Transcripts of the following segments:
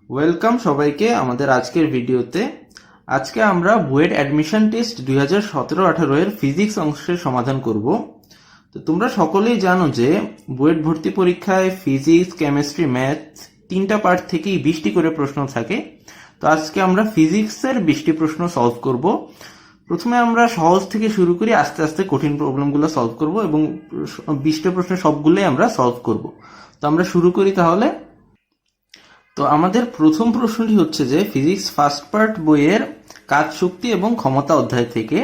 Welcome সবাইকে আমাদের আজকের ভিডিওতে। আজকে আমরা বুয়েট অ্যাডমিশন টেস্ট 2017-18 এর ফিজিক্স অংশের সমাধান করব। তো তোমরা সকলেই জানো যে বুয়েট ভর্তি পরীক্ষায় ফিজিক্স, কেমিস্ট্রি, ম্যাথ তিনটা পার্ট থেকেই 20টি করে প্রশ্ন থাকে। তো আজকে আমরা ফিজিক্সের 20টি প্রশ্ন সলভ করব। প্রথমে আমরা সহজ থেকে শুরু করি, আস্তে আস্তে কঠিন প্রবলেমগুলো সলভ করব এবং 20টা প্রশ্ন সবগুলোই আমরা সলভ করব। তো আমরা শুরু করি তাহলে। তো আমাদের প্রথম প্রশ্নটি হচ্ছে যে ফিজিক্স ফার্স্ট পার্ট বইয়ের কাজ, শক্তি এবং ক্ষমতা অধ্যায় থেকে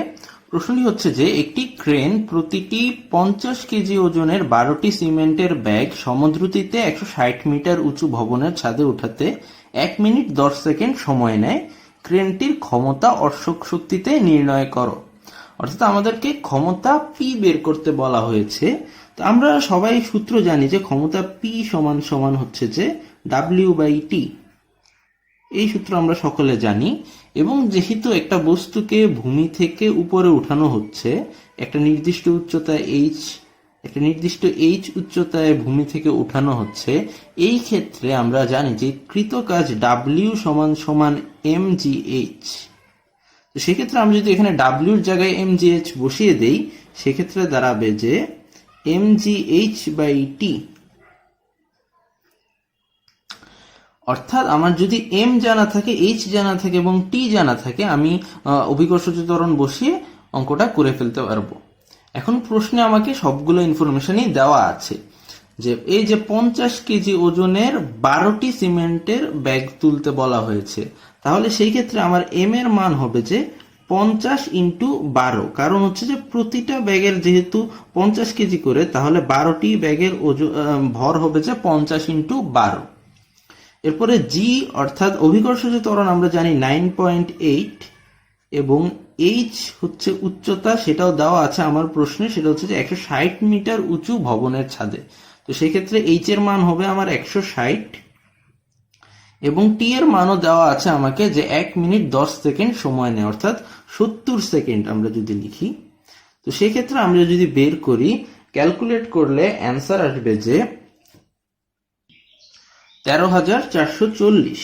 প্রশ্নটি হচ্ছে যে একটি ক্রেন প্রতিটি 50 কেজি ওজনের 12টি সিমেন্টের ব্যাগ সমদ্রুতিতে 160 মিটার উঁচু ভবনের ছাদে উঠাতে 1 মিনিট 10 সেকেন্ড সময় নেয়। ক্রেনটির ক্ষমতা অর্শক শক্তিতে নির্ণয় করো। অর্থাৎ আমাদেরকে ক্ষমতা পি বের করতে বলা হয়েছে। তো আমরা সবাই সূত্র জানি যে ক্ষমতা পি সমান সমান হচ্ছে যে W/T। এই সূত্র আমরা সকলে জানি। এবং যেহেতু একটা বস্তুকে ভূমি থেকে উপরে উঠানো হচ্ছে একটা নির্দিষ্ট উচ্চতায় উচ্চতায় ভূমি থেকে উঠানো হচ্ছে, এই ক্ষেত্রে আমরা জানি যে কৃত কাজ W সমান সমান mgh। তো সেক্ষেত্রে আমি যদি এখানে W এর জায়গায় mgh বসিয়ে দেই, সেক্ষেত্রে দাঁড়াবে যে mgh/T। অর্থাৎ আমার যদি m জানা থাকে, h জানা থাকে এবং t জানা থাকে, আমি অভিকর্ষজ ত্বরণ বসিয়ে অঙ্কটা করে ফেলতে পারবো। এখন প্রশ্নে আমাকে সবগুলো ইনফরমেশনই দেওয়া আছে যে এই যে 50 কেজি ওজনের 12টি সিমেন্টের ব্যাগ তুলতে বলা হয়েছে, তাহলে সেই ক্ষেত্রে আমার m এর মান হবে যে 50 × 12। কারণ হচ্ছে যে প্রতিটা ব্যাগের যেহেতু 50 কেজি করে, তাহলে 12টি ব্যাগের ভর হবে যে 50 × 12। এরপরে জি অর্থাৎ অভিকর্ষজ ত্বরণ আমরা জানি 9.8 এবং এইচ হচ্ছে উচ্চতা, সেটাও দেওয়া আছে আমার প্রশ্নে, সেটা হচ্ছে যে 160 মিটার উঁচু ভবনের ছাদে। তো সেই ক্ষেত্রে এইচ এর মান হবে আমার 160 এবং টি এর মানও দেওয়া আছে আমাকে যে 1 মিনিট 10 সেকেন্ড সময় নেয়, অর্থাৎ 70 সেকেন্ড আমরা যদি লিখি। তো সেই ক্ষেত্রে আমরা যদি বের করি, ক্যালকুলেট করলে অ্যান্সার আসবে যে 13,440।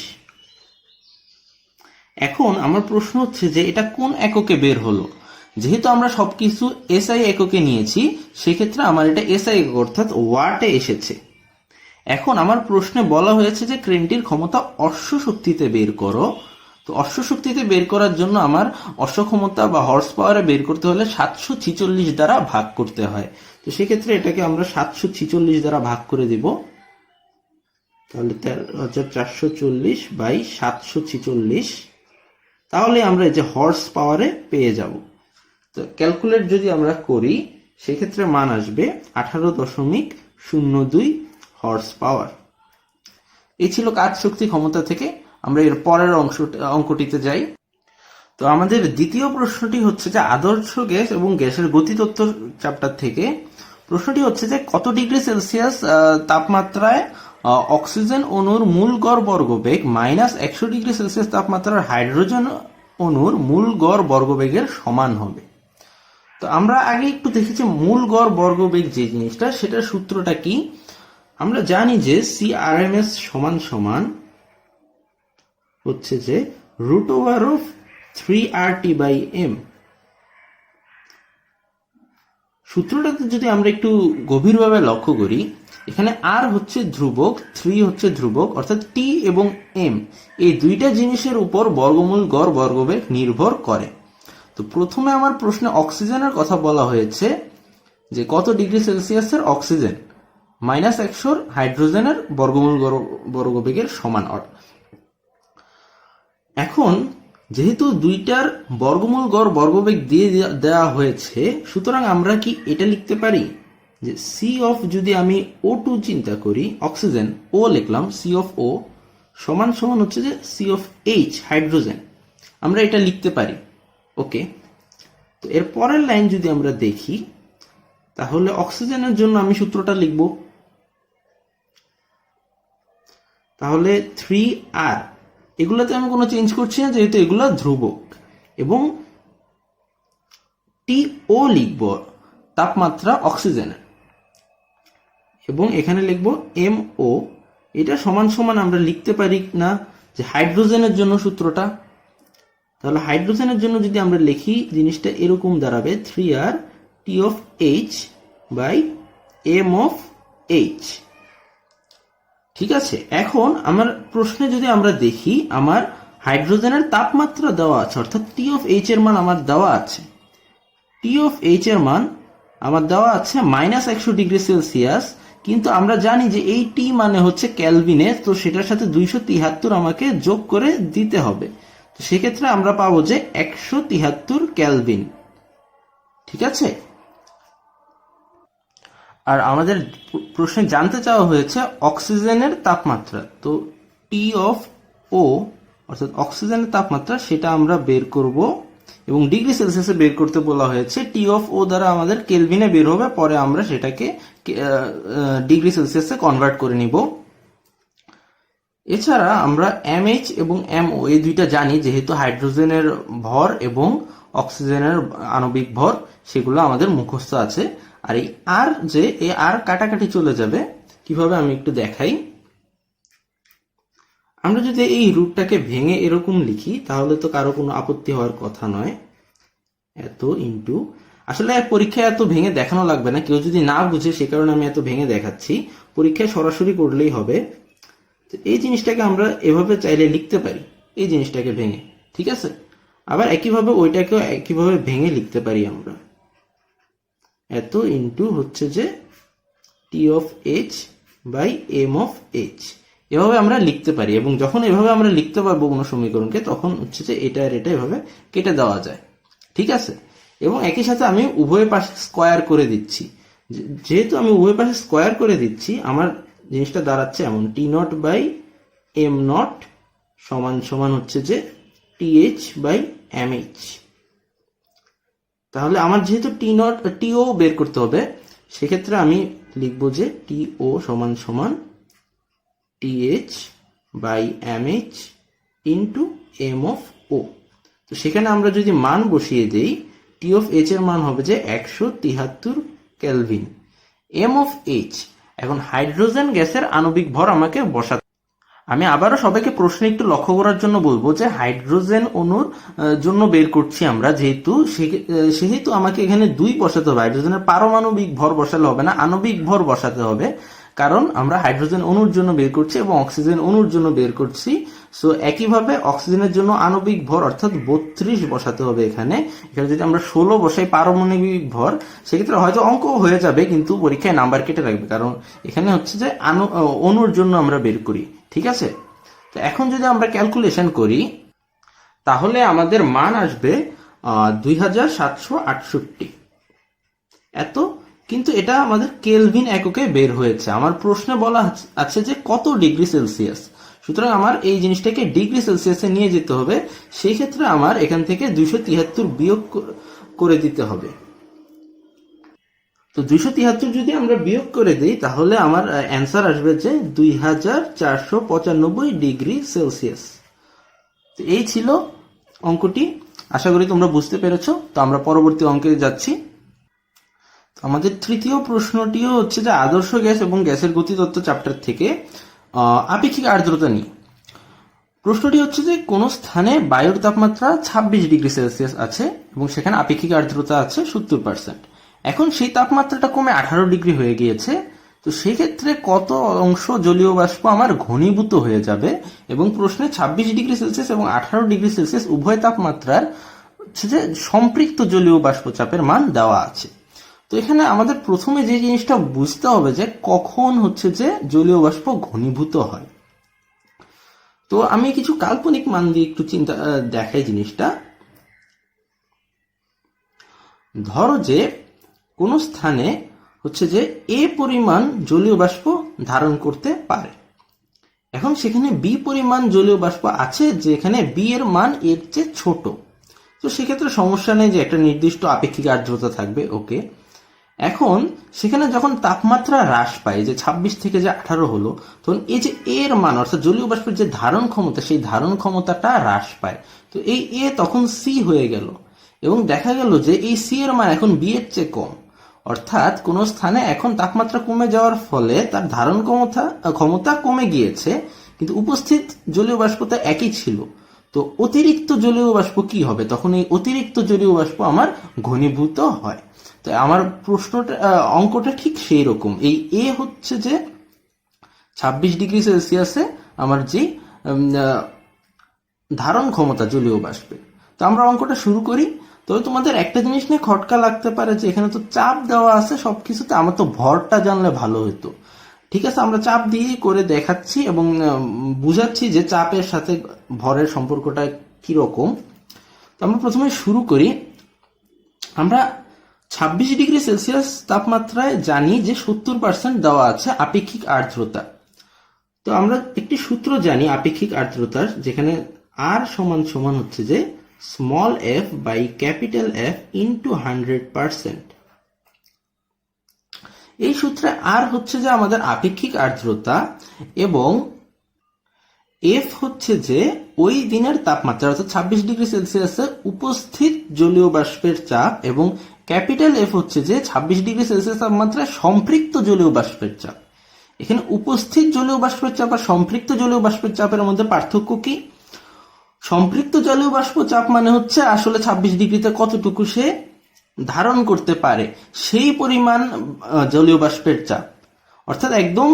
এখন আমার প্রশ্ন হচ্ছে যে এটা কোন এককে বের হলো। যেহেতু আমরা সবকিছু এসআই এককে নিয়েছি, সেক্ষেত্রে আমার এটা এসআই একক অর্থাৎ ওয়াটে এসেছে। এখন আমার প্রশ্নে বলা হয়েছে যে ক্রেনটির ক্ষমতা অশ্ব শক্তিতে বের করো। তো অশ্ব শক্তিতে বের করার জন্য আমার অশ্ব ক্ষমতা বা হর্স পাওয়ারে বের করতে হলে 746 দ্বারা ভাগ করতে হয়। তো সেক্ষেত্রে এটাকে আমরা 746 দ্বারা ভাগ করে দিব। তাহলে 13,440/746, তাহলে আমরা এই যে হর্স পাওয়ারে পেয়ে যাব। তো ক্যালকুলেট যদি আমরা করি, সেক্ষেত্রে মান আসবে 18.02 হর্স পাওয়ার। এই ছিল কাজ, শক্তি, ক্ষমতা থেকে। আমরা এর পরের অঙ্কটিতে যাই। তো আমাদের দ্বিতীয় প্রশ্নটি হচ্ছে যে আদর্শ গ্যাস এবং গ্যাসের গতিতত্ত্ব চ্যাপ্টার থেকে। প্রশ্নটি হচ্ছে যে কত ডিগ্রি সেলসিয়াস তাপমাত্রায় অক্সিজেন অণুর মূল গড় বর্গবেগ -100 ডিগ্রি সেলসিয়াস তাপমাত্রার হাইড্রোজেন অণুর মূল গড় বর্গবেগের সমান হবে। তো আমরা আগে একটু দেখেছি মূল গড় বর্গবেগ যে জিনিসটা, সেটার সূত্রটা কি। আমরা জানি যে CRMS সমান সমান হচ্ছে যে √3RT/m। সূত্রটাতে যদি আমরা একটু গভীরভাবে লক্ষ্য করি, এখানে আর হচ্ছে ধ্রুবক, 3 হচ্ছে ধ্রুবক, অর্থাৎ টি এবং এম এই দুইটা জিনিসের উপর বর্গমূল গড় বর্গবেগ নির্ভর করে। তো প্রথমে আমার প্রশ্নে অক্সিজেনের কথা বলা হয়েছে যে কত ডিগ্রি সেলসিয়াসের অক্সিজেন -100 হাইড্রোজেনের বর্গমূল গড় বর্গবেগের সমান। এখন যেহেতু দুইটার বর্গমূল গড় বর্গবেগ দিয়ে দেওয়া হয়েছে, সুতরাং আমরা কি এটা লিখতে পারি যে সি অফ, যদি আমি O2 চিন্তা করি, অক্সিজেন ও লিখলাম, সি অফ ও সমান সমান হচ্ছে যে সি অফ এইচ হাইড্রোজেন। আমরা এটা লিখতে পারি। ওকে, তো এর পরের লাইন যদি আমরা দেখি, তাহলে অক্সিজেনের জন্য আমি সূত্রটা লিখব। তাহলে 3R, এগুলোতে আমি কোনো চেঞ্জ করছি না যেহেতু এগুলো ধ্রুবক, এবং TO লিখব তাপমাত্রা অক্সিজেনের, এবং এখানে লিখব MO। এটা সমান সমান আমরা লিখতে পারি না যে হাইড্রোজেনের জন্য সূত্রটা। তাহলে হাইড্রোজেনের জন্য যদি আমরা লিখি জিনিসটা এরকম দাঁড়াবে 3r T of H by M of H। ঠিক আছে, এখন আমার প্রশ্নে যদি আমরা দেখি আমার হাইড্রোজেনের তাপমাত্রা দেওয়া আছে, অর্থাৎ T of H এর মান আমার দেওয়া আছে। T of H এর মান আমার দেওয়া আছে -100°C, কিন্তু আমরা জানি যে এই T মানে হচ্ছে ক্যালভিনে, তো সেটার সাথে 273 আমাকে যোগ করে দিতে হবে। তো সেক্ষেত্রে আমরা পাবো যে 173 ক্যালভিন। ঠিক আছে, আর আমাদের প্রশ্নে জানতে চাওয়া হয়েছে অক্সিজেনের তাপমাত্রা। তো টি অফ ও অর্থাৎ অক্সিজেনের তাপমাত্রা সেটা আমরা বের করব, এবং ডিগ্রি সেলসিয়াসে বের করতে বলা হয়েছে। টি অফ ও দ্বারা আমাদের কেলভিনে বের হবে, পরে আমরা সেটাকে ডিগ্রি সেলসিয়াসে কনভার্ট করে নিব। এছাড়া আমরা এমএইচ এবং এমও এই দুইটা জানি, যেহেতু হাইড্রোজেনের ভর এবং অক্সিজেনের আণবিক ভর সেগুলো আমাদের মুখস্থ আছে। আর এই আর যে এই আর কাটাকাটি চলে যাবে কিভাবে আমি একটু দেখাই। আমরা যদি এই রুটটাকে ভেঙে এরকম লিখি তাহলে তো কারো কোনো আপত্তি হওয়ার কথা নয়। এত ইন্টু, আসলে পরীক্ষায় এত ভেঙে দেখানো লাগবে না, কেউ যদি না বুঝে সে কারণে আমি এত ভেঙে দেখাচ্ছি, পরীক্ষায় সরাসরি করলেই হবে। তো এই জিনিসটাকে আমরা এভাবে চাইলে লিখতে পারি, এই জিনিসটাকে ভেঙে। ঠিক আছে, আবার একইভাবে ওইটাকেও একইভাবে ভেঙে লিখতে পারি আমরা। এত ইন্টু হচ্ছে যে T of H by M of H, এভাবে আমরা লিখতে পারি। এবং যখন এভাবে আমরা লিখতে পারবো কোনো সমীকরণকে, তখন হচ্ছে যে এটা আর এটা এভাবে কেটে দেওয়া যায়। ঠিক আছে, এবং একই সাথে আমি উভয় পাশে স্কোয়ার করে দিচ্ছি। যেহেতু আমি উভয় পাশে স্কোয়ার করে দিচ্ছি, আমার জিনিসটা দাঁড়াচ্ছে এমন T naught by M naught সমান সমান হচ্ছে যে T H by M H. তাহলে আমার যেহেতু টিও বের করতে হবে, সেক্ষেত্রে আমি লিখব যে টিও সমান সমান TH by MH into M of O. তো সেখানে আমরা যদি মান বসিয়ে দেই, টি অফ এইচ এর মান হবে যে 173 কেলভিন। এম অফ এইচ, এখন হাইড্রোজেন গ্যাসের আণবিক ভর আমাকে বসাতে। আমি আবারও সবাইকে প্রশ্ন একটু লক্ষ্য করার জন্য বলবো যে হাইড্রোজেন অণুর জন্য বের করছি আমরা, সেহেতু আমাকে এখানে 2 বসাতে হবে। হাইড্রোজেনের পারমাণবিক ভর বসালে হবে না, আণবিক ভর বসাতে হবে, কারণ আমরা হাইড্রোজেন অণুর জন্য বের করছি এবং অক্সিজেন অণুর জন্য বের করছি। সো একইভাবে অক্সিজেনের জন্য আণবিক ভর অর্থাৎ 32 বসাতে হবে। এখানে যদি আমরা 16 বসাই পারমাণবিক ভর, সেক্ষেত্রে হয়তো অঙ্ক হয়ে যাবে, কিন্তু পরীক্ষায় নাম্বার কেটে রাখবে, কারণ এখানে হচ্ছে যে অণুর জন্য আমরা বের করি। ঠিক আছে, তো এখন যদি আমরা ক্যালকুলেশন করি তাহলে আমাদের মান আসবে 2768 এত, কিন্তু এটা আমাদের কেলভিন এককে বের হয়েছে। আমার প্রশ্নে বলা আছে যে কত ডিগ্রি সেলসিয়াস, সুতরাং আমার এই জিনিসটাকে ডিগ্রি সেলসিয়াসে নিয়ে যেতে হবে। সেই ক্ষেত্রে আমার এখান থেকে 273 বিয়োগ করে দিতে হবে। তো 273 যদি আমরা বিয়োগ করে দিই তাহলে আমার অ্যান্সার আসবে যে 2495 ডিগ্রি সেলসিয়াস। তো এই ছিল অঙ্কটি, আশা করি তোমরা বুঝতে পেরেছো। তো আমরা পরবর্তী অঙ্কে যাচ্ছি। আমাদের তৃতীয় প্রশ্নটিও হচ্ছে যে আদর্শ গ্যাস এবং গ্যাসের গতিতত্ত্ব চ্যাপ্টার থেকে আপেক্ষিক আর্দ্রতা নিয়ে। প্রশ্নটি হচ্ছে যে কোন স্থানে বায়ুর তাপমাত্রা 26 ডিগ্রি সেলসিয়াস আছে এবং সেখানে আপেক্ষিক আর্দ্রতা আছে 70%। এখন সেই তাপমাত্রাটা কমে 18 ডিগ্রি হয়ে গিয়েছে। তো সেই ক্ষেত্রে কত অংশ জলীয় বাষ্প আমার ঘনীভূত হয়ে যাবে, এবং প্রশ্নে 26 ডিগ্রি সেলসিয়াস এবং 18 ডিগ্রি সেলসিয়াস উভয় তাপমাত্রার হচ্ছে যে সম্পৃক্ত জলীয় বাষ্প চাপের মান দেওয়া আছে। তো এখানে আমাদের প্রথমে যে জিনিসটা বুঝতে হবে যে কখন হচ্ছে যে জলীয় বাষ্প ঘনীভূত হয়। তো আমি কিছু কাল্পনিক মান দিয়ে একটু দেখাই জিনিসটা। ধরো যে কোন স্থানে হচ্ছে যে এ পরিমাণ জলীয় বাষ্প ধারণ করতে পারে। এখন সেখানে বি পরিমাণ জলীয় বাষ্প আছে, যেখানে বি এর মান এর চেয়ে ছোট। তো সেক্ষেত্রে সমস্যা নেই, যে একটা নির্দিষ্ট আপেক্ষিক আর্দ্রতা থাকবে। ওকে, এখন সেখানে যখন তাপমাত্রা হ্রাস পায়, যে 26 থেকে যে 18 হলো, তখন এই যে এর মান অর্থাৎ জলীয় বাষ্পের যে ধারণ ক্ষমতা, সেই ধারণ ক্ষমতাটা হ্রাস পায়। তো এই এ তখন সি হয়ে গেল, এবং দেখা গেল যে এই সি এর মান এখন বি এর চেয়ে কম। অর্থাৎ কোন স্থানে এখন তাপমাত্রা কমে যাওয়ার ফলে তার ধারণ ক্ষমতা কমে গিয়েছে, কিন্তু উপস্থিত জলীয় বাষ্প তো একই ছিল। তো অতিরিক্ত জলীয় বাষ্প কি হবে? তখন এই অতিরিক্ত জলীয় বাষ্প আমার ঘনীভূত হয়। তো আমার প্রশ্নটা অঙ্কটা ঠিক সেই রকম। এই এ হচ্ছে যে 26 ডিগ্রি সেলসিয়াসে আমার যে ধারণ ক্ষমতা জলীয় বাষ্পের। তো আমরা অঙ্কটা শুরু করি। তবে তোমাদের একটা জিনিস নিয়ে খটকা লাগতে পারে যে এখানে তো চাপ দেওয়া আছে সবকিছুতে, আমার তো ভরটা জানলে ভালো হতো। ঠিক আছে, আমরা চাপ দিয়ে করে দেখাচ্ছি এবং বুঝাচ্ছি যে চাপের সাথে ভরের সম্পর্কটা কিরকম। তো আমরা প্রথমে শুরু করি। আমরা 26 ডিগ্রি সেলসিয়াস তাপমাত্রায় জানি যে 70% দেওয়া আছে আপেক্ষিক আর্দ্রতা। তো আমরা একটি সূত্র জানি আপেক্ষিক আর্দ্রতার, যেখানে আর সমান সমান হচ্ছে যে small F by capital F into 100%। এই সূত্রে আর হচ্ছে যে আমাদের আপেক্ষিক আর্দ্রতা এবং এফ হচ্ছে যে ওই দিনের তাপমাত্রা, অর্থাৎ 26 ডিগ্রি সেলসিয়াসে উপস্থিত জলীয় বাষ্পের চাপ, এবং ক্যাপিটাল এফ হচ্ছে যে 26 ডিগ্রি সেলসিয়াস তাপমাত্রায় সম্পৃক্ত জলীয় বাষ্পের চাপ। এখানে উপস্থিত জলীয় বাষ্পের চাপ আর সম্পৃক্ত জলীয় বাষ্পের চাপের মধ্যে পার্থক্য কি? সম্পৃক্ত জলীয় বাষ্প চাপ মানে হচ্ছে আসলে 26 ডিগ্রিতে কতটুকু সে ধারণ করতে পারে সেই পরিমাণ জলীয় বাষ্পের চাপ, অর্থাৎ একদম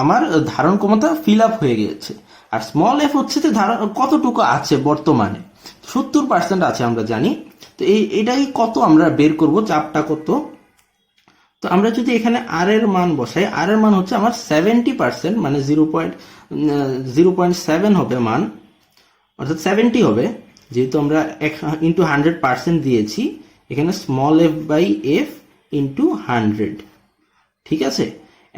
আমার ধারণ ক্ষমতা ফিল আপ হয়ে গিয়েছে। আর স্মল এফ হচ্ছে যে ধারণ কতটুকু আছে, বর্তমানে 70% আছে আমরা জানি। তো এটাই কত আমরা বের করব, চাপটা কত। তো আমরা যদি এখানে আর এর মান বসাই, আর এর মান হচ্ছে আমার 70%, মানে 0.7 হবে মান, অর্থাৎ 70 হবে, যেহেতু আমরা ইন্টু 100% দিয়েছি। এখানে small F by F into 100। ঠিক আছে,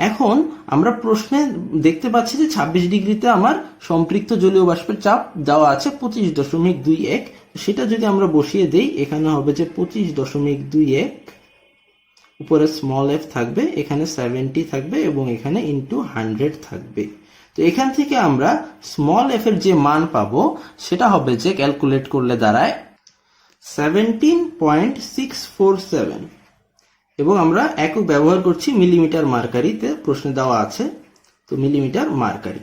এখন আমরা প্রশ্নে দেখতে পাচ্ছি যে 26 ডিগ্রিতে আমার সম্পৃক্ত জলীয় বাষ্পের চাপ দেওয়া আছে 25.21। সেটা যদি আমরা বসিয়ে দেই, এখানে হবে যে 25.21, উপরে স্মল এফ থাকবে, এখানে 70 থাকবে এবং এখানে ইন্টু 100 থাকবে। তো এখান থেকে আমরা স্মল এফ এর যে মান পাবো সেটা হবে যে ক্যালকুলেট করলে দাঁড়ায় 17.647, এবং আমরা একক ব্যবহার করছি মিলিমিটার মার্কারিতে, প্রশ্নে দেওয়া আছে, তো মিলিমিটার মার্কারি।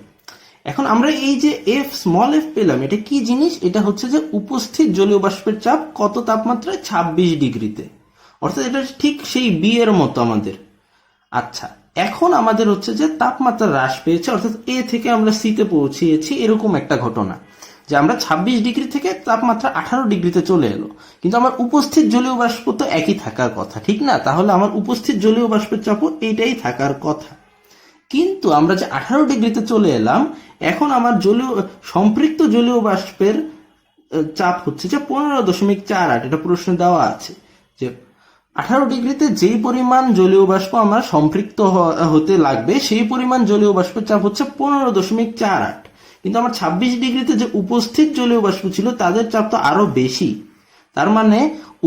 এখন আমরা এই যে এফ স্মল এফ পেলাম, এটা কি জিনিস? এটা হচ্ছে যে উপস্থিত জলীয় বাষ্পের চাপ কত তাপমাত্রায়? 26 ডিগ্রিতে, অর্থাৎ এটা ঠিক সেই বি এর মতো আমাদের। আচ্ছা, এখন আমাদের হচ্ছে যে তাপমাত্রা হ্রাস পেয়েছে, অর্থাৎ এ থেকে আমরা সিতে পৌঁছিয়েছি, এরকম একটা ঘটনা যে আমরা 26 ডিগ্রি থেকে তাপমাত্রা 18 ডিগ্রিতে চলে এলো, কিন্তু আমার উপস্থিত জলীয় বাষ্প তো একই থাকার কথা, ঠিক না? তাহলে আমার উপস্থিত জলীয় বাষ্পের চাপও এইটাই থাকার কথা। কিন্তু আমরা যে 18 ডিগ্রিতে চলে এলাম, এখন আমার সম্পৃক্ত জলীয় বাষ্পের চাপ হচ্ছে যে 15.48। এটা প্রশ্নে দেওয়া আছে যে 18 ডিগ্রিতে যেই পরিমাণ জলীয় বাষ্প আমার সম্পৃক্ত হতে লাগবে সেই পরিমাণ জলীয় বাষ্পের চাপ হচ্ছে 15.48। কিন্তু আমার 26 ডিগ্রিতে যে উপস্থিত জলীয় বাষ্প ছিল তাদের চাপ তো আরো বেশি। তার মানে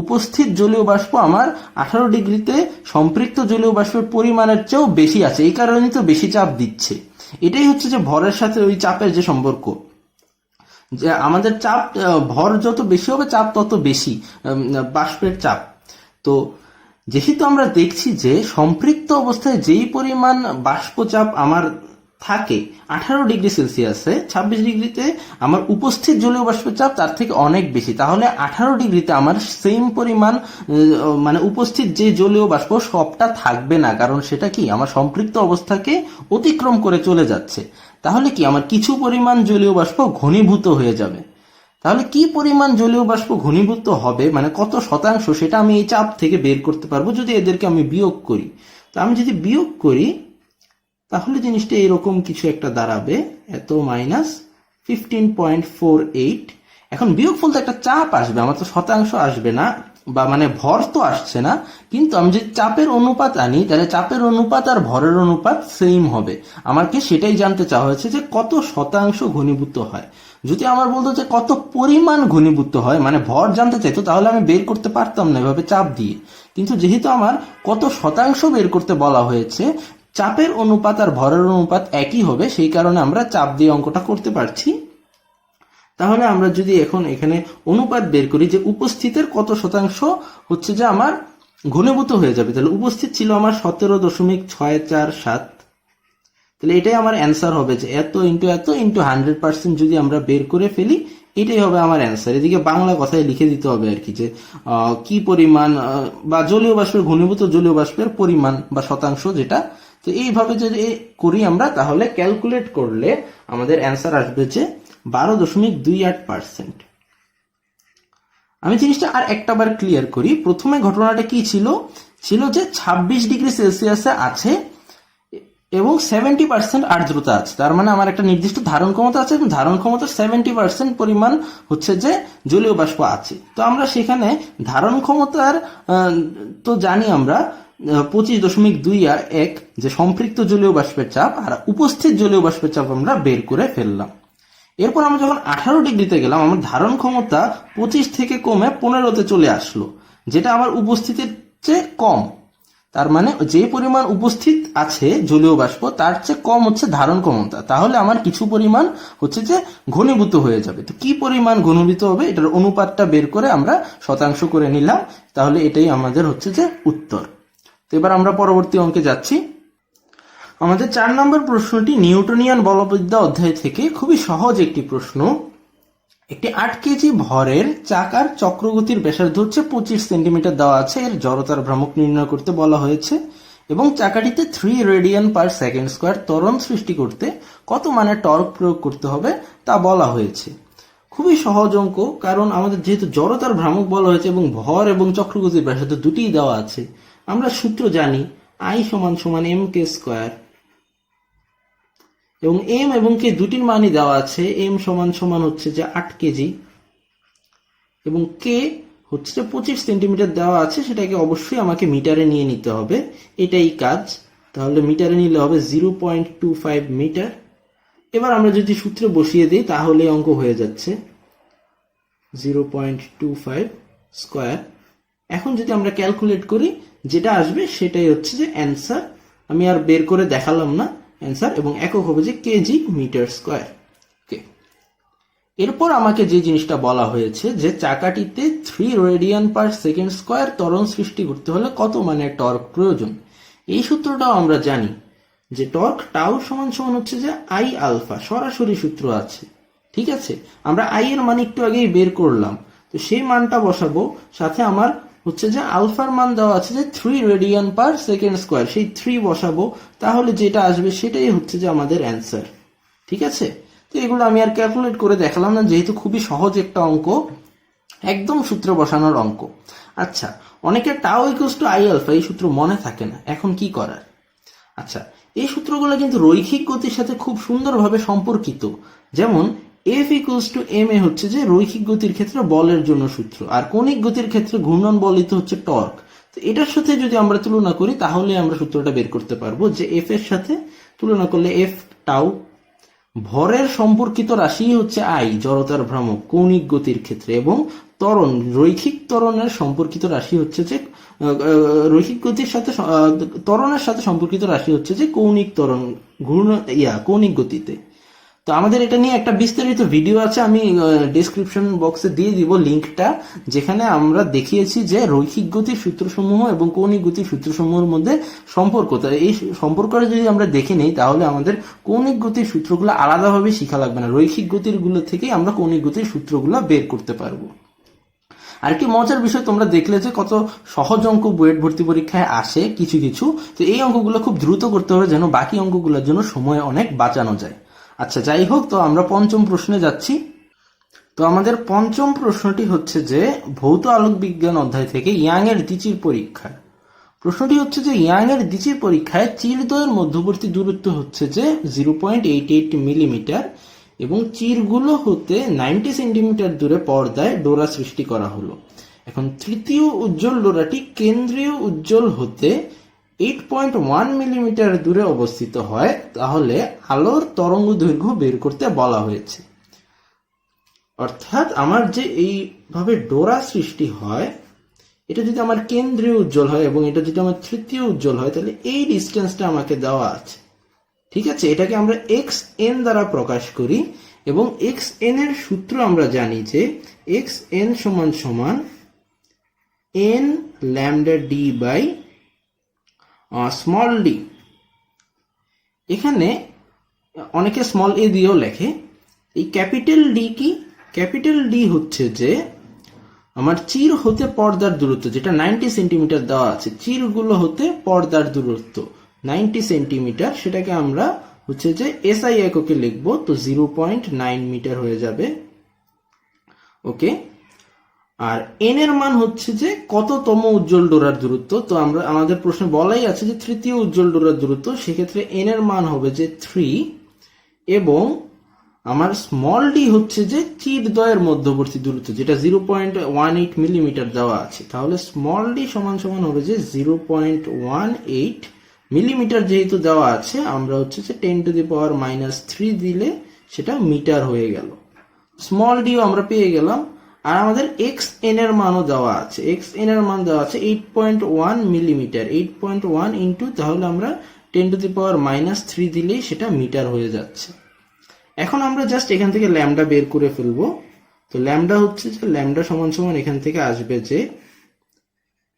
উপস্থিত জলীয় বাষ্প আমার 18 ডিগ্রিতে সম্পৃক্ত জলীয় বাষ্পের পরিমাণের চেয়েও বেশি আছে, এই কারণেই তো বেশি চাপ দিচ্ছে। এটাই হচ্ছে যে ভরের সাথে ওই চাপের যে সম্পর্ক, যে আমাদের চাপ, ভর যত বেশি হবে চাপ তত বেশি, বাষ্পের চাপ। তো যেহেতু আমরা দেখছি যে সম্পৃক্ত অবস্থায় যেই পরিমাণ বাষ্পচাপ আমার থাকে 18 ডিগ্রি সেলসিয়াসে, 26 ডিগ্রিতে আমার উপস্থিত জলীয় বাষ্পের চাপ তার থেকে অনেক বেশি, তাহলে 18 ডিগ্রিতে আমার সেম পরিমাণ মানে উপস্থিত যে জলীয় বাষ্প সবটা থাকবে না, কারণ সেটা কি আমার সম্পৃক্ত অবস্থাকে অতিক্রম করে চলে যাচ্ছে। তাহলে কি আমার কিছু পরিমাণ জলীয় বাষ্প ঘনীভূত হয়ে যাবে। তাহলে কি পরিমাণ জলীয় বাষ্প ঘনীভূত হবে, মানে কত শতাংশ, সেটা আমি এই চাপ থেকে বের করতে পারবো যদি এদেরকে আমি বিয়োগ করি। তো আমি যদি বিয়োগ করি তাহলে জিনিসটা এরকম কিছু একটা দাঁড়াবে, এত মাইনাস 15.48। এখন বিয়োগফল তো একটা চাপ আসবে, আমার তো শতাংশ আসবে না, বা মানে ভর তো আসছে না। কিন্তু আমি যদি চাপের অনুপাত আনি তাহলে চাপের অনুপাত আর ভরের অনুপাত সেম হবে। আমাকে সেটাই জানতে চাওয়া হয়েছে যে কত শতাংশ ঘনীভূত হয়। যদি আমার বলতো যে কত পরিমাণ ঘনীভূত হয়, মানে ভর জানতে চাইতো, তাহলে আমি বের করতে পারতাম না এভাবে চাপ দিয়ে। কিন্তু যেহেতু আমার কত শতাংশ বের করতে বলা হয়েছে, চাপের অনুপাত আর ভরের অনুপাত একই হবে, সেই কারণে আমরা চাপ দিয়ে অঙ্কটা করতে পারছি। তাহলে আমরা যদি এখন এখানে অনুপাত বের করি যে উপস্থিতের কত শতাংশ হচ্ছে যে আমার ঘনীভূত হয়ে যাবে, তাহলে উপস্থিত ছিল আমার 17.647, তাহলে এটাই আমার অ্যান্সার হবে যে এত ইন্টু 100% যদি আমরা বের করে ফেলি, এটাই হবে আমার অ্যান্সার। এদিকে বাংলা কথায় লিখে দিতে হবে আর কি, যে কি পরিমাণ বা জলীয় বাষ্পের, ঘনীভূত জলীয় বাষ্পের পরিমাণ বা শতাংশ যেটা। তো এইভাবে যদি করি আমরা, তাহলে ক্যালকুলেট করলে আমাদের অ্যান্সার আসবে যে 12.28%। আমি জিনিসটা আর একটা বার ক্লিয়ার করি। প্রথমে ঘটনাটা কি ছিল যে 26 ডিগ্রি সেলসিয়াসে আছে এবং 70% আর্দ্রতা আছে। তার মানে আমার একটা নির্দিষ্ট ধারণ ক্ষমতা আছে এবং ধারণ ক্ষমতার 70% পরিমাণ হচ্ছে যে জলীয় বাষ্প আছে। তো আমরা সেখানে ধারণ ক্ষমতার তো জানি আমরা 25.21 যে সম্পৃক্ত জলীয় বাষ্পের চাপ, আর উপস্থিত জলীয় বাষ্পের চাপ আমরা বের করে ফেললাম। এরপর আমরা যখন 18 ডিগ্রিতে গেলাম, আমার ধারণ ক্ষমতা 25 থেকে কমে 15তে চলে আসলো, যেটা আমার উপস্থিতির চেয়ে কম। তার মানে যে পরিমাণ উপস্থিত আছে জলীয় বাষ্প তার চেয়ে কম হচ্ছে ধারণ ক্ষমতা। তাহলে আমার কিছু পরিমাণ হচ্ছে যে ঘনীভূত হয়ে যাবে। তো কি পরিমাণ ঘনীভূত হবে এটার অনুপাতটা বের করে আমরা শতাংশ করে নিলাম। তাহলে এটাই আমাদের হচ্ছে যে উত্তর। তো এবার আমরা পরবর্তী অঙ্কে যাচ্ছি। আমাদের 4 নম্বর প্রশ্নটি নিউটনিয়ান বলবিদ্যা অধ্যায় থেকে, খুবই সহজ একটি প্রশ্ন। একটি 8 কেজি ভরের চাকার চক্রগতির ব্যাসার্ধ হচ্ছে 25 সেন্টিমিটার দেওয়া আছে। এর জড়তার ভ্রামক নির্ণয় করতে বলা হয়েছে এবং চাকাটিতে 3 রেডিয়ান পার সেকেন্ড স্কোয়ার ত্বরণ সৃষ্টি করতে কত মানের টর্ক প্রয়োগ করতে হবে তা বলা হয়েছে। খুবই সহজ অঙ্ক, কারণ আমাদের যেহেতু জড়তার ভ্রামক বলা হয়েছে এবং ভর এবং চক্রগতির ব্যাসার্ধ দুটিই দেওয়া আছে, আমরা সূত্র জানি I = mk স্কোয়ার, এবং এম এবং কে দুটির মানই দেওয়া আছে। এম সমান হচ্ছে যে 8 কেজি এবং কে হচ্ছে যে 25 সেন্টিমিটার দেওয়া আছে, সেটাকে অবশ্যই আমাকে মিটারে নিয়ে নিতে হবে, এটাই কাজ। তাহলে মিটারে নিলে হবে 0.25 মিটার। এবার আমরা যদি সূত্রে বসিয়ে দিই তাহলে অঙ্ক হয়ে যাচ্ছে 0.25 স্কোয়ার। এখন যদি আমরা ক্যালকুলেট করি, যেটা আসবে সেটাই হচ্ছে যে অ্যান্সার। আমি আর বের করে দেখালাম না অ্যান্সার, এবং একক হবে যে কেজি মিটার স্কোয়ার। ওকে, এরপর আমাকে যে জিনিসটা বলা হয়েছে যে চাকাটিতে 3 রেডিয়ান পার সেকেন্ড স্কোয়ার ত্বরণ সৃষ্টি করতে হলে কত মানের টর্ক প্রয়োজন। এই সূত্রটাও আমরা জানি যে টর্ক টাউ সমান হচ্ছে যে আই আলফা, সরাসরি সূত্র আছে। ঠিক আছে, আমরা আই এর মান একটু আগেই বের করলাম, তো সেই মানটা বসাবো, সাথে আমার হচ্ছে যে আলফার মান দেওয়া আছে যে 3 রেডিয়ান পার সেকেন্ড স্কোয়ার, সেই 3 বসাবো, তাহলে যেটা আসবে সেটাই হচ্ছে যে আমাদের অ্যান্সার। ঠিক আছে, তো এগুলো আমি আর ক্যালকুলেট করে দেখালাম না, যেহেতু খুবই সহজ একটা অঙ্ক, একদম সূত্র বসানোর অঙ্ক। আচ্ছা, অনেকের টাও ইকুয়ালস টু আই আলফা এই সূত্র মনে থাকে না, এখন কি করার? আচ্ছা, এই সূত্রগুলো কিন্তু রৈখিক গতির সাথে খুব সুন্দরভাবে সম্পর্কিত। যেমন F = ma হচ্ছে যে রৈখিক গতির ক্ষেত্রে বলের জন্য সূত্র, আর কৌণিক গতির ক্ষেত্রে ঘূর্ণন বলিত হচ্ছে টর্ক। তো এটার সাথে যদি আমরা তুলনা করি তাহলে আমরা সূত্রটা বের করতে পারবো যে F এর সাথে তুলনা করলে F টাউ, ভরের সম্পর্কিত রাশি হচ্ছে আই, জড়তার ভ্রামক কৌণিক গতির ক্ষেত্রে, এবং ত্বরণ, রৈখিক ত্বরণের সম্পর্কিত রাশি হচ্ছে যে রৈখিক গতির সাথে ত্বরণের সাথে সম্পর্কিত রাশি হচ্ছে যে কৌণিক ত্বরণ, কৌণিক গতিতে। তো আমাদের এটা নিয়ে একটা বিস্তারিত ভিডিও আছে, আমি ডেসক্রিপশন বক্সে দিয়ে দিব লিঙ্কটা, যেখানে আমরা দেখিয়েছি যে রৈখিক গতির সূত্রসমূহ এবং কৌণিক গতির সূত্রসমূহের মধ্যে সম্পর্ক। এই সম্পর্কটা যদি আমরা দেখে নেই তাহলে আমাদের কৌণিক গতির সূত্রগুলো আলাদাভাবে শিখা লাগবে না, রৈখিক গতির গুলো থেকেই আমরা কৌণিক গতির সূত্রগুলো বের করতে পারবো। আর কি মজার বিষয়, তোমরা দেখলে যে কত সহজ অঙ্ক বুয়েট ভর্তি পরীক্ষায় আসে কিছু কিছু। তো এই অঙ্কগুলো খুব দ্রুত করতে হবে যেন বাকি অঙ্কগুলোর জন্য সময় অনেক বাঁচানো যায়। আচ্ছা, যাই হোক, তো আমরা পঞ্চম প্রশ্নে যাচ্ছি। তো আমাদের পঞ্চম প্রশ্নটি হচ্ছে যে ভৌত আলোক বিজ্ঞান অধ্যায় থেকে ইয়াং এর দ্বিচির পরীক্ষা। প্রশ্নটি হচ্ছে যে ইয়াং এর দ্বিচির পরীক্ষায় চিরদ্বয়ের মধ্যবর্তী দূরত্ব হচ্ছে যে 0.88 মিলিমিটার এবং চিরগুলো হতে 90 সেন্টিমিটার দূরে পর্দায় ডোরা সৃষ্টি করা হলো। এখন তৃতীয় উজ্জ্বল ডোরাটি কেন্দ্রীয় উজ্জ্বল হতে 8.1 মিলিমিটার দূরে অবস্থিত হয়, তাহলে আলোর তরঙ্গ দৈর্ঘ্য বের করতে বলা হয়েছে। অর্থাৎ আমার যে এইভাবে ডোরা সৃষ্টি হয়, এটা যদি আমার কেন্দ্রীয় উজ্জ্বল হয় এবং এটা যদি আমার তৃতীয় উজ্জ্বল হয়, তাহলে এই ডিস্টেন্সটা আমাকে দেওয়া আছে। ঠিক আছে, এটাকে আমরা xn দ্বারা প্রকাশ করি এবং xn এর সূত্র আমরা জানি যে xn n lambda d by small D. এখানে অনেকে স্মল এ দিয়েও লেখে। এই ক্যাপিটাল ডি কি? ক্যাপিটাল ডি হচ্ছে যে আমার চির হতে পর্দার দূরত্ব, যেটা 90 সেন্টিমিটার দেওয়া আছে, চিরগুলো হতে পর্দার দূরত্ব 90 সেন্টিমিটার, সেটাকে আমরা হচ্ছে যে এসআই এককে লিখবো, তো 0.9 মিটার হয়ে যাবে। ওকে, আর এন এর মান হচ্ছে যে কততম উজ্জ্বল ডোরার দূরত্ব। তো আমরা আমাদের প্রশ্নে বলাই আছে যে তৃতীয় উজ্জ্বল ডোরার দূরত্ব, সেক্ষেত্রে এন এর মান হবে যে 3, এবং আমার স্মল ডি হচ্ছে যে চিরদ্বয়ের মধ্যবর্তী দূরত্ব, যেটা 0.18 মিলিমিটার দেওয়া আছে। তাহলে স্মল ডি সমান সমান হবে যে 0.18 মিলিমিটার, যেহেতু দেওয়া আছে আমরা হচ্ছে যে 10⁻³ দিলে সেটা মিটার হয়ে গেল। স্মল ডিও আমরা পেয়ে গেলাম। আর আমাদের এক্স এন এর মানও দেওয়া আছে, এক্স এন এর মান দেওয়া আছে 8.1 মিলিমিটার, 8.1 ইন্টু, তাহলে আমরা 10⁻³ দিলেই সেটা মিটার হয়ে যাচ্ছে। এখন আমরা জাস্ট এখান থেকে ল্যামডা বের করে ফেলবো। তো ল্যামডা হচ্ছে যে ল্যামডা সমান সমান এখান থেকে আসবে যে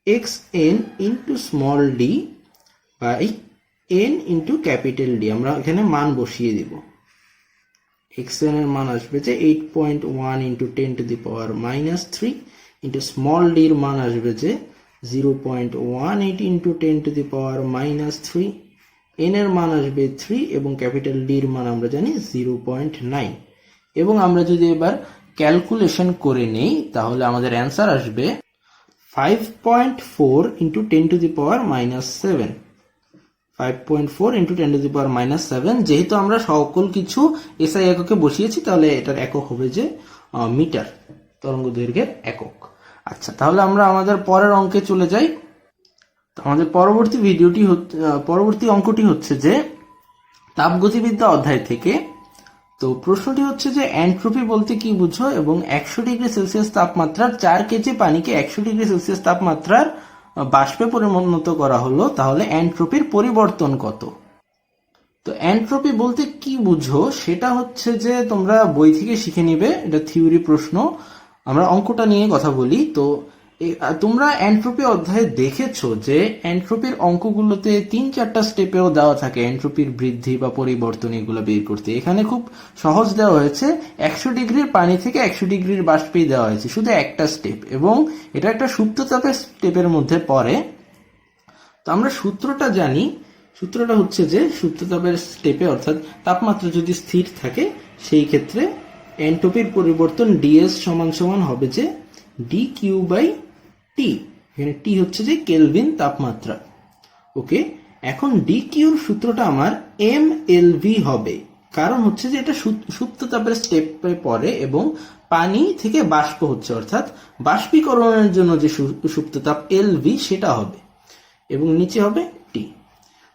X N into small D by N into capital D. আমরা এখানে মান বসিয়ে দিব। এক্স এন এর মান আসবে যে 8.1 ইন্টু 10⁻³ ইন্টু স্মল ডি এর মান আসবে যে 0.18 ইন্টু 10⁻³ এন এর মান আসবে 3 এবং ক্যাপিটাল ডি এর মান আমরা জানি 0.9। এবং আমরা যদি এবার ক্যালকুলেশন করে নেই তাহলে আমাদের অ্যান্সার আসবে 5.4 ইন্টু 10⁻⁻7, 5.4 ইন্টু 10⁻⁻7। যেহেতু আমরা সকল কিছু এসআই এককে বসিয়েছি তাহলে এটার একক হবে যে মিটার, তরঙ্গ দৈর্ঘ্যের একক। আচ্ছা, তাহলে আমরা আমাদের পরের অঙ্কে চলে যাই। আমাদের পরবর্তী অঙ্কটি হচ্ছে যে তাপগতিবিদ্যা অধ্যায় থেকে। তো প্রশ্নটি হচ্ছে যে এন্ট্রপি বলতে কি বুঝো, এবং 100 ডিগ্রি সেলসিয়াস তাপমাত্রার 4 কেজি পানিকে 100 ডিগ্রি সেলসিয়াস তাপমাত্রার বাষ্পে পরিণত করা হলো, তাহলে এন্ট্রপির পরিবর্তন কত? তো এন্ট্রপি বলতে কি বুঝো সেটা হচ্ছে যে তোমরা বই থেকে শিখে নিবে, এটা থিওরি প্রশ্ন। আমরা অঙ্কটা নিয়ে কথা বলি। তো তোমরা এন্ট্রপি অধ্যায়ে দেখেছো যে এন্ট্রপির অঙ্কগুলোতে 3-4টা স্টেপেও দেওয়া থাকে এন্ট্রপির বৃদ্ধি বা পরিবর্তন এগুলো বের করতে। এখানে খুব সহজ দেওয়া হয়েছে, 100 ডিগ্রির পানি থেকে 100 ডিগ্রির বাষ্পেই দেওয়া হয়েছে, শুধু একটা স্টেপ, এবং এটা একটা সুপ্ত তাপের স্টেপের মধ্যে পড়ে। তো আমরা সূত্রটা জানি, সূত্রটা হচ্ছে যে সুপ্ত তাপের স্টেপে অর্থাৎ তাপমাত্রা যদি স্থির থাকে সেই ক্ষেত্রে এন্ট্রপির পরিবর্তন ডিএস সমান সমান হবে যে ডি কিউ বাই টি। এখানে টি হচ্ছে যে কেলভিন তাপমাত্রা। ওকে, এখন ডি কিউর সূত্রটা আমার এম এল ভি হবে, কারণ হচ্ছে যে এটা সুপ্ত তাপের স্টেপে পড়ে এবং পানি থেকে বাষ্প হচ্ছে, অর্থাৎ বাষ্পীকরণের জন্য যে সুপ্ত তাপ এল ভি সেটা হবে, এবং নিচে হবে টি।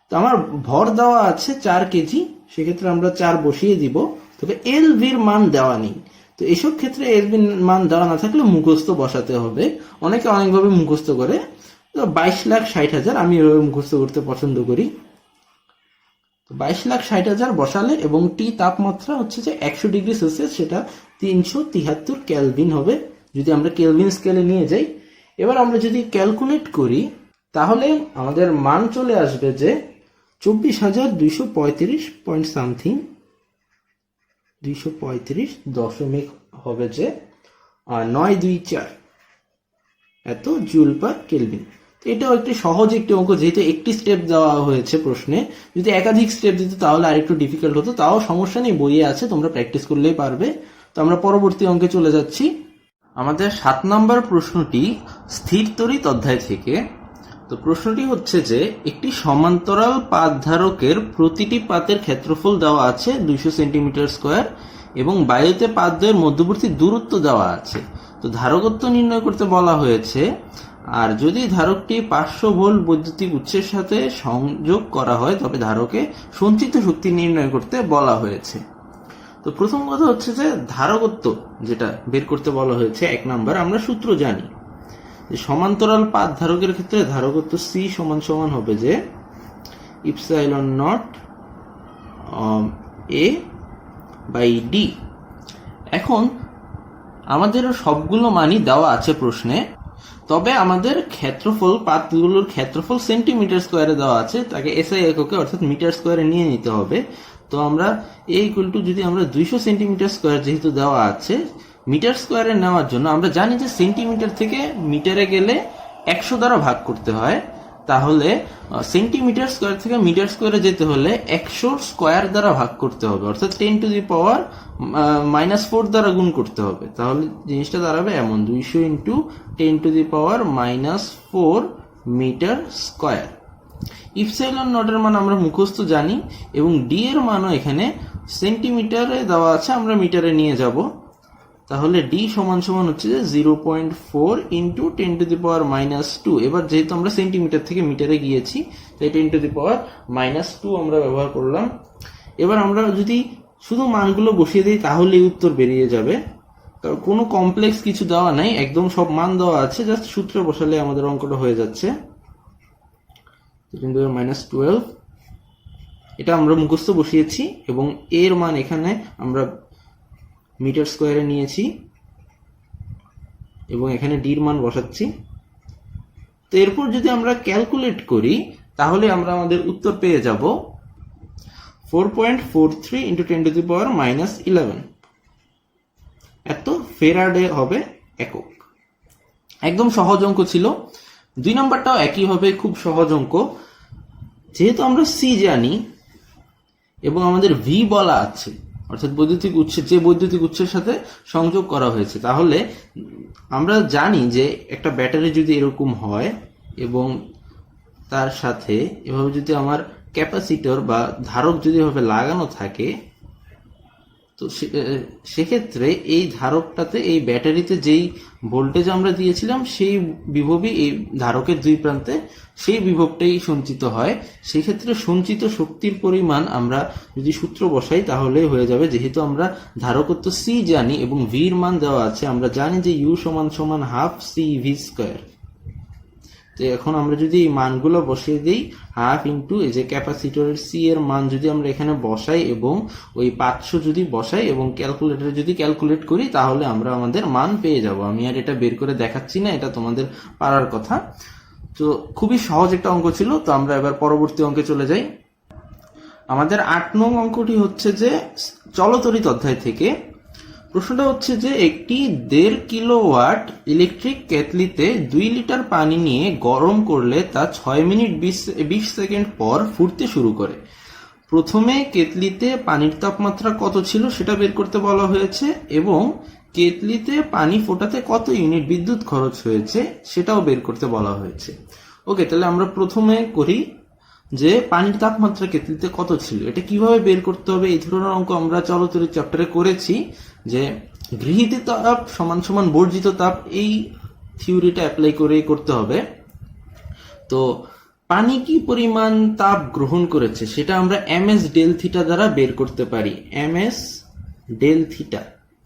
তো আমার ভর দেওয়া আছে 4 কেজি, সেক্ষেত্রে আমরা 4 বসিয়ে দিব, তবে এল ভির মান দেওয়া নেই। তো এসব ক্ষেত্রে এল ভির মান দেওয়া না থাকলে মুখস্থ বসাতে হবে। অনেকে অনেকভাবে মুখস্থ করে, তো 22,60,000 আমি এভাবে মুখস্থ করতে পছন্দ করি। তো 22,60,000 বসালে, এবং টি তাপমাত্রা হচ্ছে যে 100 ডিগ্রি সেলসিয়াস, সেটা 373 কেলভিন হবে যদি আমরা কেলভিন স্কেলে নিয়ে যাই। এবার আমরা যদি ক্যালকুলেট করি তাহলে আমাদের মান চলে আসবে যে 24,235 পয়েন্ট সামথিং, 235 দশমিক হবে যে 924 এত জুল পার কেলভিন। এটাও একটি সহজ একটি অঙ্ক, যেহেতু একটি স্টেপ দেওয়া হয়েছে প্রশ্নে। যদি একাধিক স্টেপ দিত তাহলে আরেকটু ডিফিকাল্ট হতো, তাও সমস্যা নেই, বইয়ে আছে, তোমরা প্র্যাকটিস করলেই পারবে। তো আমরা পরবর্তী অঙ্কে চলে যাচ্ছি। আমাদের 7 নম্বর প্রশ্নটি স্থির তড়িৎ অধ্যায় থেকে। তো প্রশ্নটি হচ্ছে যে একটি সমান্তরাল পাত ধারকের প্রতিটি পাতের ক্ষেত্রফল দেওয়া আছে 200 সেন্টিমিটার স্কোয়ার, এবং বায়ুতে পাতদ্বয়ের মধ্যবর্তী দূরত্ব দেওয়া আছে। তো ধারকত্ব নির্ণয় করতে বলা হয়েছে, আর যদি ধারকটি 500 ভোল্ট বৈদ্যুতিক উৎসের সাথে সংযোগ করা হয় তবে ধারকে সঞ্চিত শক্তি নির্ণয় করতে বলা হয়েছে। তো প্রথম কথা হচ্ছে যে ধারকত্ব যেটা বের করতে বলা হয়েছে, 1 নাম্বার, আমরা সূত্র জানি যে সমান্তরাল পাত ধারকের ক্ষেত্রে ধারকত্ব সি সমান সমান হবে যে epsilon naught A by D. এখন আমাদের সবগুলো মানই দেওয়া আছে প্রশ্নে, তবে আমাদের ক্ষেত্রফল, পাতগুলোর ক্ষেত্রফল সেন্টিমিটার স্কোয়ারে দেওয়া আছে, তাকে এসআই এককে অর্থাৎ মিটার স্কোয়ারে নিয়ে নিতে হবে। তো আমরা এ ইকুয়াল টু যদি আমরা 200 সেন্টিমিটার স্কোয়ার যেহেতু দেওয়া আছে, মিটার স্কোয়ারে নেওয়ার জন্য আমরা জানি যে সেন্টিমিটার থেকে মিটারে গেলে 100 দ্বারা ভাগ করতে হয়। তাহলে সেন্টিমিটার স্কোয়ার থেকে মিটার স্কোয়ারে যেতে হলে 100 স্কোয়ার দ্বারা ভাগ করতে হবে, অর্থাৎ 10⁻⁻4 দ্বারা গুণ করতে হবে। তাহলে জিনিসটা দাঁড়াবে এমন, 200 × 10⁻⁻4 মিটার স্কোয়ার। ইপসাইলন নটের মান আমরা মুখস্থ জানি, এবং ডি এর মানও এখানে সেন্টিমিটারে দেওয়া আছে, আমরা মিটারে নিয়ে যাব। তাহলে ডি সমান সমান হচ্ছে যে 0.4 × 10⁻²। এবার যেহেতু আমরা সেন্টিমিটার থেকে মিটারে গিয়েছি, তাই 10⁻² আমরা ব্যবহার করলাম। এবার আমরা যদি শুধু মানগুলো বসিয়ে দিই তাহলেই উত্তর বেরিয়ে যাবে, কারণ কোনো কমপ্লেক্স কিছু দেওয়া নাই, একদম সব মান দেওয়া আছে, জাস্ট সূত্রে বসালে আমাদের অঙ্কটা হয়ে যাচ্ছে। 10⁻12 এটা আমরা মুখস্থ বসিয়েছি, এবং এর মান এখানে আমরা মিটার স্কোয়ারে নিয়েছি, এবং এখানে ডির মান বসাচ্ছি। তো এরপর যদি আমরা ক্যালকুলেট করি তাহলে আমরা আমাদের উত্তর পেয়ে যাব 4.43 × 10⁻11। এত ফেরাডে হবে একক। একদম সহজ অঙ্ক ছিল। 2 নম্বরটাও একই হবে, খুব সহজ অঙ্ক। যেহেতু আমরা সি জানি এবং আমাদের ভি বলা আছে, অর্থাৎ বৈদ্যুতিক উৎসের, যে বৈদ্যুতিক উৎসের সাথে সংযোগ করা হয়েছে, তাহলে আমরা জানি যে একটা ব্যাটারি যদি এরকম হয় এবং তার সাথে এভাবে যদি আমার ক্যাপাসিটর বা ধারক যদি এভাবে লাগানো থাকে, তো সেক্ষেত্রে এই ধারকটাতে, এই ব্যাটারিতে যেই ভোল্টেজ আমরা দিয়েছিলাম সেই বিভবই এই ধারকের দুই প্রান্তে সেই বিভবটাই সঞ্চিত হয়। সেক্ষেত্রে সঞ্চিত শক্তির পরিমাণ আমরা যদি সূত্র বসাই তাহলে হয়ে যাবে, যেহেতু আমরা ধারকত্ব সি জানি এবং ভির মান দেওয়া আছে, আমরা জানি যে ইউ সমান সমান ½ CV²। তো এখন আমরা যদি এই মানগুলো বসিয়ে দিই, ½ × এই যে ক্যাপাসিটরের সি এর মান যদি আমরা এখানে বসাই এবং ওই 500 যদি বসাই এবং ক্যালকুলেটরে যদি ক্যালকুলেট করি, তাহলে আমরা আমাদের মান পেয়ে যাব। আমি আর এটা বের করে দেখাচ্ছি না, এটা তোমাদের পারার কথা। তো খুবই সহজ একটা অঙ্ক ছিল। তো আমরা এবার পরবর্তী অঙ্কে চলে যাই। আমাদের 8 নং অঙ্কটি হচ্ছে যে চলতরিৎ অধ্যায় থেকে। প্রশ্নটা হচ্ছে যে একটি 1.5 কিলোওয়াট ইলেকট্রিক কেটলিতে 2 লিটার পানি নিয়ে গরম করলে তা 6 মিনিট 20 সেকেন্ড পর ফুটতে শুরু করে। প্রথমে কেটলিতে পানির তাপমাত্রা কত ছিল সেটা বের করতে বলা হয়েছে, এবং কেটলিতে পানি ফোটাতে কত ইউনিট বিদ্যুৎ খরচ হয়েছে সেটাও বের করতে বলা হয়েছে। ওকে, তাহলে আমরা প্রথমে করি যে পানির তাপমাত্রা কেটলিতে কত ছিল, এটা কিভাবে বের করতে হবে। এই ধরনের অঙ্ক আমরা চলতরিৎ চ্যাপ্টারে করেছি, যে গৃহীত তাপ সমান সমান বর্জিত তাপ, এই থিওরিটা অ্যাপ্লাই করেই করতে হবে। তো পানি কি পরিমাণ তাপ গ্রহণ করেছে সেটা আমরা ms del θ দ্বারা বের করতে পারি, ms del θ।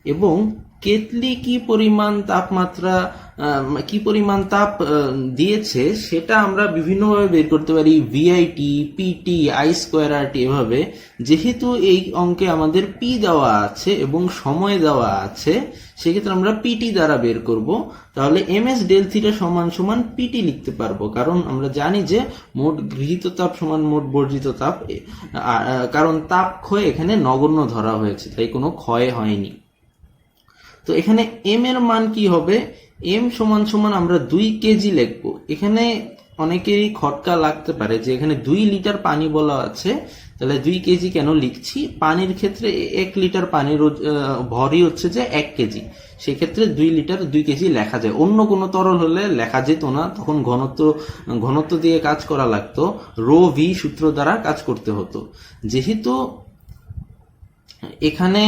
এবং কেটলি কি পরিমাণ তাপমাত্রা, কি পরিমাণ তাপ দিয়েছে সেটা আমরা বিভিন্নভাবে বের করতে পারি, VIT, PT, I²RT এভাবে। যেহেতু এই অঙ্কে আমাদের P দেওয়া আছে এবং সময় দেওয়া আছে, সেক্ষেত্রে আমরা PT দ্বারা বের করব। তাহলে ms del θ সমান সমান PT লিখতে পারবো, কারণ আমরা জানি যে মোট গৃহীত তাপ সমান মোট বর্জিত তাপ, কারণ তাপ ক্ষয় এখানে নগণ্য ধরা হয়েছে, তাই কোনো ক্ষয় হয়নি। তো এখানে m এর মান কি হবে, m সমান সমান আমরা 2 কেজি লিখবো। এখানে অনেকেরই খটকা লাগতে পারে যে এখানে 2 লিটার পানি বলা আছে, তাহলে 2 কেজি কেন লিখছি। পানির ক্ষেত্রে 1 লিটার পানির ভরই হচ্ছে যে 1 কেজি, সেক্ষেত্রে 2 লিটার 2 কেজি লেখা যায়। অন্য কোনো তরল হলে লেখা যেত না, তখন ঘনত্ব দিয়ে কাজ করা লাগতো, রো ভি সূত্র দ্বারা কাজ করতে হতো। যেহেতু এখানে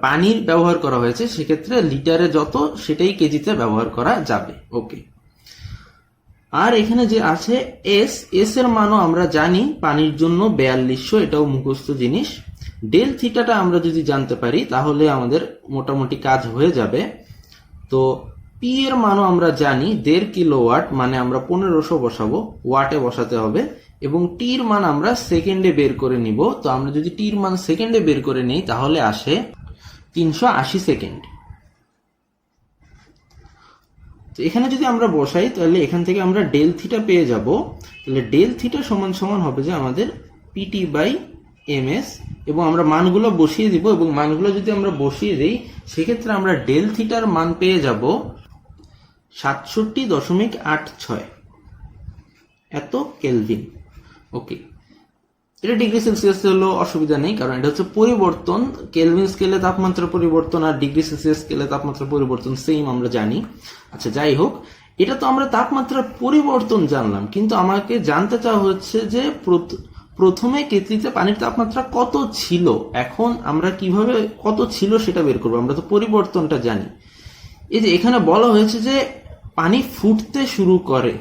পানির ব্যবহার করা হয়েছে, সেক্ষেত্রে লিটারে যত সেটাই কেজিতে ব্যবহার করা যাবে। ওকে, আর এখানে যে আছে এস এর মানও আমরা জানি পানির জন্য 4200, এটাও মুখস্থ জিনিস। ডেল থিটাটা আমরা যদি জানতে পারি তাহলে আমাদের মোটামুটি কাজ হয়ে যাবে। তো পি এর মানও আমরা জানি 1.5 কিলোওয়াট, মানে আমরা 1500 বসাবো, ওয়াটে বসাতে হবে। এবং টির মান আমরা সেকেন্ডে বের করে নিব। তো আমরা যদি টির মান সেকেন্ডে বের করে নেই তাহলে আসে 380 সেকেন্ড। তো এখানে যদি আমরা বসাই তাহলে এখান থেকে আমরা ডেল থিটা পেয়ে যাব। তাহলে ডেল থিটা সমান সমান হবে যে আমাদের পিটি বাই ms, এবং আমরা মানগুলো বসিয়ে দিব, এবং মানগুলো যদি আমরা বসিয়ে দিই সেক্ষেত্রে আমরা ডেল থিটার মান পেয়ে যাব 67.86 এত কেলভিন। ওকে, এটা ডিগ্রি সেলসিয়াস হলো অসুবিধা নেই, কারণ এটা হচ্ছে পরিবর্তন। কেলভিন স্কেলে তাপমাত্রা পরিবর্তন আর ডিগ্রি সেলসিয়াস স্কেলে তাপমাত্রা পরিবর্তন সেম আমরা জানি। আচ্ছা, যাই হোক, এটা তো আমরা তাপমাত্রার পরিবর্তন জানলাম, কিন্তু আমাকে জানতে চাওয়া হচ্ছে যে প্রথমে কেতলিতে পানির তাপমাত্রা কত ছিল। এখন আমরা কিভাবে কত ছিল সেটা বের করবো, আমরা তো পরিবর্তনটা জানি। এই যে এখানে বলা হয়েছে যে পানি ফুটতে শুরু করে,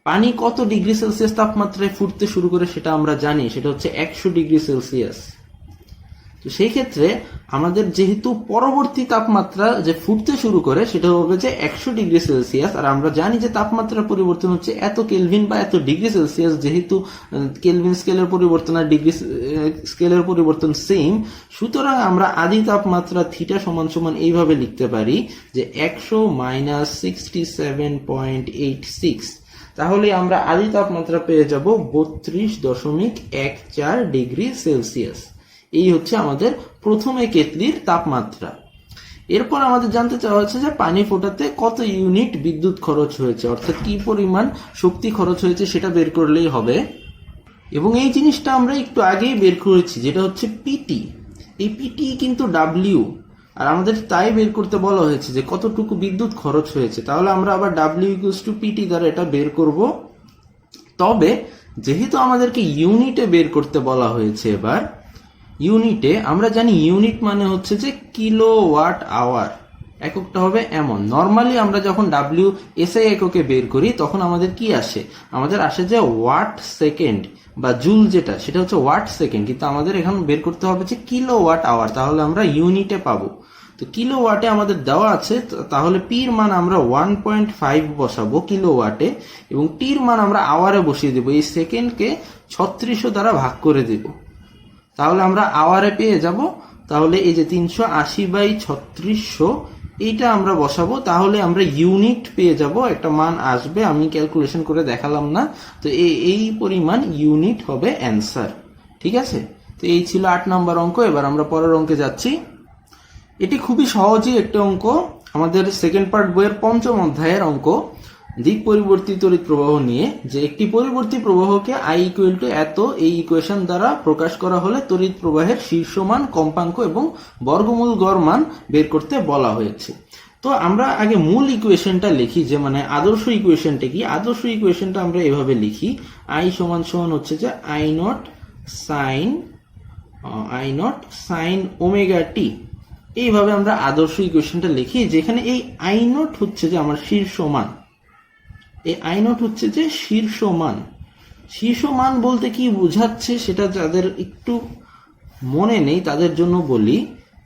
পানি কত ডিগ্রি সেলসিয়াস তাপমাত্রায় ফুটতে শুরু করে সেটা আমরা জানি, সেটা হচ্ছে 100 ডিগ্রি সেলসিয়াস। তো সেই ক্ষেত্রে আমাদের যেহেতু পরবর্তী তাপমাত্রা যে ফুটতে শুরু করে সেটা হবে যে 100 ডিগ্রি সেলসিয়াস, আর আমরা জানি যে তাপমাত্রার পরিবর্তন হচ্ছে এত কেলভিন বা এত ডিগ্রি সেলসিয়াস, যেহেতু কেলভিন স্কেলের পরিবর্তন আর ডিগ্রি স্কেলের পরিবর্তন সেম, সুতরাং আমরা আদি তাপমাত্রা থিটা সমান সমান এইভাবে লিখতে পারি যে 100 মাইনাস 67.86। তাহলে আমরা আদি তাপমাত্রা পেয়ে যাব 32.14 ডিগ্রি সেলসিয়াস। এই হচ্ছে আমাদের প্রথমে কেতলির তাপমাত্রা। এরপর আমাদের জানতে চাওয়া হচ্ছে যে পানি ফোটাতে কত ইউনিট বিদ্যুৎ খরচ হয়েছে, অর্থাৎ কি পরিমাণ শক্তি খরচ হয়েছে সেটা বের করলেই হবে। এবং এই জিনিসটা আমরা একটু আগেই বের করেছি, যেটা হচ্ছে পিটি। এই পিটি কিন্তু ডাব্লিউ, আর আমাদের তাই বের করতে বলা হয়েছে যে কতটুকু বিদ্যুৎ খরচ হয়েছে। তাহলে আমরা আবার ডাব্লিউ ইকুয়ালস টু পিটি দ্বারা এটা বের করব। তবে যেহেতু আমাদেরকে ইউনিটে বের করতে বলা হয়েছে, এবার ইউনিটে আমরা জানি ইউনিট মানে হচ্ছে যে কিলোওয়াট আওয়ার, এককটা হবে এমন। নর্মালি আমরা যখন ডাব্লিউ এসআই এককে বের করি তখন আমাদের কি আসে, আমাদের আসে যে ওয়াট সেকেন্ড বা জুল, যেটা সেটা হচ্ছে ওয়াট সেকেন্ড, কিন্তু আমাদের এখন বের করতে হবে যে কিলোওয়াট আওয়ার, তাহলে আমরা ইউনিটে পাবো। তো কিলোওয়াটে আমাদের দেওয়া আছে, তাহলে পির মান আমরা 1.5 বসাবো কিলোওয়াটে, এবং টির মান আমরা আওয়ারে বসিয়ে দেবো। এই সেকেন্ডকে 3600 দ্বারা ভাগ করে দেব, তাহলে আমরা আওয়ারে পেয়ে যাব। তাহলে এই যে 380/3600 এইটা আমরা বসাবো, তাহলে আমরা ইউনিট পেয়ে যাব, একটা মান আসবে, আমি ক্যালকুলেশন করে দেখালাম না। তো এই পরিমাণ ইউনিট হবে অ্যান্সার। ঠিক আছে, তো এই ছিল 8 নম্বর অঙ্ক। এবার আমরা পরের অঙ্কে যাচ্ছি। এটি খুবই সহজই একটা অঙ্ক, আমাদের সেকেন্ড পার্ট বইয়ের 5ম অধ্যায়ের অঙ্ক, দিক পরিবর্তী তড়িৎ প্রবাহ নিয়ে। যে একটি পরিবর্তী প্রবাহকে I ইকুয়াল টু এত এই ইকুয়েশন দ্বারা প্রকাশ করা হলে তড়িৎ প্রবাহের শীর্ষমান, কম্পাঙ্ক এবং বর্গমূল গড় মান বের করতে বলা হয়েছে। তো আমরা আগে মূল ইকুয়েশনটা লিখি, যে মানে আদর্শ ইকুয়েশনটা কি। আদর্শ ইকুয়েশনটা আমরা এভাবে লিখি, I সমান সমান হচ্ছে যে I not sine omega t. এইভাবে আমরা আদর্শ ইকুয়েশনটা লিখি, যেখানে এই I নট হচ্ছে যে আমার শীর্ষ মান। এই I নট হচ্ছে যে শীর্ষ মান। শীর্ষ মান বলতে কি বোঝাচ্ছে সেটা যাদের একটু মনে নেই তাদের জন্য বলি,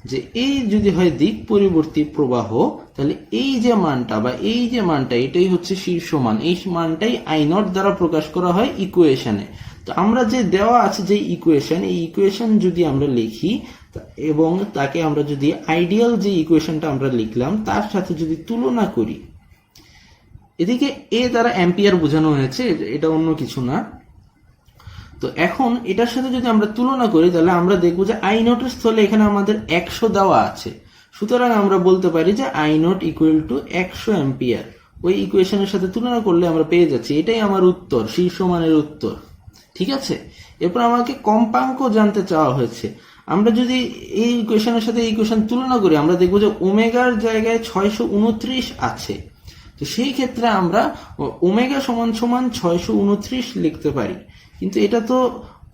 যে এই যদি হয় দিক পরিবর্তী প্রবাহ, তাহলে এই যে মানটা বা এই যে মানটা এটাই হচ্ছে শীর্ষ মান। এই মানটাই I নট দ্বারা প্রকাশ করা হয় ইকুয়েশনে। তো আমরা যে দেওয়া আছে যে ইকুয়েশন, এই ইকুয়েশন যদি আমরা লিখি এবং তাকে আমরা যদি আইডিয়াল যে ইকুয়েশনটা আমরা লিখলাম তার সাথে যদি তুলনা করি, এদিকে এ দ্বারা অ্যাম্পিয়ার বোঝানো হয়েছে, এটা অন্য কিছু না। তো এখন এটার সাথে যদি আমরা তুলনা করি তাহলে আমরা দেখবো যে I নটের স্থলে এখানে আমাদের 100 দেওয়া আছে, সুতরাং আমরা বলতে পারি যে I not equal to 100 ampere. ওই ইকুয়েশনের সাথে তুলনা করলে আমরা পেয়ে যাচ্ছি, এটাই আমার উত্তর, শীর্ষ মানের উত্তর। ঠিক আছে, এরপর আমাকে কম্পাঙ্ক জানতে চাওয়া হয়েছে। আমরা যদি এই ইকুয়েশনের সাথে এই ইকুয়েশন তুলনা করি আমরা দেখবো যে ওমেগার জায়গায় 629 আছে। তো সেই ক্ষেত্রে আমরা ওমেগা সমান সমান 629 লিখতে পারি, কিন্তু এটা তো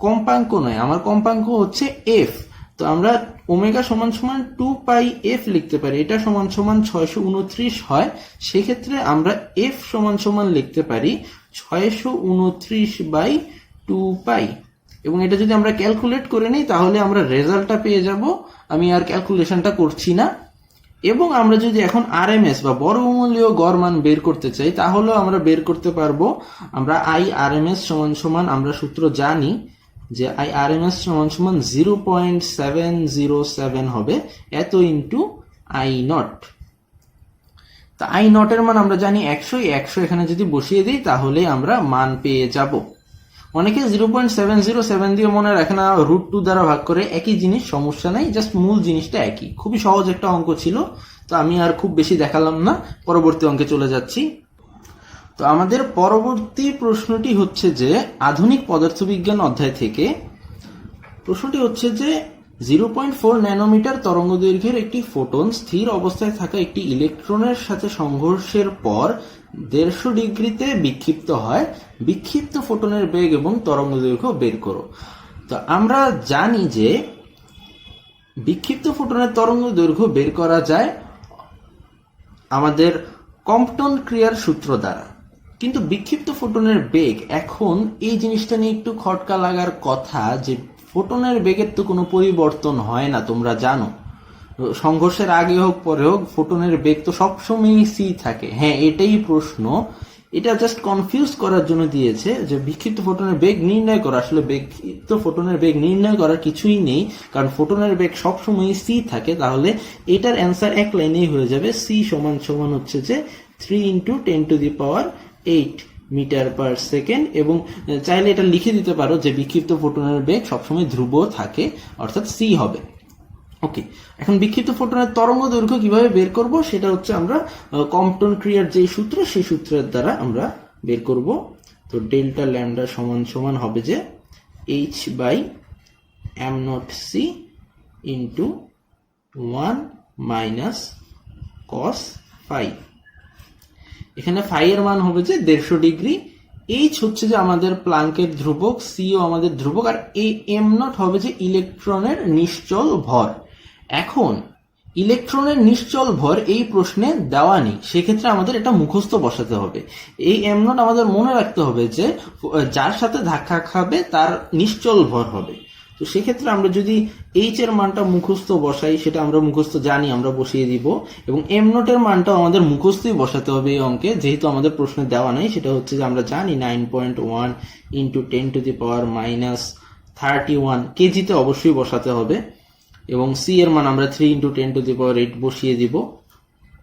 কম্পাঙ্ক নয়, আমার কম্পাঙ্ক হচ্ছে এফ। তো আমরা ওমেগা সমান সমান 2πf লিখতে পারি, এটা সমান সমান 629 হয়। সেক্ষেত্রে আমরা এফ সমান সমান লিখতে পারি 629/2π, এবং এটা যদি আমরা ক্যালকুলেট করে নিই তাহলে আমরা রেজাল্টটা পেয়ে যাব। আমি আর ক্যালকুলেশনটা করছি না। এবং আমরা যদি এখন আরএমএস বা বর্গমূলীয় গড় মান বের করতে চাই তাহলেও আমরা বের করতে পারবো। আমরা আরএমএস সমান সমান আমরা সূত্র জানি যে আরএমএস সমান সমান 0.707 হবে এত ইন্টু I নট। তা I নটের মান আমরা জানি 100, 100 এখানে যদি বসিয়ে দিই তাহলে আমরা মান পেয়ে যাব। অনেকে 0.707 দিয়ে মনে রাখে না, √2 দ্বারা ভাগ করে, একই জিনিস, সমস্যা নাই, জাস্ট মূল জিনিসটা একই। খুবই সহজ একটা অঙ্ক ছিল, তো আমি আর খুব বেশি দেখালাম না, পরবর্তী অঙ্কে চলে যাচ্ছি। তো আমাদের পরবর্তী প্রশ্নটি হচ্ছে যে আধুনিক পদার্থবিজ্ঞান অধ্যায় থেকে প্রশ্নটি হচ্ছে যে 0.4 ন্যানোমিটার তরঙ্গ দৈর্ঘ্যের একটি ফোটন স্থির অবস্থায় থাকা একটি ইলেকট্রনের সাথে সংঘর্ষের পর 150 ডিগ্রিতে বিক্ষিপ্ত হয়। বিক্ষিপ্ত ফোটনের বেগ এবং তরঙ্গ দৈর্ঘ্য বের করো। তো আমরা জানি যে বিক্ষিপ্ত ফোটনের তরঙ্গ দৈর্ঘ্য বের করা যায় আমাদের কম্পটন ক্রিয়ার সূত্র দ্বারা, কিন্তু বিক্ষিপ্ত ফোটনের বেগ, এখন এই জিনিসটা নিয়ে একটু খটকা লাগার কথা যে ফোটনের বেগের তো কোনো পরিবর্তন হয় না, তোমরা জানো, সংঘর্ষের আগে হোক পরে হোক ফোটনের বেগ তো সবসময়ই সি থাকে। হ্যাঁ, এটাই প্রশ্ন, এটা জাস্ট কনফিউজ করার জন্য দিয়েছে যে বিক্ষিপ্ত ফোটনের বেগ নির্ণয় করা। আসলে বিক্ষিপ্ত ফোটনের বেগ নির্ণয় করার কিছুই নেই, কারণ ফোটনের বেগ সবসময়ই সি থাকে। তাহলে এটার অ্যান্সার এক লাইনেই হয়ে যাবে, সি সমান সমান হচ্ছে যে 3 × 10⁸ মিটার পার সেকেন্ড। এবং চাইলে এটা লিখে দিতে পারো যে বিক্ষিপ্ত ফোটনের বেগ সবসময় ধ্রুব থাকে, অর্থাৎ সি হবে। ওকে, এখন বিক্ষিপ্ত ফোটনের তরঙ্গ দৈর্ঘ্য কিভাবে বের করব সেটা হচ্ছে আমরা কম্পটন ক্রিয়ার যে সূত্র, সেই সূত্রের দ্বারা আমরা বের করব। তো ডেল্টা ল্যামডা সমান সমান হবে যে h/m0c × 1 - cos phi। এখানে ফাই এর মান হবে যে 150 ডিগ্রি, এইচ হচ্ছে যে আমাদের প্লাঙ্কের ধ্রুবক, সি ও আমাদের ধ্রুবক, আর এই m0 হবে যে ইলেকট্রনের নিশ্চল ভর। এখন ইলেকট্রনের নিশ্চল ভর এই প্রশ্নে দেওয়া নেই, সেক্ষেত্রে আমাদের এটা মুখস্থ বসাতে হবে। এই m0 আমাদের মনে রাখতে হবে যে যার সাথে ধাক্কা খাবে তার নিশ্চল ভর হবে। তো সেক্ষেত্রে আমরা যদি এইচ এর মানটা মুখস্থ বসাই, সেটা আমরা মুখস্থ জানি, আমরা বসিয়ে দিব। এবং m0 এর মানটাও আমাদের মুখস্থই বসাতে হবে এই অঙ্কে, যেহেতু আমাদের প্রশ্নে দেওয়া নাই। সেটা হচ্ছে যে আমরা জানি 9.1 × 10⁻31 কেজিতে অবশ্যই বসাতে হবে। এবং সি এর মান আমরা 3 × 10⁸ বসিয়ে দিব।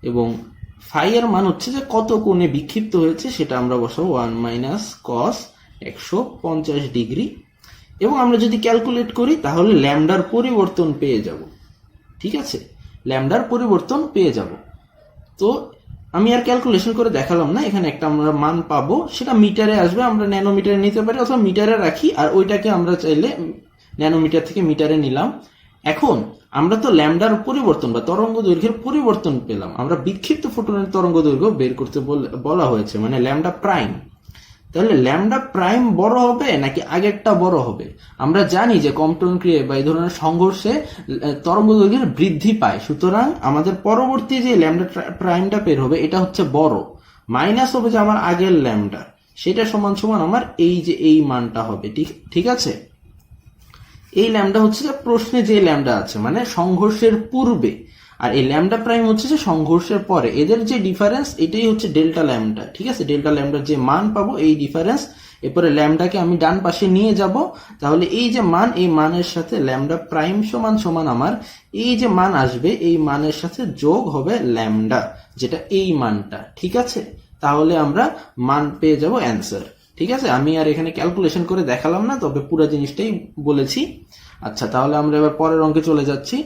এবং ফাই এর মান হচ্ছে যে কত কোণে বিক্ষিপ্ত হয়েছে সেটা আমরা বসাবো 1 - cos 150 ডিগ্রি। এবং আমরা যদি ক্যালকুলেট করি তাহলে ল্যামডার পরিবর্তন পেয়ে যাব। ঠিক আছে, ল্যামডার পরিবর্তন পেয়ে যাব। তো আমি আর ক্যালকুলেশন করে দেখালাম না, এখানে একটা আমরা মান পাবো, সেটা মিটারে আসবে, আমরা ন্যানোমিটারে নিতে পারি অথবা মিটারে রাখি, আর ওইটাকে আমরা চাইলে ন্যানোমিটার থেকে মিটারে নিলাম। এখন আমরা তো ল্যামডার পরিবর্তন বা তরঙ্গ দৈর্ঘ্যের পরিবর্তন পেলাম, আমরা বিক্ষিপ্ত ফোটনের তরঙ্গ দৈর্ঘ্য বের করতে বলা হয়েছে, মানে ল্যামডা প্রাইম। তাহলে ল্যামডা প্রাইম বড় হবে নাকি আগেরটা বড় হবে? আমরা জানি যে কম্পটন ক্রিয়া বা এই ধরনের সংঘর্ষে তরঙ্গ দৈর্ঘ্যের বৃদ্ধি পায়, সুতরাং আমাদের পরবর্তী যে ল্যামডা প্রাইমটা বের হবে এটা হচ্ছে বড়, মাইনাস হবে যে আমার আগের ল্যামডা, সেটা সমান সমান আমার এই যে এই মানটা হবে। ঠিক আছে, এই ল্যামডা হচ্ছে যে প্রশ্নে যে ল্যামডা আছে মানে সংঘর্ষের পূর্বে, আর এই ল্যামডা প্রাইম হচ্ছে যে সংঘর্ষের পরে। এদের যে ডিফারেন্স এটাই হচ্ছে ডেল্টা ল্যামডা। ঠিক আছে, ডেল্টা ল্যামডার যে মান পাবো এই ডিফারেন্স, এরপরে ল্যামডাকে আমি ডান পাশে নিয়ে যাব, তাহলে এই যে মান, এই মানের সাথে ল্যামডা প্রাইম সমান সমান আমার এই যে মান আসবে এই মানের সাথে যোগ হবে ল্যামডা, যেটা এই মানটা। ঠিক আছে, তাহলে আমরা মান পেয়ে যাব অ্যান্সার। ঠিক আছে, আমি আর এখানে ক্যালকুলেশন করে দেখালাম না, তবে পুরো জিনিসটাই বলেছি। আচ্ছা, তাহলে আমরা এবার পরের অঙ্কে চলে যাচ্ছি।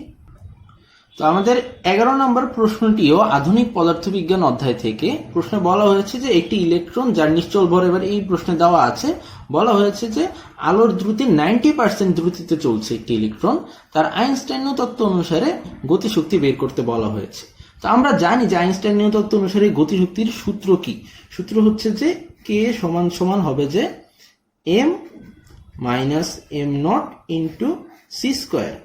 তো আমাদের 11 নম্বর প্রশ্নটিও আধুনিক পদার্থবিজ্ঞান অধ্যায় থেকে। প্রশ্নে বলা হয়েছে যে একটি ইলেকট্রন যার নিশ্চল ভর, এবার এই প্রশ্নে দেওয়া আছে, বলা হয়েছে যে আলোর দ্রুতির 90% দ্রুতিতে চলছে একটি ইলেকট্রন, তার আইনস্টাইনীয় তত্ত্ব অনুসারে গতিশক্তি বের করতে বলা হয়েছে। তো আমরা জানি যে আইনস্টাইনীয় তত্ত্ব অনুসারে গতিশক্তির সূত্র কি? সূত্র হচ্ছে যে কে সমান সমান হবে যে m - m0 × c²।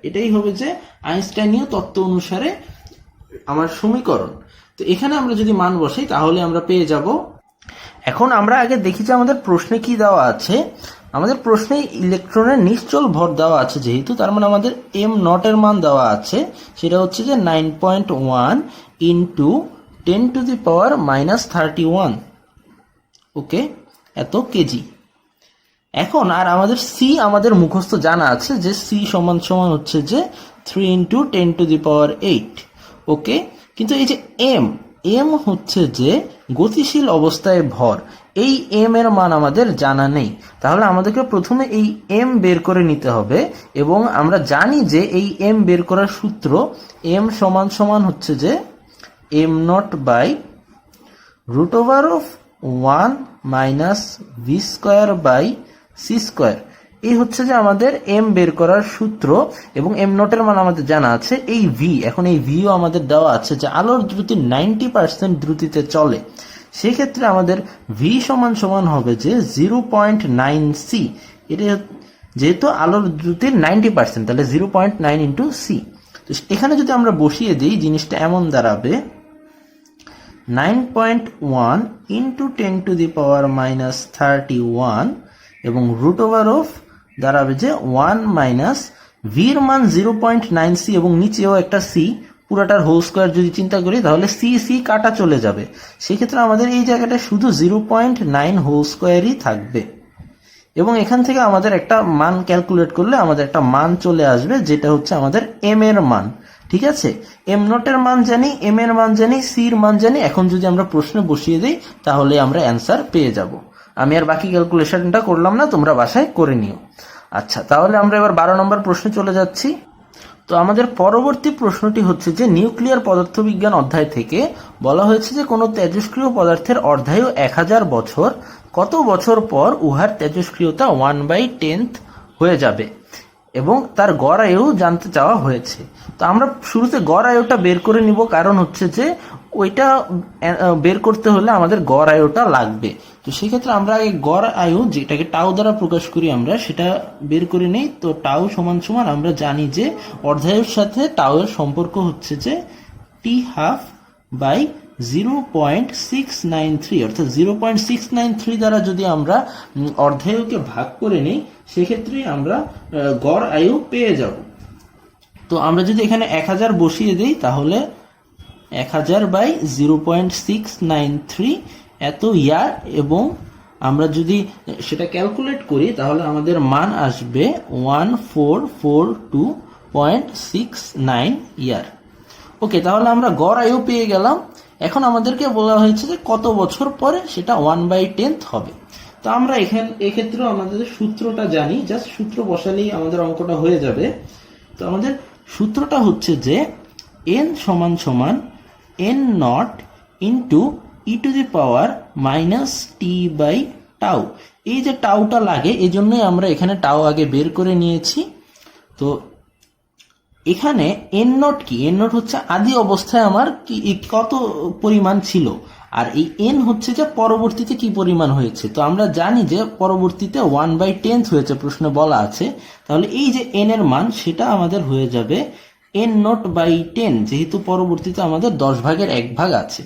এটাই হবে যে আইনস্টাইনীয় তত্ত্ব অনুসারে আমার সমীকরণ। তো এখানে আমরা যদি মান বসাই তাহলে আমরা পেয়ে যাব। এখন আমরা আগে দেখি যে আমাদের প্রশ্নে কি দেওয়া আছে। আমাদের প্রশ্নে ইলেকট্রনের নিশ্চল ভর দেওয়া আছে, যেহেতু তার মানে আমাদের m0 এর মান দেওয়া আছে, সেটা হচ্ছে যে 9.1 × 10⁻31। ওকে, এত কেজি। এখন আর আমাদের সি আমাদের মুখস্থ জানা আছে যে সি সমান সমান হচ্ছে যে 3 × 10⁸। ওকে, কিন্তু এই যে এম হচ্ছে যে গতিশীল অবস্থায় ভর, এই এম এর মান আমাদের জানা নেই, তাহলে আমাদেরকে প্রথমে এই এম বের করে নিতে হবে। এবং আমরা জানি যে এই এম বের করার সূত্র এম সমান সমান হচ্ছে যে m naught by root over of 1 minus v square by c square. এই হচ্ছে যে আমাদের এম বের করার সূত্র, এবং এম নটের মান আমাদের জানা আছে। এই ভি, এখন এই ভিও আমাদের দেওয়া আছে যে আলোর দ্রুতি 90% দ্রুতিতে চলে, সেক্ষেত্রে আমাদের ভি সমান সমান হবে যে 0.9 সি। এটা যেহেতু আলোর দ্রুতির 90%, তাহলে 0.9 ইন্টু সি। তো এখানে যদি আমরা বসিয়ে দিই, জিনিসটা এমন দাঁড়াবে 9.1 into 10 two the power minus 31, এবং রুট ওভার অফ দাঁড়াবে যে 1 মাইনাস ভির মান 0.9 সি, এবং নিচেও একটা সি, পুরাটার হোল স্কোয়ার যদি চিন্তা করি তাহলে সি সি কাটা চলে যাবে, সেক্ষেত্রে আমাদের এই জায়গাটা শুধু 0.9 হোল স্কোয়ারই থাকবে। এবং এখান থেকে আমাদের একটা মান ক্যালকুলেট করলে আমাদের একটা মান চলে আসবে, যেটা হচ্ছে আমাদের এম এর মান। ঠিক আছে, এম নটের মান জানি, এম এর মান জানি, সির মান জানি। এখন যদি আমরা প্রশ্নে বসিয়ে দিই তাহলে আমরা অ্যান্সার পেয়ে যাব। আমি আর বাকি ক্যালকুলেশনটা করলাম না, তোমরা বাসায় করে নিও। আচ্ছা, তাহলে আমরা এবার 12 নম্বর প্রশ্নে চলে যাচ্ছি। তো আমাদের পরবর্তী প্রশ্নটি হচ্ছে যে নিউক্লিয়ার পদার্থবিজ্ঞান অধ্যায় থেকে বলা হয়েছে যে কোনো তেজস্ক্রিয় পদার্থের অর্ধায়ু 1000 বছর, কত বছর পর উহার তেজস্ক্রিয়তা 1/10 হয়ে যাবে, এবং তার গড় আয়ু জানতে চাওয়া হয়েছে। তো আমরা শুরুতে গড় আয়ুটা বের করে নিব, কারণ হচ্ছে যে ওইটা বের করতে হলে আমাদের গড় আয়ুটা লাগবে। তো সেক্ষেত্রে আমরা আগে গড় আয়ু, যেটাকে টাউ দ্বারা প্রকাশ করি আমরা, সেটা বের করে নেই। তো টাউ সমান সমান আমরা জানি যে অর্ধায়ুর সাথে টাউ এর সম্পর্ক হচ্ছে যে টি হাফ বাই 0.693, অর্থাৎ 0.693 দ্বারা যদি আমরা অর্ধায়ুকে ভাগ করে নিই, সেক্ষেত্রে আমরা গড় আয়ু পেয়ে যাব। তো আমরা যদি এখানে 1000 বসিয়ে দিই তাহলে 1000 বাই 0.693 এত ইয়ার, এবং আমরা যদি সেটা ক্যালকুলেট করি তাহলে আমাদের মান আসবে 1442.69 ইয়ার। ওকে, তাহলে আমরা গড় আয়ু পেয়ে গেলাম। এখন আমাদেরকে বলা হয়েছে যে কত বছর পরে সেটা 1/10 হবে। তো আমরা এক্ষেত্রেও আমাদের সূত্রটা জানি, জাস্ট সূত্র বসালেই আমাদের অঙ্কটা হয়ে যাবে। তো আমাদের সূত্রটা হচ্ছে যে n সমান সমান n naught into e to the power minus T by tau. এই যে টাউটা লাগে, এই জন্যই আমরা এখানে টাউ আগে বের করে নিয়েছি। তো এখানে এন নট কি? এন নট হচ্ছে আদি অবস্থায় আমার কি কত পরিমাণ ছিল, আর এই এন হচ্ছে যে পরবর্তীতে কি পরিমাণ হয়েছে। তো আমরা জানি যে পরবর্তীতে 1/10 হয়েছে, প্রশ্নে বলা আছে। তাহলে এই যে এন এর মান সেটা আমাদের হয়ে যাবে এন নট বাই 10, যেহেতু পরবর্তীতে আমাদের 10 ভাগের 1 ভাগ আছে।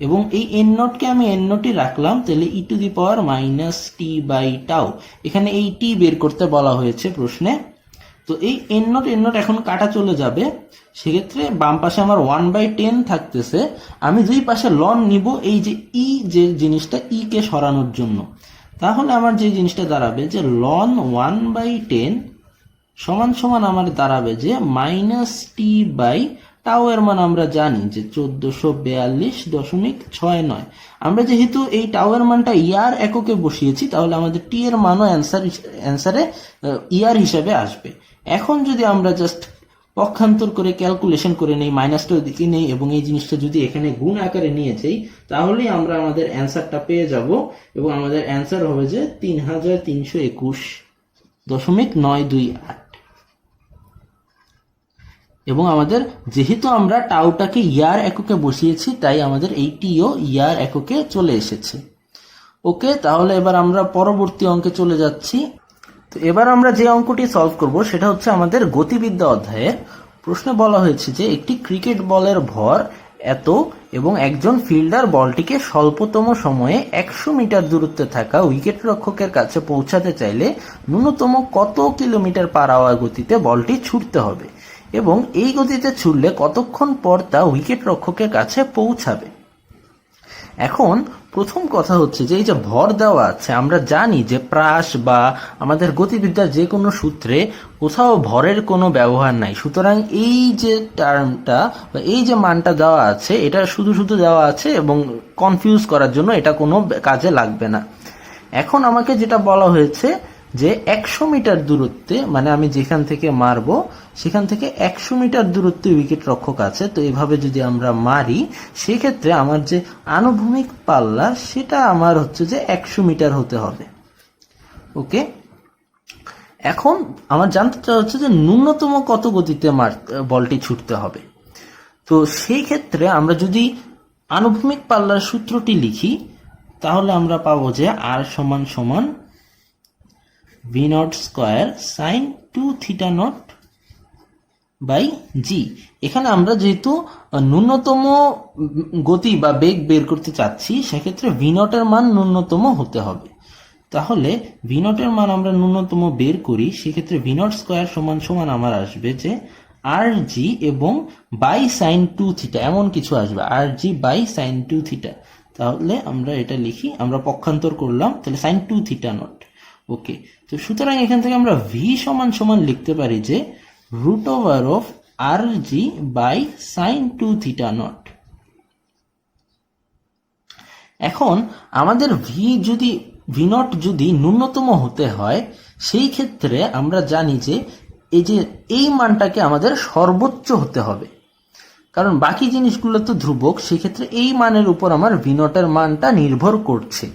এবং এই এন নটকে আমি এন নটই রাখলাম, তাহলে E to the power minus T by tau. এখানে এই টি বের করতে বলা হয়েছে প্রশ্নে। তো এই এন নট এখন কাটা চলে যাবে, সেক্ষেত্রে বাম পাশে আমার 1/10 থাকতেছে। আমি দুই পাশে লন নিব, এই যে ই যে জিনিসটা, ই কে সরানোর জন্য। তাহলে আমার যে জিনিসটা দাঁড়াবে যে লন 1/10 সমান সমান আমার দাঁড়াবে যে মাইনাস টি বাই টাও এর মান আমরা জানি যে 1442.69। আমরা যেহেতু এই টাও এর মানটা ইয়ার এককে বসিয়েছি, তাহলে আমাদের টি এর মানও অ্যান্সারে ইয়ার হিসেবে আসবে। এখন যদি আমরা জাস্ট পক্ষান্তর করে ক্যালকুলেশন করে নেই, মাইনাসটা দিকে নেই, এবং এই জিনিসটা যদি এখানে গুণ আকারে নিয়ে যাই, তাহলেই আমরা আমাদের অ্যান্সারটা পেয়ে যাব। এবং আমাদের অ্যান্সার হবে যে 3321.928। এবং আমাদের যেহেতু আমরা টাউটাকে ইয়ার এককে বসিয়েছি, তাই আমাদের এই টিও ইয়ার এককে চলে এসেছে। ওকে, তাহলে এবার আমরা পরবর্তী অঙ্কে চলে যাচ্ছি। তো এবার আমরা যে অঙ্কটি সলভ করব সেটা হচ্ছে আমাদের গতিবিদ্যা অধ্যায়ের। প্রশ্নে বলা হয়েছে যে একটি ক্রিকেট বলের ভর এত, এবং একজন ফিল্ডার বলটিকে স্বল্পতম সময়ে 100 মিটার দূরত্বে থাকা উইকেট রক্ষকের কাছে পৌঁছাতে চাইলে ন্যূনতম কত কিলোমিটার পার আওয়ার গতিতে বলটি ছুটতে হবে, এবং এই গতিতে ছুটলে কতক্ষণ পর তা উইকেট রক্ষকের কাছে পৌঁছাবে। এখন প্রথম কথা হচ্ছে যে এই যে ভর দেওয়া আছে, আমরা জানি যে প্রাস বা আমাদের গতিবিদ্যার যে কোনো সূত্রে কোথাও ভরের কোনো ব্যবহার নাই। সুতরাং এই যে টার্মটা বা এই যে মানটা দেওয়া আছে, এটা শুধু শুধু দেওয়া আছে এবং কনফিউজ করার জন্য এটা কোনো কাজে লাগবে না। এখন আমাকে যেটা বলা হয়েছে যে 100 মিটার দূরত্বে, মানে আমি যেখান থেকে মারবো সেখান থেকে 100 মিটার দূরত্বে উইকেট রক্ষক আছে। তো এভাবে যদি আমরা মারি সেক্ষেত্রে আমার যে আনুভূমিক পাল্লা সেটা আমার হচ্ছে যে 100 মিটার হতে হবে। ওকে, এখন আমার জানতে চাওয়া হচ্ছে যে ন্যূনতম কত গতিতে বলটি ছুটতে হবে। তো সেই ক্ষেত্রে আমরা যদি আনুভূমিক পাল্লার সূত্রটি লিখি তাহলে আমরা পাবো যে আর সমান সমান V naught square sine 2 theta naught by G. এখানে আমরা যেহেতু ন্যূনতম গতি বা বেগ বের করতে চাচ্ছি, সেক্ষেত্রে ভি নটের মান ন্যূনতম হতে হবে। তাহলে ভি নটের মান আমরা ন্যূনতম বের করি, সেক্ষেত্রে ভি নট স্কোয়ার সমান সমান আমার আসবে যে আর জি এবং বাই সাইন 2 থিটা, এমন কিছু আসবে, আর জি বাই সাইন 2 থিটা। তাহলে আমরা এটা লিখি, আমরা পক্ষান্তর করলাম, তাহলে সাইন 2 থিটা নট। ওকে, তো সুতরাং এখান থেকে আমরা ভি সমান সমান লিখতে পারি যে root over of r g by sine 2 theta naught. এখন আমাদের ভি নট যদি ন্যূনতম হতে হয়, সেই ক্ষেত্রে আমরা জানি যে এই মানটাকে আমাদের সর্বোচ্চ হতে হবে, কারণ বাকি জিনিসগুলো তো ধ্রুবক। সেক্ষেত্রে এই মানের উপর আমার ভি নটের মানটা নির্ভর করছে।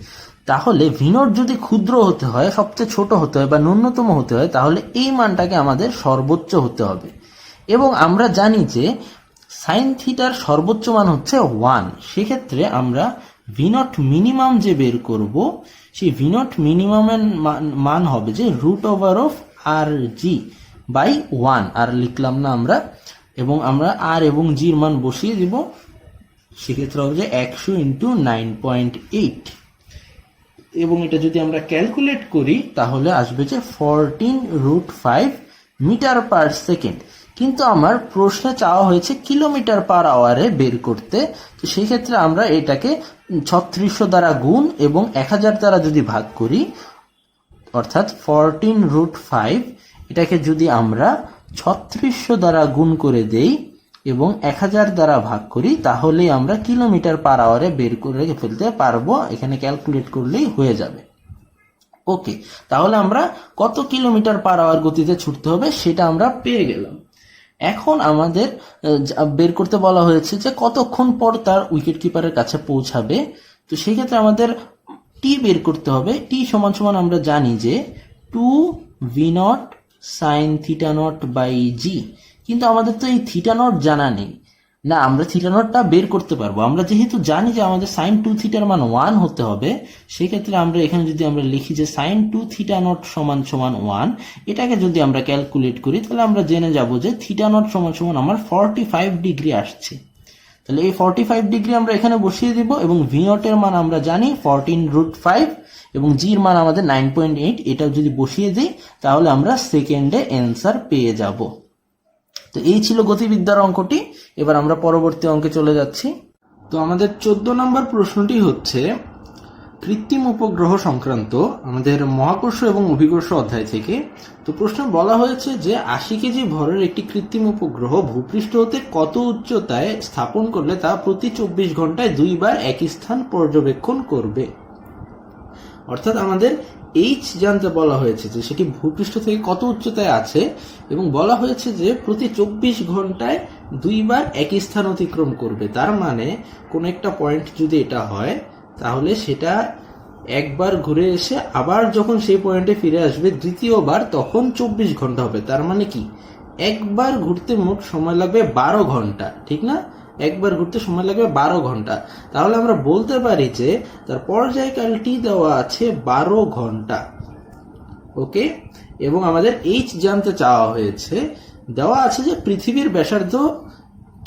তাহলে ভি নট যদি ক্ষুদ্র হতে হয়, সবচেয়ে ছোট হতে হয় বা ন্যূনতম হতে হয়, তাহলে এই মানটাকে আমাদের সর্বোচ্চ হতে হবে। এবং আমরা জানি যে সাইন থিটার সর্বোচ্চ মান হচ্ছে 1। সেক্ষেত্রে আমরা ভি নট মিনিমাম যে বের করব, সেই ভি নট মিনিমামের মান হবে যে root over of r g by 1। আর লিখলাম না আমরা, এবং আমরা আর এবং জির মান বসিয়ে দিব। সেক্ষেত্রে হবে যে 100 ইন্টু 9.8, এবং এটা যদি আমরা ক্যালকুলেট করি তাহলে আসবে যে 14√5 মিটার পার সেকেন্ড। কিন্তু আমার প্রশ্নে চাওয়া হয়েছে কিলোমিটার পার আওয়ারে বের করতে। তো সেই ক্ষেত্রে আমরা এটাকে 3600 দ্বারা গুণ এবং 1000 দ্বারা যদি ভাগ করি, অর্থাৎ 14√5 এটাকে যদি আমরা 3600 দ্বারা গুণ করে দেই এবং 1000 দ্বারা ভাগ করি, তাহলেই আমরা কিলোমিটার পার আওয়ারে বের করে ফেলতে পারবো। এখানে ক্যালকুলেট করলেই হয়ে যাবে। ওকে, তাহলে আমরা কত কিলোমিটার পার আওয়ার গতিতে ছুটতে হবে সেটা আমরা পেয়ে গেলাম। এখন আমাদের বের করতে বলা হয়েছে যে কতক্ষণ পর তার উইকেট কিপারের কাছে পৌঁছাবে। তো সেই ক্ষেত্রে আমাদের টি বের করতে হবে। টি সমান সমান আমরা জানি যে 2 V naught sine theta naught by G. কিন্তু আমাদের তো এই থিটা নট জানা নেই না, আমরা থিটা নটটা বের করতে পারবো। আমরা যেহেতু জানি যে আমাদের সাইন 2 থিটার মান 1 হতে হবে, সেক্ষেত্রে আমরা এখানে যদি আমরা লিখি যে সাইন 2 থিটা নট সমান সমান 1, এটাকে যদি আমরা ক্যালকুলেট করি তাহলে আমরা জেনে যাব যে থিটা নট সমান সমান আমার 45 ডিগ্রি আসছে। তাহলে এই 45 ডিগ্রি আমরা এখানে বসিয়ে দিব, এবং ভি নটের মান আমরা জানি 14√5 এবং জির মান আমাদের 9.8। এটা যদি বসিয়ে দিই তাহলে আমরা সেকেন্ডে অ্যান্সার পেয়ে যাব। তো এই ছিল গতিবিদ্যার অঙ্কটি। এবার আমরা পরবর্তী অঙ্কে চলে যাচ্ছি। তো আমাদের 14 নম্বর প্রশ্নটি হচ্ছে কৃত্রিম উপগ্রহ সংক্রান্ত, আমাদের মহাকর্ষ এবং অভিকর্ষ অধ্যায় থেকে। তো প্রশ্ন বলা হয়েছে যে 80 কেজি ভরের একটি কৃত্রিম উপগ্রহ ভূপৃষ্ঠ হতে কত উচ্চতায় স্থাপন করলে তা প্রতি 24 ঘন্টায় 2 বার একই স্থান পর্যবেক্ষণ করবে। অর্থাৎ আমাদের এইচ জানতে বলা হয়েছে যে সেটি ভূপৃষ্ঠ থেকে কত উচ্চতায় আছে, এবং বলা হয়েছে যে প্রতি 24 ঘন্টায় 2 বার একই স্থান অতিক্রম করবে। তার মানে কোন একটা পয়েন্ট যদি এটা হয়, তাহলে সেটা একবার ঘুরে এসে আবার যখন সেই পয়েন্টে ফিরে আসবে দ্বিতীয়বার, তখন 24 ঘন্টা হবে। তার মানে কি, একবার ঘুরতে মোট সময় লাগবে 12 ঘন্টা, ঠিক না? একবার ঘুরতে সময় লাগবে 12 ঘন্টা। তাহলে আমরা বলতে পারি যে তার পর্যায়কালটি দেওয়া আছে 12 ঘন্টা। ওকে, এবং আমাদের এইচ জানতে চাওয়া হয়েছে। দেওয়া আছে যে পৃথিবীর ব্যাসার্ধ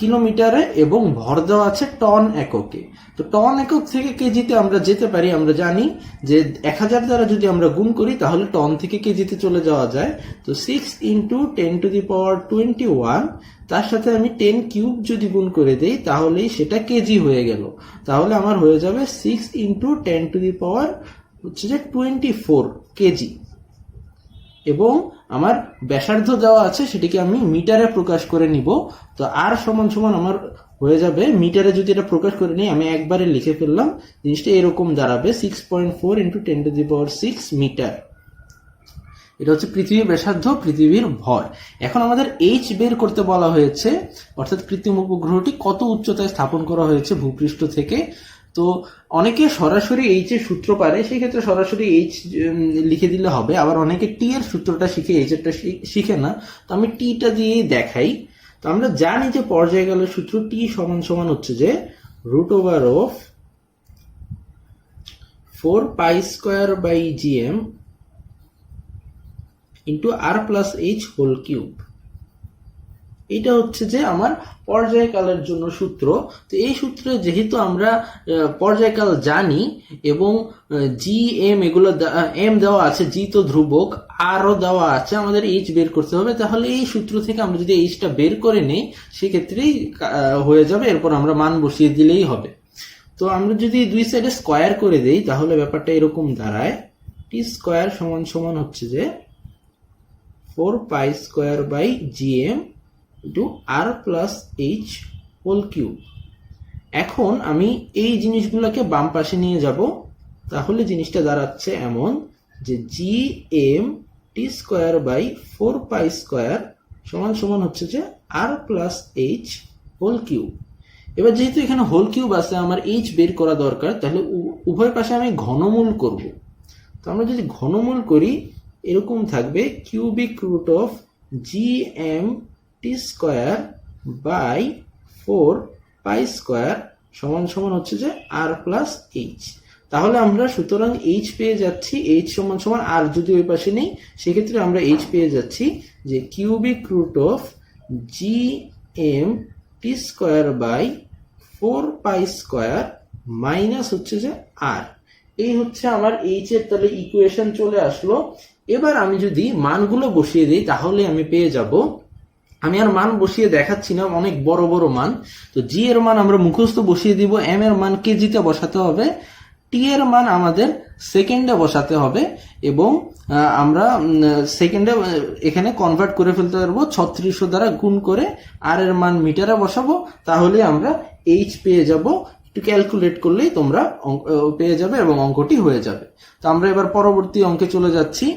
কিলোমিটারে এবং ভর দেওয়া আছে টন এককে। তো টন একক থেকে কেজিতে আমরা যেতে পারি, আমরা জানি যে 1000 দ্বারা যদি আমরা গুণ করি তাহলে টন থেকে কেজিতে চলে যাওয়া যায়। তো 6 × 10⁻21, তার সাথে আমি 10 কিউব যদি গুণ করে দেই তাহলেই সেটা কেজি হয়ে গেল। তাহলে আমার হয়ে যাবে 6 × 10⁻24 কেজি। এবং আমার ব্যাসার্ধ দেওয়া আছে, সেটিকে আমি মিটারে প্রকাশ করে নিব। তো আর সমান সমান আমার হয়ে যাবে, মিটারে যদি এটা প্রকাশ করে নিই, আমি একবারে লিখে ফেললাম, জিনিসটা এরকম দাঁড়াবে 6.4 × 10⁻6 মিটার। এটা হচ্ছে পৃথিবীর ব্যাসার্ধ, পৃথিবীর ভর। এখন আমাদের এইচ বের করতে বলা হয়েছে, অর্থাৎ কৃত্রিম উপগ্রহটি কত উচ্চতায় স্থাপন করা হয়েছে ভূপৃষ্ঠ থেকে। তো অনেকে সরাসরি এইচ এর সূত্র পারে, সেই ক্ষেত্রে সরাসরি এইচ লিখে দিলে হবে। আবার অনেকে টি এর সূত্রটা শিখে এইচ এরটা শিখে না, তো আমি টিটা দিয়েই দেখাই। তো আমরা জানি যে পর্যায়কালের সূত্র টি সমান সমান হচ্ছে যে √4π² GM × r+h²। এটা হচ্ছে যে আমার পর্যায়কালের জন্য সূত্র। তো এই সূত্রে যেহেতু আমরা পর্যায়কাল জানি এবং জি এম এগুলো এম দেওয়া আছে, জি তো ধ্রুবক, আরও দেওয়া আছে, আমাদের এইচ বের করতে হবে। তাহলে এই সূত্র থেকে আমরা যদি এইচটা বের করে নেই সেক্ষেত্রেই হয়ে যাবে, এরপর আমরা মান বসিয়ে দিলেই হবে। তো আমরা যদি দুই সাইডে স্কোয়ার করে দেই তাহলে ব্যাপারটা এরকম দাঁড়ায়, টি² সমান সমান হচ্ছে যে 4π² × r+h²। এখন আমি এই জিনিসগুলোকে বাম পাশে নিয়ে যাব, তাহলে জিনিসটা দাঁড়াচ্ছে এমন যে GMT²/4π² সমান সমান হচ্ছে যে r+h²। এবার যেহেতু এখানে হোল কিউব আছে, আমার এইচ বের করা দরকার, তাহলে উভয় পাশে আমি ঘনমূল করব। তো আমরা যদি ঘনমূল করি এরকম থাকবে (^GMT²/4π² সমান সমান হচ্ছে যে r+h। তাহলে আমরা সুতরাং এইচ পেয়ে যাচ্ছি, এইচ সমান সমান আর যদি ওই পাশে নেই সেক্ষেত্রে আমরা এইচ পেয়ে যাচ্ছি যে (^GMT²/4π² মাইনাস হচ্ছে যে আর। এই হচ্ছে আমার এইচ এর তাহলে ইকুয়েশন চলে আসলো। এবার আমি যদি মানগুলো বসিয়ে দিই তাহলে আমি পেয়ে যাব, আমি আর মান বসিয়ে দেখাচ্ছি না, অনেক বড় বড় মান। তো জি এর মান আমরা মুখস্থ বসিয়ে দিব, এম এর মান কেজিতে বসাতে হবে, টি এর মান আমাদের সেকেন্ডে বসাতে হবে এবং আমরা সেকেন্ডে এখানে কনভার্ট করে ফেলতে পারবো 3600 দ্বারা গুণ করে। আর এর মান মিটারে বসাবো, তাহলে আমরা এইচ পেয়ে যাব। একটু ক্যালকুলেট করলেই তোমরা পেয়ে যাবে এবং অঙ্কটি হয়ে যাবে। তো আমরা এবার পরবর্তী অঙ্কে চলে যাচ্ছি।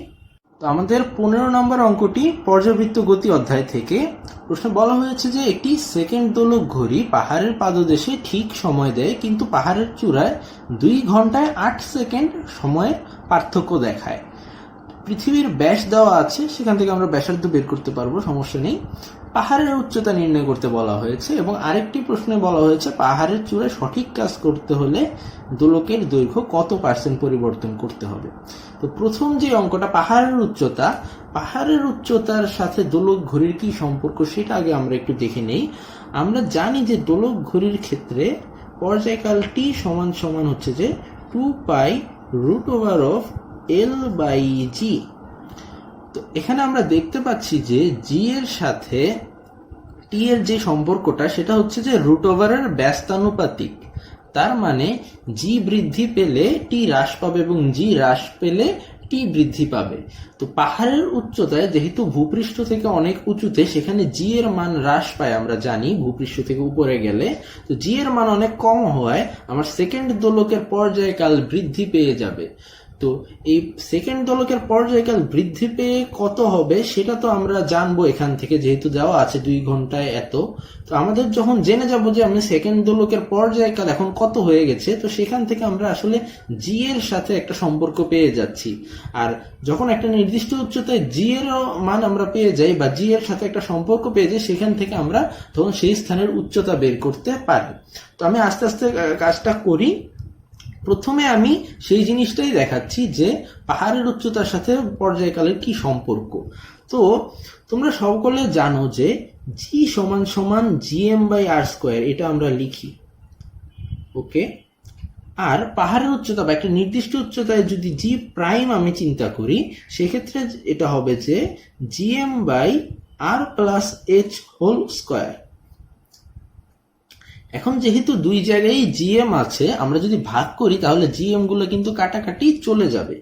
তো আমাদের 15 নম্বর অঙ্কটি পর্যাবৃত্ত গতি অধ্যায় থেকে। প্রশ্নে বলা হয়েছে যে একটি সেকেন্ড দোলক ঘড়ি পাহাড়ের পাদদেশে ঠিক সময় দেয়, কিন্তু পাহাড়ের চূড়ায় 2 ঘন্টায় 8 সেকেন্ড সময়ের পার্থক্য দেখায়। পৃথিবীর ব্যাস দেওয়া আছে, সেখান থেকে আমরা ব্যাসার্ধ বের করতে পারবো, সমস্যা নেই। পাহাড়ের উচ্চতা নির্ণয় করতে বলা হয়েছে এবং আরেকটি প্রশ্নে বলা হয়েছে পাহাড়ের চূড়ায় সঠিক কাজ করতে হলে দোলকের দৈর্ঘ্য কত % পরিবর্তন করতে হবে। তো প্রথম যে অঙ্কটা পাহাড়ের উচ্চতার সাথে দোলক ঘড়ির কি সম্পর্ক সেটা আগে আমরা একটু দেখে নেই। আমরা জানি যে দোলক ঘড়ির ক্ষেত্রে পর্যায়কাল টি সমান সমান হচ্ছে যে 2π√L/g। তো এখানে আমরা দেখতে পাচ্ছি যে জি এর সাথে টি এর যে সম্পর্কটা সেটা হচ্ছে যে √এর ব্যস্তানুপাতিক। তার মানে জি বৃদ্ধি পেলে টি হ্রাস পাবে এবং জি হ্রাস পেলে টি বৃদ্ধি পাবে। তো পাহাড়ের উচ্চতায় যেহেতু ভূপৃষ্ঠ থেকে অনেক উঁচুতে, সেখানে জি এর মান হ্রাস পায় আমরা জানি ভূপৃষ্ঠ থেকে উপরে গেলে। তো জি এর মান অনেক কম হওয়ায় আমার সেকেন্ড দোলকের পর্যায়কাল বৃদ্ধি পেয়ে যাবে। তো এই সেকেন্ড দোলকের পর্যায়কাল বৃদ্ধি পেয়ে কত হবে সেটা তো আমরা জানবো এখান থেকে, যেহেতু দেওয়া আছে 2 ঘন্টায় এত। তো আমাদের যখন জেনে যাব যে আমি সেকেন্ড দোলকের পর্যায়কাল এখন কত হয়ে গেছে, তো সেখান থেকে আমরা আসলে জি এর সাথে একটা সম্পর্ক পেয়ে যাচ্ছি। আর যখন একটা নির্দিষ্ট উচ্চতায় জি এর মান আমরা পেয়ে যাই বা জি এর সাথে একটা সম্পর্ক পেয়ে যাই, সেখান থেকে আমরা তখন সেই স্থানের উচ্চতা বের করতে পারি। তো আমি আস্তে আস্তে কাজটা করি। প্রথমে আমি সেই জিনিসটাই দেখাচ্ছি যে পাহাড়ের উচ্চতার সাথে পর্যায়কালের কি সম্পর্ক। তো তোমরা সকলে জানো যে জি সমান সমান জিএম বাই আর স্কোয়ার, এটা আমরা লিখি। ওকে, আর পাহাড়ের উচ্চতা বা একটা নির্দিষ্ট উচ্চতায় যদি জি প্রাইম আমি চিন্তা করি, সেক্ষেত্রে এটা হবে যে g m by r plus h whole square. এখন যেহেতু দুই জায়গায় জিএম আছে, আমরা যদি ভাগ করি তাহলে জিএম গুলো কিন্তু কাটাকাটি চলে যাবে।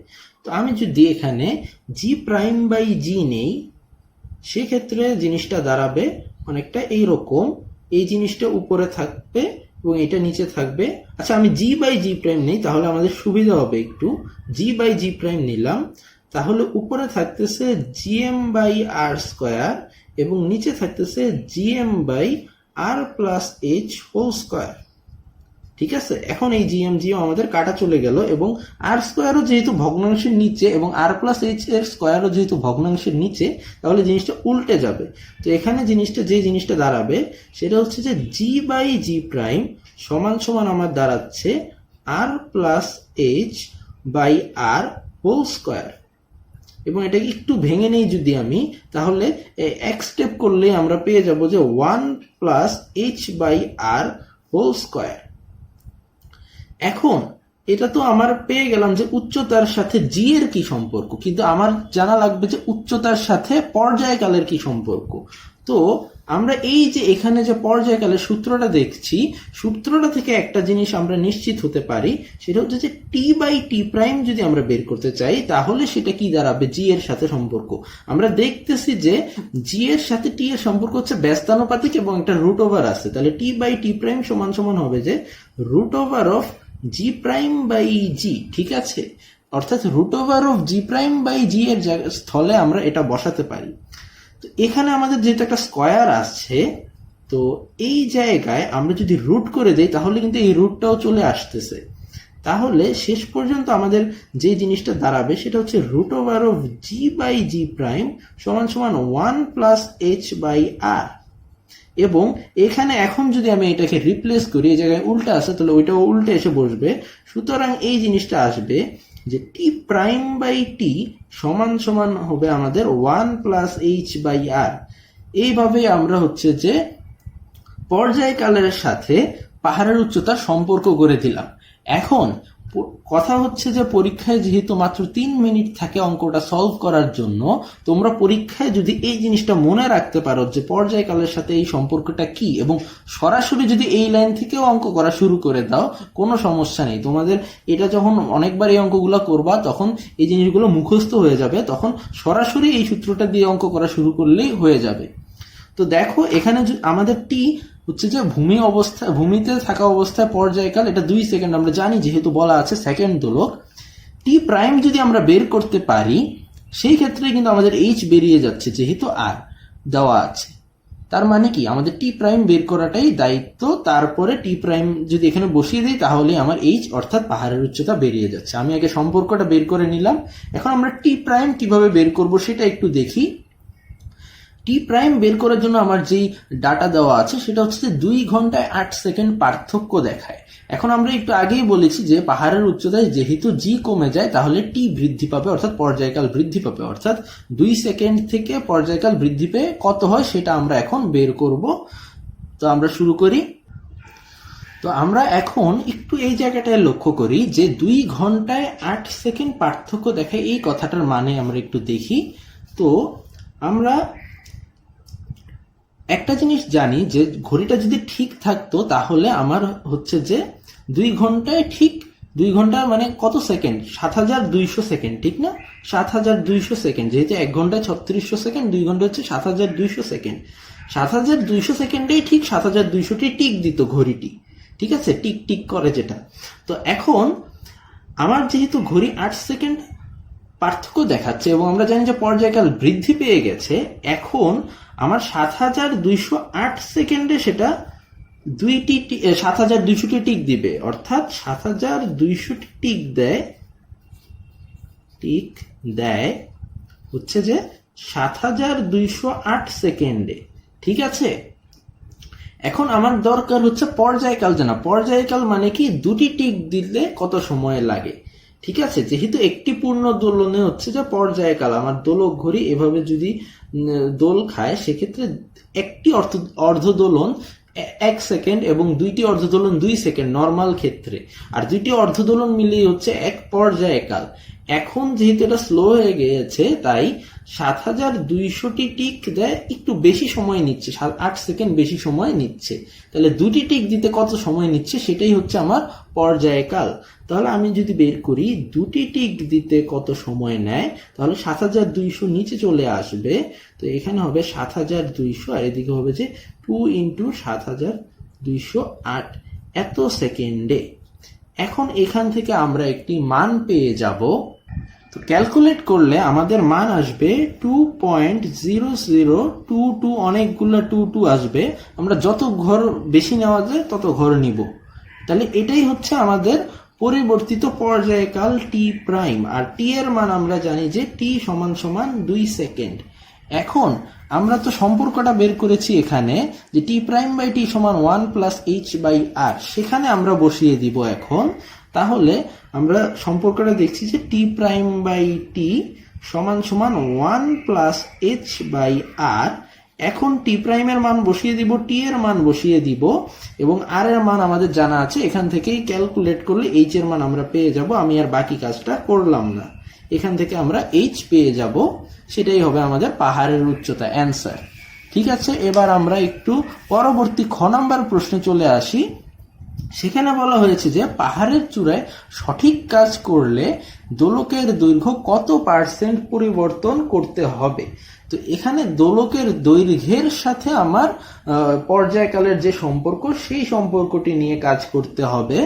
তো আমি যদি এখানে জি প্রাইম বাই জি নেই, সেক্ষেত্রে জিনিসটা দাঁড়াবে অনেকটা এইরকম, এই জিনিসটা উপরে থাকবে এবং এটা নিচে থাকবে। আচ্ছা, আমি জি বাই জি প্রাইম নেই, তাহলে আমাদের সুবিধা হবে একটু। জি বাই জি প্রাইম নিলাম, তাহলে উপরে থাকতেছে জিএম বাই আর স্কোয়ার এবং নিচে থাকতেছে g m by r plus h whole square. ঠিক আছে, এখন এই জিএম জিএম আমাদের কাটা চলে গেল এবং আর স্কোয়ারও যেহেতু ভগ্নাংশের নিচে এবং আর প্লাস এইচ এর স্কোয়ারও যেহেতু ভগ্নাংশের নিচে, তাহলে জিনিসটা উল্টে যাবে। তো এখানে জিনিসটা দাঁড়াবে সেটা হচ্ছে যে জি বাই জি প্রাইম সমান সমান আমার দাঁড়াচ্ছে R plus H by R whole square. এবং এটাকে একটু ভেঙে নেই যদি আমি, তাহলে এক স্টেপ করলে আমরা পেয়ে যাব যে 1 plus H by R whole square. এখন এটা তো আমার পেয়ে গেলাম যে উচ্চতার সাথে জি এর কি সম্পর্ক, কিন্তু আমার জানা লাগবে যে উচ্চতার সাথে পর্যায়কালের কি সম্পর্ক। তো আমরা এই যে এখানে যে পর্যায়কালের সূত্রটা দেখছি, সূত্রটা থেকে একটা জিনিস আমরা নিশ্চিত হতে পারি, সেটা হচ্ছে যে টি বাই টি প্রাইম যদি আমরা বের করতে চাই, তাহলে সেটা কি দাঁড়াবে, জি এর সাথে সম্পর্ক। আমরা দেখতেছি যে জি এর সাথে টি এর সম্পর্ক হচ্ছে ব্যস্তানুপাতিক এবং একটা রুট ওভার আছে, তাহলে টি বাই টি প্রাইম সমান সমান হবে যে root over of G prime by G. ঠিক আছে, অর্থাৎ root over of G prime by G এর স্থলে আমরা এটা বসাতে পারি। তো এখানে আমাদের যেহেতু একটা স্কয়ার আসছে, তো এই জায়গায় আমরা যদি রুট করে দেই তাহলে কিন্তু এই রুটটাও চলে আসতেছে। তাহলে শেষ পর্যন্ত আমাদের যে জিনিসটা দাঁড়াবে সেটা হচ্ছে root over of g by g prime সমান সমান 1 প্লাস এইচ বাই আর। এবং এখানে এখন যদি আমি এটাকে রিপ্লেস করি, এই জায়গায় উল্টা আছে, তাহলে ওইটাও উল্টে এসে বসবে। সুতরাং এই জিনিসটা আসবে যে টি প্রাইম বাই টি সমান সমান হবে আমাদের 1 প্লাস এইচ বাই আর। এইভাবে আমরা হচ্ছে যে পর্যায়কালের সাথে পাহাড়ের উচ্চতার সম্পর্ক গড়ে দিলাম। এখন কথা হচ্ছে যে পরীক্ষায় যেহেতু মাত্র 3 মিনিট থাকে অঙ্কটা সলভ করার জন্য, তোমরা পরীক্ষায় যদি এই জিনিসটা মনে রাখতে পারো যে পর্যায়কালের সাথে এই সম্পর্কটা কি, এবং সরাসরি যদি এই লাইন থেকেও অঙ্ক করা শুরু করে দাও, কোনো সমস্যা নেই। তোমাদের এটা যখন অনেকবার এই অঙ্কগুলো করবা তখন এই জিনিসগুলো মুখস্থ হয়ে যাবে, তখন সরাসরি এই সূত্রটা দিয়ে অঙ্ক করা শুরু করলেই হয়ে যাবে। তো দেখো এখানে আমাদের টি হচ্ছে যে ভূমিতে থাকা অবস্থায় পর্যায়কাল, এটা 2 সেকেন্ড আমরা জানি যেহেতু বলা আছে সেকেন্ড দোলক। টি প্রাইম যদি আমরা বের করতে পারি, সেই ক্ষেত্রে কিন্তু আমাদের এইচ বেরিয়ে যাচ্ছে যেহেতু আর দেওয়া আছে। তার মানে কি, আমাদের টি প্রাইম বের করাটাই দায়িত্ব। তারপরে টি প্রাইম যদি এখানে বসিয়ে দিই তাহলে আমার এইচ অর্থাৎ পাহাড়ের উচ্চতা বেরিয়ে যাচ্ছে। আমি আগে সম্পর্কটা বের করে নিলাম, এখন আমরা টি প্রাইম কিভাবে বের করব সেটা একটু দেখি। টি প্রাইম বের করার জন্য আমার যেই ডাটা দেওয়া আছে সেটা হচ্ছে যে 2 ঘন্টায় 8 সেকেন্ড পার্থক্য দেখায়। এখন আমরা একটু আগেই বলেছি যে পাহাড়ের উচ্চতায় যেহেতু জি কমে যায় তাহলে টি বৃদ্ধি পাবে, অর্থাৎ পর্যায়কাল বৃদ্ধি পাবে, অর্থাৎ 2 সেকেন্ড থেকে পর্যায়কাল বৃদ্ধি পেয়ে কত হয় সেটা আমরা এখন বের করব। তো আমরা শুরু করি। তো আমরা এখন একটু এই জায়গাটায় লক্ষ্য করি যে 2 ঘন্টায় 8 সেকেন্ড পার্থক্য দেখায়, এই কথাটার মানে আমরা একটু দেখি। তো আমরা একটা জিনিস জানি যে ঘড়িটা যদি ঠিক থাকতো তাহলে আমার হচ্ছে যে 2 ঘন্টায় ঠিক 2 ঘন্টা মানে কত সেকেন্ড, 7200 সেকেন্ড, ঠিক না? 7200 সেকেন্ড, যেহেতু 1 ঘন্টায় 3600 সেকেন্ড, 2 ঘন্টা হচ্ছে 7200 সেকেন্ড। 7200 সেকেন্ডেই ঠিক 7200টি টিক দিত ঘড়িটি, ঠিক আছে, টিক টিক করে যেটা। তো এখন আমার যেহেতু ঘড়ি 8 সেকেন্ড পার্থক্য দেখাচ্ছে এবং আমরা জানি যে পর্যায়কাল বৃদ্ধি পেয়ে গেছে, এখন আমার 7208 সেকেন্ডে সেটা 7200টি টিক দিবে, অর্থাৎ 7200টি টিক দেয় হচ্ছে যে 7208 সেকেন্ডে, ঠিক আছে। এখন আমার দরকার হচ্ছে পর্যায়কাল জানা। পর্যায়কাল মানে কি, 2টি টিক দিলে কত সময় লাগে, ঠিক আছে। যেহেতু একটি পূর্ণ দোলনে হচ্ছে যে পর্যায়কাল, আমার দোলক ঘড়ি এভাবে যদি দোল খায় সেক্ষেত্রে একটি অর্ধদোলন 1 সেকেন্ড এবং দুইটি অর্ধদোলন 2 সেকেন্ড নর্মাল ক্ষেত্রে, আর দুইটি অর্ধদোলন মিলিয়ে হচ্ছে 1 পর্যায়কাল। এখন যেহেতু এটা স্লো হয়ে গিয়েছে তাই 7200টি টিক দেয় একটু বেশি সময় নিচ্ছে, 8 সেকেন্ড বেশি সময় নিচ্ছে। তাহলে দুটি টিক দিতে কত সময় নিচ্ছে সেটাই হচ্ছে আমার পর্যায়কাল। তাহলে আমি যদি বের করি দুটি টিক দিতে কত সময় নেয়, তাহলে 7200 নিচে চলে আসবে। তো এখানে হবে 7200 আর এদিকে হবে যে 2 × 7208 এত সেকেন্ডে। এখন এখান থেকে আমরা একটি মান পেয়ে যাব। তো ক্যালকুলেট করলে আমাদের মান আসবে 2.0022, অনেকগুলো 22 আসবে। আমরা যত ঘর বেশি নেওয়া যায় তত ঘর নিব। তাহলে এটাই হচ্ছে আমাদের পরিবর্তিত পর্যায়কাল টি প্রাইম। আর টি এর মান আমরা জানি যে টি = 2 সেকেন্ড। এখন আমরা তো সম্পর্কটা বের করেছি এখানে যে টি প্রাইম বাই টি = 1 + h/r, সেখানে আমরা বসিয়ে দিব এখন। তাহলে আমরা সম্পর্কটা দেখছি যে টি প্রাইম বাই টি = 1 + h/r। এখন টি প্রাইমের মান বসিয়ে দিব, টি এর মান বসিয়ে দিব এবং আর এর মান আমাদের জানা আছে, এখান থেকেই ক্যালকুলেট করলে এইচ এর মান আমরা পেয়ে যাব। আমি আর বাকি কাজটা করলাম না, এখান থেকে আমরা এইচ পেয়ে যাব, সেটাই হবে আমাদের পাহাড়ের উচ্চতা, অ্যান্সার। ঠিক আছে, এবার আমরা একটু পরবর্তী খ নাম্বার প্রশ্নে চলে আসি। সেখানে বলা হয়েছে যে পাহাড়ের চূড়ায় সঠিক কাজ করলে দোলকের দৈর্ঘ্য কত % পরিবর্তন করতে হবে। তো এখানে দোলকের দৈর্ঘ্যের সাথে আমার পর্যায়কালের যে সম্পর্ক, সেই সম্পর্কটি নিয়ে কাজ করতে হবে।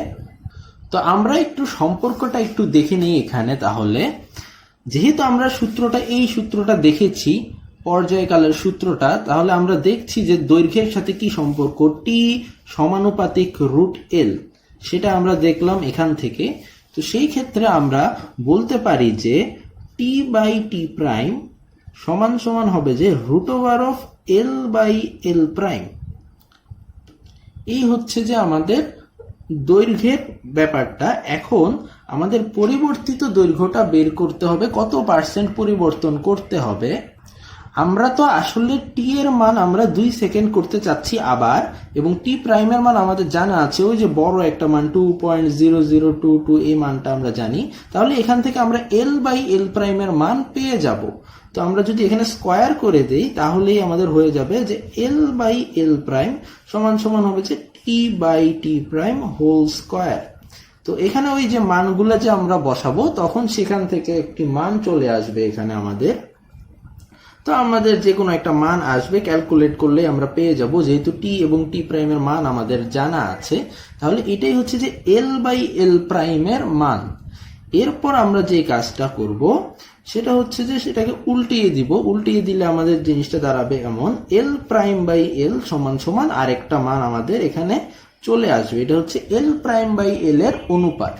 তো আমরা একটু সম্পর্কটা একটু দেখে নিই এখানে। তাহলে যেহেতু আমরা এই সূত্রটা দেখেছি, পর্যায়কালের সূত্রটা, তাহলে আমরা দেখছি যে দৈর্ঘ্যের সাথে কি সম্পর্ক, টি সমানুপাতিক √l, সেটা আমরা দেখলাম এখান থেকে। তো সেই ক্ষেত্রে আমরা বলতে পারি যে টি বাই টি প্রাইম সমান হবে যে √l/l'। এই হচ্ছে যে আমাদের দৈর্ঘ্যের ব্যাপারটা। এখন আমাদের পরিবর্তিত দৈর্ঘ্যটা বের করতে হবে, কত % পরিবর্তন করতে হবে। আমরা তো আসলে টি এর মান আমরা 2 সেকেন্ড করতে চাচ্ছি আবার, এবং টি প্রাইমের মান আমাদের জানা আছে, ওই যে বড় একটা মান 2.0022, এই মানটা আমরা জানি। তাহলে এখান থেকে আমরা l/l' এর মান পেয়ে যাব। তো আমরা যদি এখানে স্কয়ার করে দেই তাহলেই আমাদের হয়ে যাবে যে l/l' সমান হবে যে t/t'² তো এখানে ওই যে মানগুলো যে আমরা বসাবো তখন সেখান থেকে একটি মান চলে আসবে এখানে আমাদের। তো আমাদের যে কোনো একটা মান আসবে, ক্যালকুলেট করলে আমরা পেয়ে যাব, যেহেতু টি এবং টি প্রাইমের মান আমাদের জানা আছে। তাহলে এটাই হচ্ছে যে l/l' এর মান। এরপর আমরা যে কাজটা করব সেটা হচ্ছে যে সেটাকে উল্টিয়ে দিব। উল্টিয়ে দিলে আমাদের জিনিসটা দাঁড়াবে এমন, l'/l সমান আরেকটা মান আমাদের এখানে চলে আসবে। এটা হচ্ছে l'/l এর অনুপাত।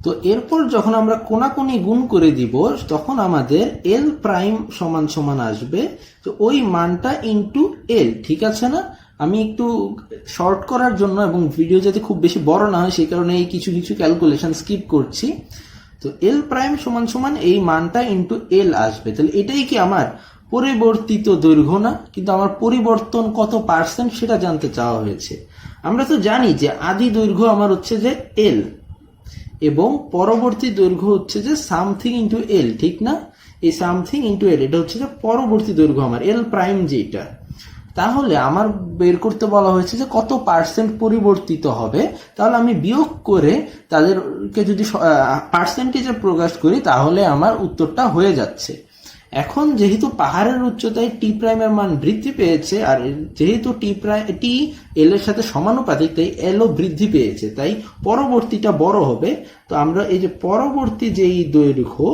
তো এরপর যখন আমরা কোনাকুনি গুণ করে দিব তখন আমাদের l' আসবে তো ওই মানটা ইনটু l। ঠিক আছে না? আমি একটু শর্ট করার জন্য এবং ভিডিও যাতে খুব বেশি বড় না হয় সেই কারণে এই কিছু ক্যালকুলেশন স্কিপ করছি। তো l' এই মানটা ইনটু l আসবে। তাহলে এটাই কি আমার পরিবর্তিত দৈর্ঘ্য না? কিন্তু আমার পরিবর্তন কত % সেটা জানতে চাওয়া হয়েছে। আমরা তো জানি যে আদি দৈর্ঘ্য আমার হচ্ছে যে l এবং পরবর্তী দৈর্ঘ্য হচ্ছে যে সামথিং ইন্টু l, ঠিক না? এই সামথিং ইন্টু l এটা হচ্ছে যে পরবর্তী দৈর্ঘ্য আমার l' যেটা। তাহলে আমার বের করতে বলা হয়েছে যে কত % পরিবর্তিত হবে। তাহলে আমি বিয়োগ করে তাদেরকে যদি পার্সেন্টেজে প্রকাশ করি তাহলে আমার উত্তরটা হয়ে যাচ্ছে। এখন যেহেতু পাহাড়ের উচ্চতায় টি প্রাইমের মান বৃদ্ধি পেয়েছে আর যেহেতু টি এল এর সাথে সমানুপাতিক তাই এলও বৃদ্ধি পেয়েছে, তাই পরবর্তীটা বড় হবে। তো আমরা এই যে পরবর্তী যেই দৈর্ঘ্য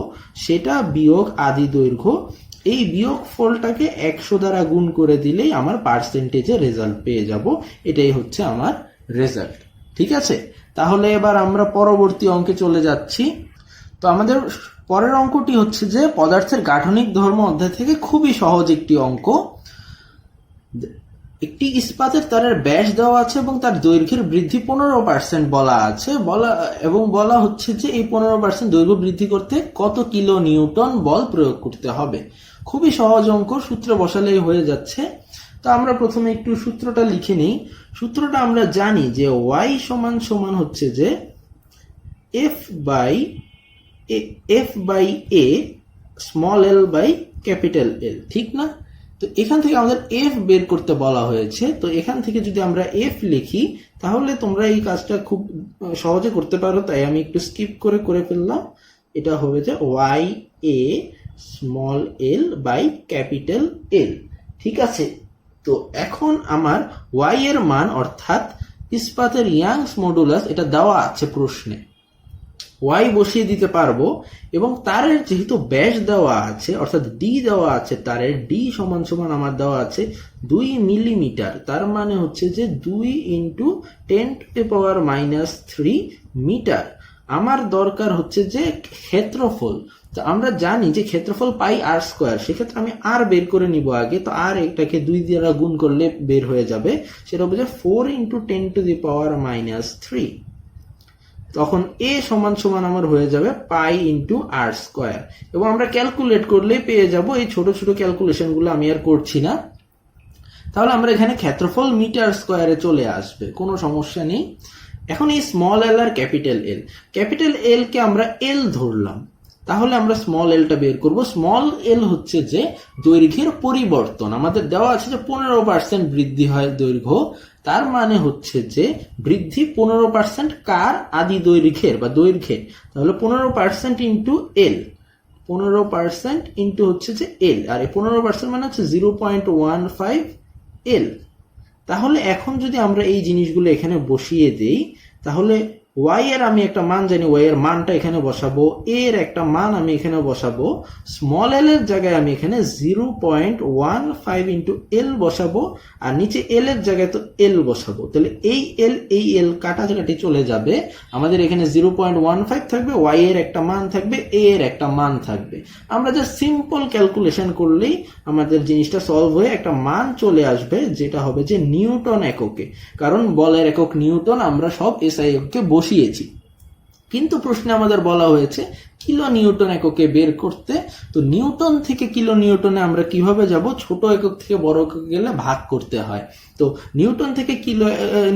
সেটা বিয়োগ আদি দৈর্ঘ্য, এই বিয়োগ ফলটাকে 100 দ্বারা গুণ করে দিলেই আমার পার্সেন্টেজে রেজাল্ট পেয়ে যাব। এটাই হচ্ছে আমার রেজাল্ট। ঠিক আছে, তাহলে এবার আমরা পরবর্তী অঙ্কে চলে যাচ্ছি। তো আমাদের পরের অঙ্কটি হচ্ছে যে পদার্থের গাঠনিক ধর্ম অধ্যায় থেকে খুবই সহজ একটি অঙ্ক। একটি ইস্পাতের তারের ব্যাস দেওয়া আছে এবং তার দৈর্ঘ্যের বৃদ্ধি 15% বলা আছে, বলা হচ্ছে যে এই 15% দৈর্ঘ্য বৃদ্ধি করতে কত কিলো নিউটন বল প্রয়োগ করতে হবে। খুবই সহজ অঙ্ক, সূত্র বসালেই হয়ে যাচ্ছে। তো আমরা প্রথমে একটু সূত্রটা লিখে নিই। সূত্রটা আমরা জানি যে y সমান সমান হচ্ছে যে f by a small l by capital L, ঠিক না? তো এখান থেকে আমাদের f বের করতে বলা হয়েছে। তো এখান থেকে যদি আমরা f লিখি তাহলে তোমরা এই কাজটা খুব সহজে করতে পারো, তাই আমি একটু স্কিপ করে ফেললাম। এটা হবে যে y a small l by capital L, ঠিক আছে? তো এখন আমার y এর মান অর্থাৎ ইস্পাতের ইয়াংস মডুলাস এটা দেওয়া আছে প্রশ্নে, y বসিয়ে দিতে পারবো এবং তারের যেহেতু ব্যাস দেওয়া আছে অর্থাৎ d দেওয়া আছে, তারের d সমান সমান আমার দেওয়া আছে 2 মিলিমিটার, তার মানে হচ্ছে যে 2 × 10⁻³ মিটার। আমার দরকার হচ্ছে যে ক্ষেত্রফল। তো আমরা জানি যে ক্ষেত্রফল πr², সেক্ষেত্রে আমি r বের করে নিব আগে। তো r এটাকে 2 দ্বারা গুণ করলে বের হয়ে যাবে, সেটা হবে যে 4 × 10⁻³ তখন a সমান সমান আমার হয়ে যাবে π×r², এবং আমরা ক্যালকুলেট করলে পেয়ে যাব। এই ছোট ছোট ক্যালকুলেশন গুলো আমি আর করছি না। তাহলে আমরা এখানে ক্ষেত্রফল মিটার স্কোয়ারে চলে আসবে, কোনো সমস্যা নেই। এখন এই স্মল এল আর ক্যাপিটাল এল কে আমরা এল ধরলাম, তাহলে আমরা স্মল এলটা বের করব। স্মল এল হচ্ছে যে দৈর্ঘ্যের পরিবর্তন, আমাদের দেওয়া আছে যে 15% বৃদ্ধি হয় দৈর্ঘ্য, তার মানে হচ্ছে যে বৃদ্ধি 15% কার? আদি দৈর্ঘ্যের বা দৈর্ঘ্যের। তাহলে 15% ইন্টু এল, 15% ইন্টু হচ্ছে যে এল, আর এই 15% মানে হচ্ছে 0.15 এল। তাহলে এখন যদি আমরা এই জিনিসগুলো এখানে বসিয়ে দেই, তাহলে y এর আমি একটা মান জানি, y এর মানটা এখানে বসাবো, a এর একটা মান আমি এখানে বসাবো, স্মল l এর জায়গায় আমি এখানে 0.15 ইন্টু এল বসাবো, আর নিচে l এর জায়গায় তো l বসাবো। তাহলে এই l কাটাকাটি চলে যাবে, আমাদের এখানে 0.15 থাকবে, y এর একটা মান থাকবে, a এর একটা মান থাকবে। আমরা যে সিম্পল ক্যালকুলেশন করলেই আমাদের জিনিসটা সলভ হয়ে একটা মান চলে আসবে, যেটা হবে যে নিউটন এককে, কারণ বলের একক নিউটন, আমরা সব এসআই এককে বসিয়েছি। কিন্তু প্রশ্নে আমাদের বলা হয়েছে কিলো নিউটন এককে বের করতে। তো নিউটন থেকে কিলো নিউটনে আমরা কিভাবে যাব? ছোট একক থেকে বড় একক গেলে ভাগ করতে হয়। তো নিউটন থেকে কিলো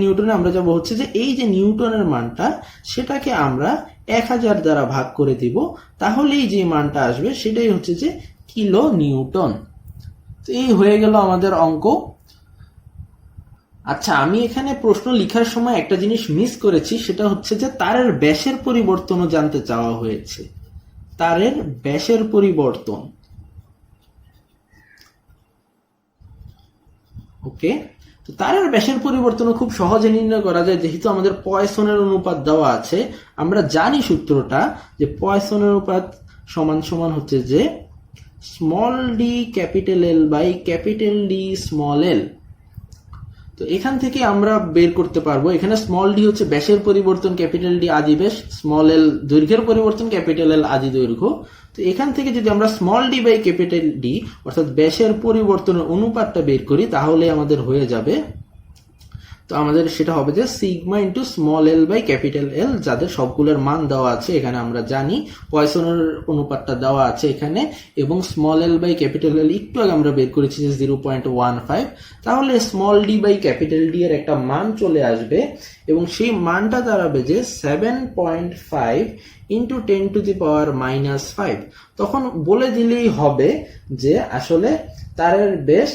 নিউটনে আমরা যাব হচ্ছে যে এই যে নিউটনের মানটা, সেটাকে আমরা 1000 দ্বারা ভাগ করে দিব, তাহলেই যে মানটা আসবে সেটাই হচ্ছে যে কিলো নিউটন। তো এই হয়ে গেল আমাদের অঙ্ক। আচ্ছা, আমি এখানে প্রশ্ন লেখার সময় একটা জিনিস মিস করেছি, সেটা হচ্ছে যে তারের ব্যাসের পরিবর্তনও জানতে চাওয়া হয়েছে। তারের ব্যাসের পরিবর্তন, ওকে। তো তারের ব্যাসের পরিবর্তনও খুব সহজে নির্ণয় করা যায়, যেহেতু আমাদের পয়সনের অনুপাত দেওয়া আছে। আমরা জানি সূত্রটা যে পয়সনের অনুপাত সমান সমান হচ্ছে যে small d capital l by capital d small l. তো এখান থেকে আমরা বের করতে পারবো, এখানে স্মল ডি হচ্ছে ব্যাসের পরিবর্তন, ক্যাপিটাল ডি আদি ব্যাস, স্মল এল দৈর্ঘ্যের পরিবর্তন, ক্যাপিটাল এল আদি দৈর্ঘ্য। তো এখান থেকে যদি আমরা small D by capital d অর্থাৎ ব্যাসের পরিবর্তনের অনুপাতটা বের করি, তাহলে আমাদের হয়ে যাবে, তো আমাদের সেটা হবে যে sigma into small l by capital l, যাদের সবগুলোর মান দেওয়া আছে এখানে। আমরা জানি পয়সনের অনুপাতটা দেওয়া আছে এখানে, এবং small l by capital l একটু আগে আমরা বের করেছি যে 0.15। তাহলে small D by capital d এর একটা মান চলে আসবে, এবং সেই মানটা দাঁড়াবে যে 7.5 ইন্টু 10⁻⁻5। তখন বলে দিলেই হবে যে আসলে তারের ব্যাস,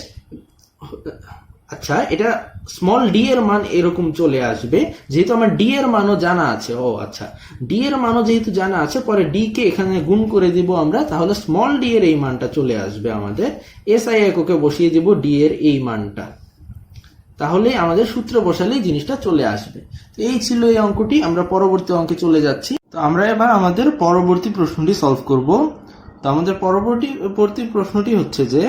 আচ্ছা এটা স্মল ডি এর মান এরকম চলে আসবে, যেহেতু আমার ডি এর মানও জানা আছে। ও আচ্ছা, ডি এর মানও যেহেতু জানা আছে, পরে ডি কে এখানে গুণ করে দিব আমরা, তাহলে স্মল ডি এর এই মানটা চলে আসবে আমাদের। এসআই এককে বসিয়ে দিব ডি এর এই মানটা, তাহলে আমাদের সূত্র বসালেই জিনিসটা চলে আসবে। তো এই ছিল এই অঙ্কটি। আমরা পরবর্তী অঙ্কে চলে যাচ্ছি। তো আমরা এবার আমাদের পরবর্তী প্রশ্নটি সলভ করব। তো আমাদের পরবর্তী প্রশ্নটি হচ্ছে যে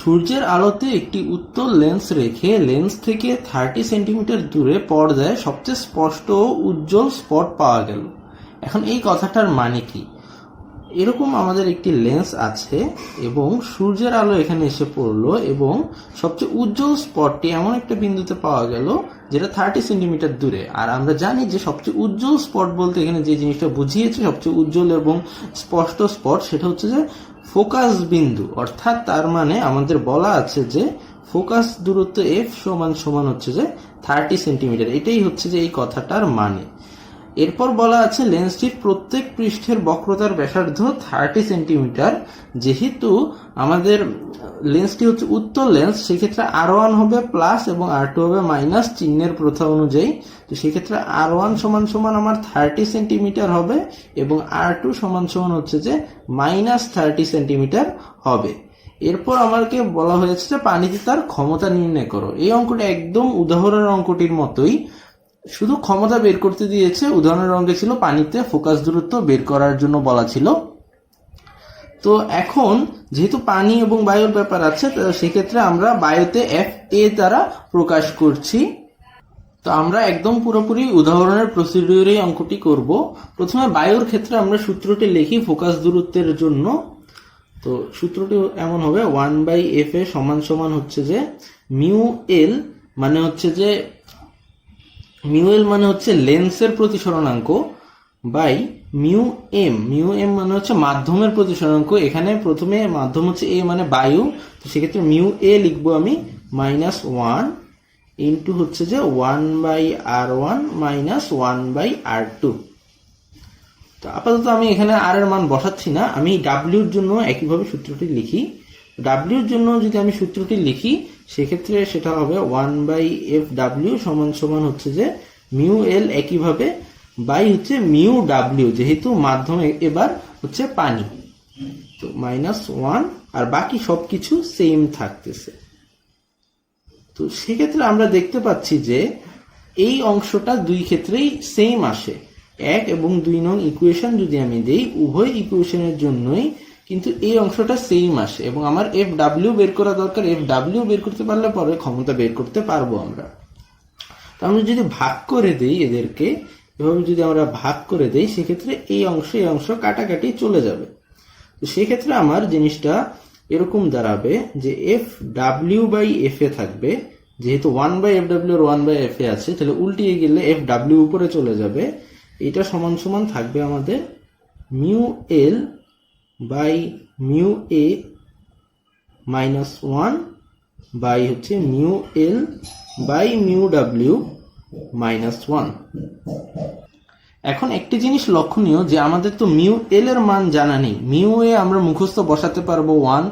সূর্যের আলোতে একটি উত্তল লেন্স রেখে লেন্স থেকে 30 সেন্টিমিটার দূরে পর্দায় সবচেয়ে স্পষ্ট ও উজ্জ্বল স্পট পাওয়া গেল। এখন এই কথাটার মানে কি? এরকম আমাদের একটি লেন্স আছে এবং সূর্যের আলো এখানে এসে পড়লো এবং সবচেয়ে উজ্জ্বল স্পটটি এমন একটা বিন্দুতে পাওয়া গেল যেটা 30 সেন্টিমিটার দূরে। আর আমরা জানি যে সবচেয়ে উজ্জ্বল স্পট বলতে এখানে যে জিনিসটা বুঝিয়েছে সবচেয়ে উজ্জ্বল এবং স্পষ্ট স্পট, সেটা হচ্ছে যে ফোকাস বিন্দু। অর্থাৎ তার মানে আমাদের বলা আছে যে ফোকাস দূরত্ব এফ সমান সমান হচ্ছে যে 30 সেন্টিমিটার। এটাই হচ্ছে যে এই কথাটার মানে। এরপর বলা আছে লেন্সটির প্রত্যেক পৃষ্ঠের বক্রতার ব্যাসার্ধ 30 সেন্টিমিটার। যেহেতু আমাদের লেন্সটি হচ্ছে উত্তল লেন্স, সেক্ষেত্রে R1 হবে প্লাস এবং R2 হবে মাইনাস চিহ্নের প্রথা অনুযায়ী। তো সেক্ষেত্রে R1 সমান সমান আমার 30 সেন্টিমিটার হবে এবং R2 সমান সমান হচ্ছে যে মাইনাস 30 সেন্টিমিটার হবে। এরপর আমাকে বলা হয়েছে যে পানিতে তার ক্ষমতা নির্ণয় করো। এই অঙ্কটা একদম উদাহরণের অঙ্কটির মতোই, শুধু ক্ষমতা বের করতে দিয়েছে। উদাহরণের অঙ্কে ছিল পানিতে ফোকাস দূরত্ব বের করার জন্য বলা ছিল। তো এখন যেহেতু পানি এবং বায়ুর ব্যাপার আছে, সেক্ষেত্রে আমরা বায়ুতে FA দ্বারা প্রকাশ করছি। তো আমরা একদম পুরোপুরি উদাহরণের প্রসিডিউরে অঙ্কটি করব। প্রথমে বায়ুর ক্ষেত্রে আমরা সূত্রটি লিখি ফোকাস দূরত্বের জন্য। তো সূত্রটি এমন হবে 1/FA সমান সমান হচ্ছে যে μL মানে হচ্ছে যে μL মানে হচ্ছে লেন্সের প্রতিসরণাঙ্ক বাই μm। μm মানে হচ্ছে মাধ্যমের প্রতিসরণাঙ্ক। এখানে প্রথমে মাধ্যম হচ্ছে A মানে বায়ু, তো সেক্ষেত্রে μA লিখবো আমি -1 ইন্টু হচ্ছে যে 1/R1 মাইনাস 1/R2। তো আপাতত আমি এখানে আর এর মান বসাচ্ছি না, আমি ডাব্লিউর জন্য একইভাবে সূত্রটি লিখি। ডাব্লিউর জন্য যদি আমি সূত্রটি লিখি সেক্ষেত্রে সেটা হবে 1/FW সমান সমান হচ্ছে যে μL একইভাবে বাই হচ্ছে μW, যেহেতু মাধ্যমে এবার হচ্ছে পানি। তো -1 আর বাকি সবকিছু সেম থাকতেছে। তো সেক্ষেত্রে আমরা দেখতে পাচ্ছি যে এই অংশটা দুই ক্ষেত্রেই সেম আসে। 1 এবং 2 নং ইকুয়েশন যদি আমি দেই, উভয় ইকুয়েশনের জন্যই কিন্তু এই অংশটা সেম আসে এবং আমার FW বের করা দরকার। FW বের করতে পারলে পরে ক্ষমতা বের করতে পারবো আমরা। তো আমরা যদি ভাগ করে দেই এদেরকে, এভাবে যদি আমরা ভাগ করে দেই, সেক্ষেত্রে এই অংশ কাটাকাটি চলে যাবে। তো সেক্ষেত্রে আমার জিনিসটা এরকম দাঁড়াবে যে FW/FA থাকবে। যেহেতু 1/FW আর 1/FA আছে, তাহলে উল্টিয়ে গেলে FW উপরে চলে যাবে। এটা সমান সমান থাকবে আমাদের μL/μA -1 বাই হচ্ছে μL/μW -1। এখন একটি জিনিস লক্ষণীয় যে আমাদের তো μL এর মান জানা নেই। μA আমরা মুখস্থ বসাতে পারবো 1,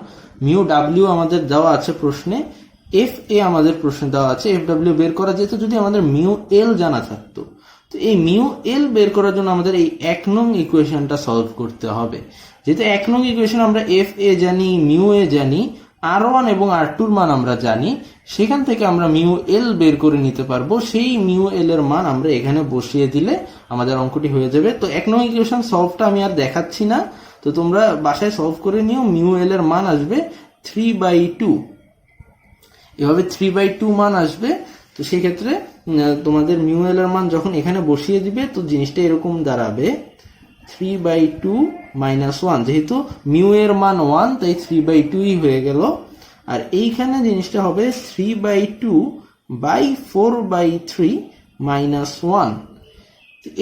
μW আমাদের দেওয়া আছে প্রশ্নে, FA আমাদের প্রশ্নে দেওয়া আছে। FW বের করা যেত যদি আমাদের μL জানা থাকতো। তো এই μL বের করার জন্য আমাদের এই 1 নং ইকুয়েশনটা সলভ করতে হবে। যেহেতু 1 নং ইকুয়েশন আমরা FA জানি, μA জানি, R1 এবং R2 এর মান আমরা জানি, সেখান থেকে আমরা μL বের করে নিতে পারবো। সেই μL এর মান আমরা এখানে বসিয়ে দিলে আমাদের অঙ্কটি হয়ে যাবে। তো 1 নং ইকুয়েশন সলভটা আমি আর দেখাচ্ছি না, তো তোমরা বাসায় সলভ করে নিও। μL এর মান আসবে 3/2, এভাবে 3/2 মান আসবে। তো সেই ক্ষেত্রে তোমাদের μL এর মান যখন এখানে বসিয়ে দিবে, তো জিনিসটা এরকম দাঁড়াবে 3/2 -1। যেহেতু μ এর মান 1, তাই 3/2ই হয়ে গেল। আর এইখানে জিনিসটা হবে 3/2/4/3 -1।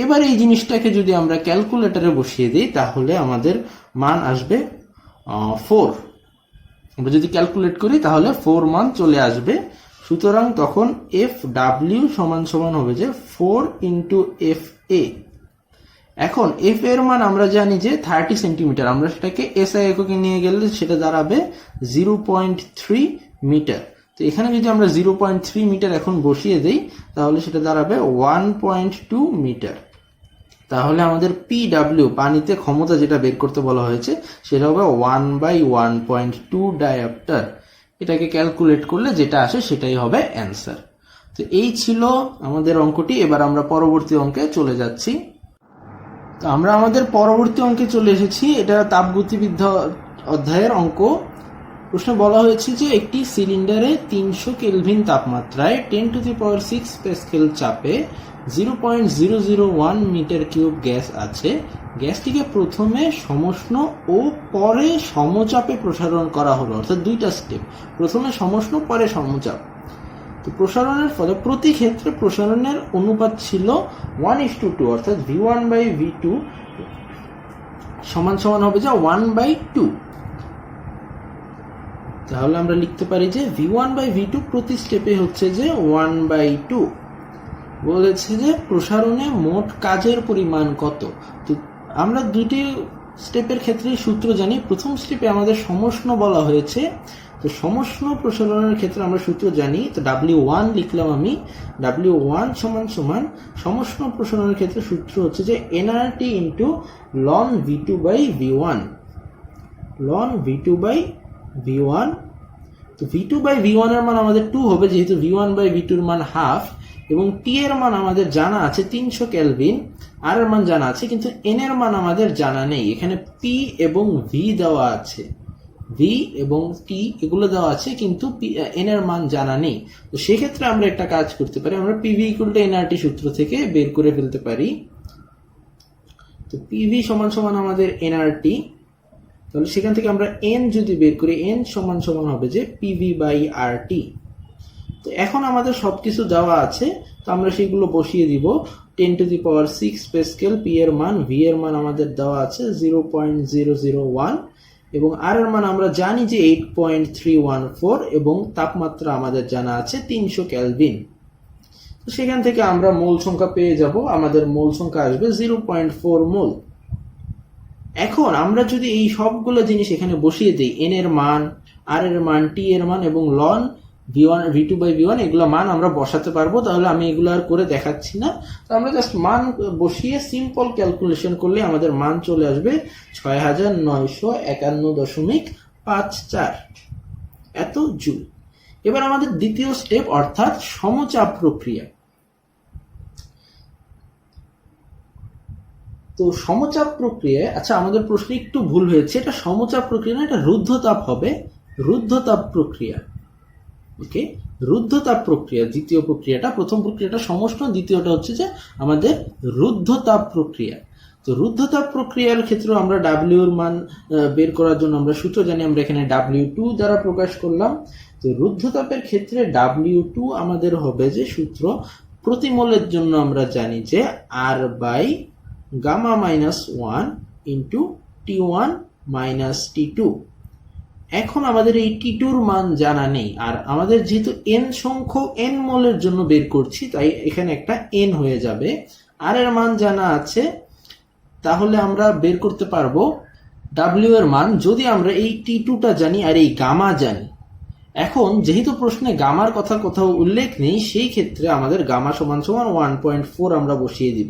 এবার এই জিনিসটাকে যদি আমরা ক্যালকুলেটরে বসিয়ে দিই, তাহলে আমাদের মান আসবে 4। আমরা যদি ক্যালকুলেট করি তাহলে 4 মান চলে আসবে। সুতরাং তখন FW সমান সমান হবে যে 4 × FA। এখন F এর মান আমরা জানি যে 30 সেন্টিমিটার। আমরা সেটাকে SI এককে নিয়ে গেলে সেটা দাঁড়াবে 0.3 মিটার। তো এখানে যদি আমরা 0.3 মিটার এখন বসিয়ে দেই, তাহলে সেটা দাঁড়াবে 1.2 মিটার। তাহলে আমাদের PW পানিতে ক্ষমতা যেটা বের করতে বলা হয়েছে সেটা হবে 1/1.2 ডায়াপ্টার। এটাকে ক্যালকুলেট করলে যেটা আসে সেটাই হবে অ্যান্সার। তো এই ছিল আমাদের অঙ্কটি। এবার আমরা পরবর্তী অঙ্কে চলে যাচ্ছি। তো আমরা আমাদের পরবর্তী অঙ্কে চলে এসেছি। এটা তাপগতিবিদ্যা অধ্যায়ের অঙ্ক। প্রশ্নে বলা হয়েছে যে একটি সিলিন্ডারে 300 কেলভিন তাপমাত্রায় 10⁶ প্যাসকেল চাপে 0.001 মিটার কিউব গ্যাস আছে। গ্যাসটিকে প্রথমে সমষ্ণ ও পরে সমচাপে প্রসারণ করা হলো, অর্থাৎ দুইটা স্টেপ, প্রথমে সমষ্ণ পরে সমচাপ। তো প্রসারণের ফলে প্রতি ক্ষেত্রে প্রসারণের অনুপাত ছিল 1:2, অর্থাৎ V1/V2 সমান সমান হবে যে 1/2। তাহলে আমরা লিখতে পারি যে V1/V2 প্রতি স্টেপে হচ্ছে যে 1/2। বলেছে যে প্রসারণে মোট কাজের পরিমাণ কত। তো আমরা দুটি স্টেপের ক্ষেত্রে সূত্র জানি। প্রথম স্টেপে আমাদের সমষ্ণ বলা হয়েছে, তো সমষ্ণ প্রসারণের ক্ষেত্রে আমরা সূত্র জানি। তো W1 লিখলাম আমি, W1 সমান সমান সমষ্ণ প্রসারণের ক্ষেত্রে সূত্র হচ্ছে যে nRT into ln V2/V1, ln V2/V1। তো V2/V1 এর মান আমাদের 2 হবে, যেহেতু V1/V2 এর মান হাফ, এবং T এর মান আমাদের জানা আছে 300 কেলভিন, আর এর মান জানা আছে, কিন্তু N এর মান আমাদের জানা নেই। এখানে P এবং V দেওয়া আছে, V এবং T এগুলো দেওয়া আছে, কিন্তু N এর মান জানা নেই। তো সেক্ষেত্রে আমরা একটা কাজ করতে পারি, আমরা PV = nRT সূত্র থেকে বের করে ফেলতে পারি। তো PV সমান সমান আমাদের nRT, তাহলে সেখান থেকে আমরা N যদি বের করি, N সমান সমান হবে যে PV/RT। তো এখন আমাদের সবকিছু দেওয়া আছে, তো আমরা সেগুলো বসিয়ে দিব। 10⁶ প্যাসকেল, P এর মান, V এর মান আমাদের দেওয়া আছে 0.001, এবং R এর মান আমরা জানি যে 8.314, এবং তাপমাত্রা আমাদের জানা আছে 300 কেলভিন। তো সেখান থেকে আমরা মোল সংখ্যা পেয়ে যাব, আমাদের মোল সংখ্যা আসবে 0.4 মোল। এখন আমরা যদি এই সবগুলো জিনিস এখানে বসিয়ে দিই, N এর মান, R এর মান, T এর মান এবং ln V2/V1 এগুলো মান আমরা বসাতে পারবো। তাহলে আমি এগুলো আর করে দেখাচ্ছি না, তো আমরা জাস্ট মান বসিয়ে সিম্পল ক্যালকুলেশন করলে আমাদের মান চলে আসবে 6951.54 এত জুল। এবার আমাদের দ্বিতীয় স্টেপ, অর্থাৎ সমচাপ প্রক্রিয়া। তো সমচাপ প্রক্রিয়ায়, আচ্ছা আমাদের প্রশ্নে একটু ভুল হয়েছে, এটা সমচাপ প্রক্রিয়া না, এটা রুদ্ধতাপ হবে, রুদ্ধতাপ প্রক্রিয়া। ওকে, রুদ্ধতাপ প্রক্রিয়া দ্বিতীয় প্রক্রিয়াটা। প্রথম প্রক্রিয়াটা সমষ্ণ, দ্বিতীয়টা হচ্ছে যে আমাদের রুদ্ধতাপ প্রক্রিয়া। তো রুদ্ধতাপ প্রক্রিয়ার ক্ষেত্রে আমরা W এর মান বের করার জন্য আমরা সূত্র জানি, আমরা এখানে W2 দ্বারা প্রকাশ করলাম। তো রুদ্ধতাপের ক্ষেত্রে W2 আমাদের হবে যে সূত্র, প্রতি মোলের জন্য আমরা জানি যে R/Γ-1 ইন্টু T1 - T2। এখন আমাদের এই T2 এর মান জানা নেই, আর আমাদের যেহেতু N সংখ্যক N মোলের জন্য বের করছি, তাই এখানে একটা N হয়ে যাবে। আর এর মান জানা আছে, তাহলে আমরা বের করতে পারবো W এর মান, যদি আমরা এই T2টা জানি আর এই গামা জানি। এখন যেহেতু প্রশ্নে গামার কথা কোথাও উল্লেখ নেই, সেই ক্ষেত্রে আমাদের গামা সমান সমান 1.4 আমরা বসিয়ে দিব।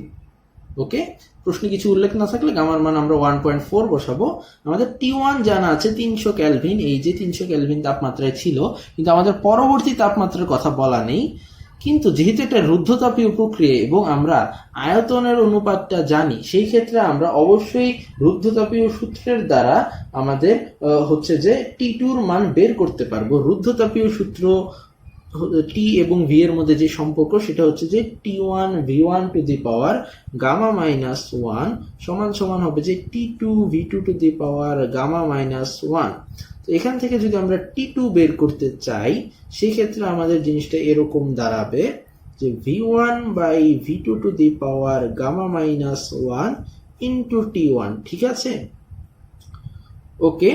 ওকে, প্রশ্নে কিছু উল্লেখ না থাকলে গামার মান আমরা 1.4 বসাবো। আমাদের T1 জানা আছে 300 কেলভিন, এই যে 300 কেলভিন তাপমাত্রায় ছিল, কিন্তু আমাদের পরবর্তী তাপমাত্রার কথা বলা নেই। কিন্তু যেহেতু এটা রুদ্ধতাপীয় প্রক্রিয়া এবং আমরা আয়তনের অনুপাতটা জানি, সেই ক্ষেত্রে আমরা অবশ্যই রুদ্ধতাপীয় সূত্রের দ্বারা আমাদের হচ্ছে যে T2 এর মান বের করতে পারবো। রুদ্ধতাপীয় সূত্র T এবং V এর মধ্যে যে সম্পর্ক, সেটা হচ্ছে যে T1 V1 to the power gamma minus 1 সমান সমান হবে যে T2 V2 to the power gamma minus 1। তো এখান থেকে যদি আমরা T2 বের করতে চাই, সেই ক্ষেত্রে আমাদের জিনিসটা এরকম দাঁড়াবে যে V1 by V2 to the power gamma minus 1 into T1। ঠিক আছে, ওকে।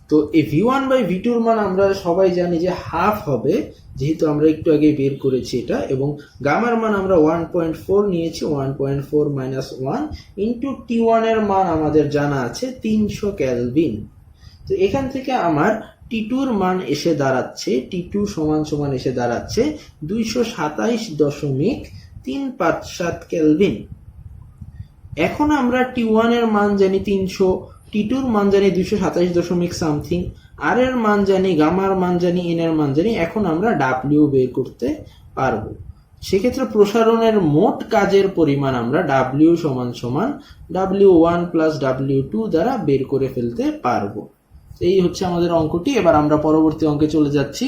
তো এই V1 বাই V2 এর মান আমরা সবাই জানি যে হাফ হবে, যেহেতু আমরা একটু আগে বের করেছি এটা, এবং গামার মান আমরা 1.4 নিয়েছি, 1.4 মাইনাস 1 ইন্টু T1 এর মান আমাদের জানা আছে 300 কেলভিন। তো এখান থেকে আমার T2 এর মান এসে দাঁড়াচ্ছে, T2 সমান সমান এসে দাঁড়াচ্ছে 227.357 কেলভিন। এখন আমরা T1 এর মান জানি 300, T2 এর মান জানি 227 সামথিং, আর এর মান জানি, গামার মান জানি, এন এর মান জানি। এখন আমরা W বের করতে পারবো। সেক্ষেত্রে প্রসারণের মোট কাজের পরিমাণ আমরা W সমান সমান W1 প্লাস W2 দ্বারা বের করে ফেলতে পারবো। এই হচ্ছে আমাদের অঙ্কটি। এবার আমরা পরবর্তী অঙ্কে চলে যাচ্ছি।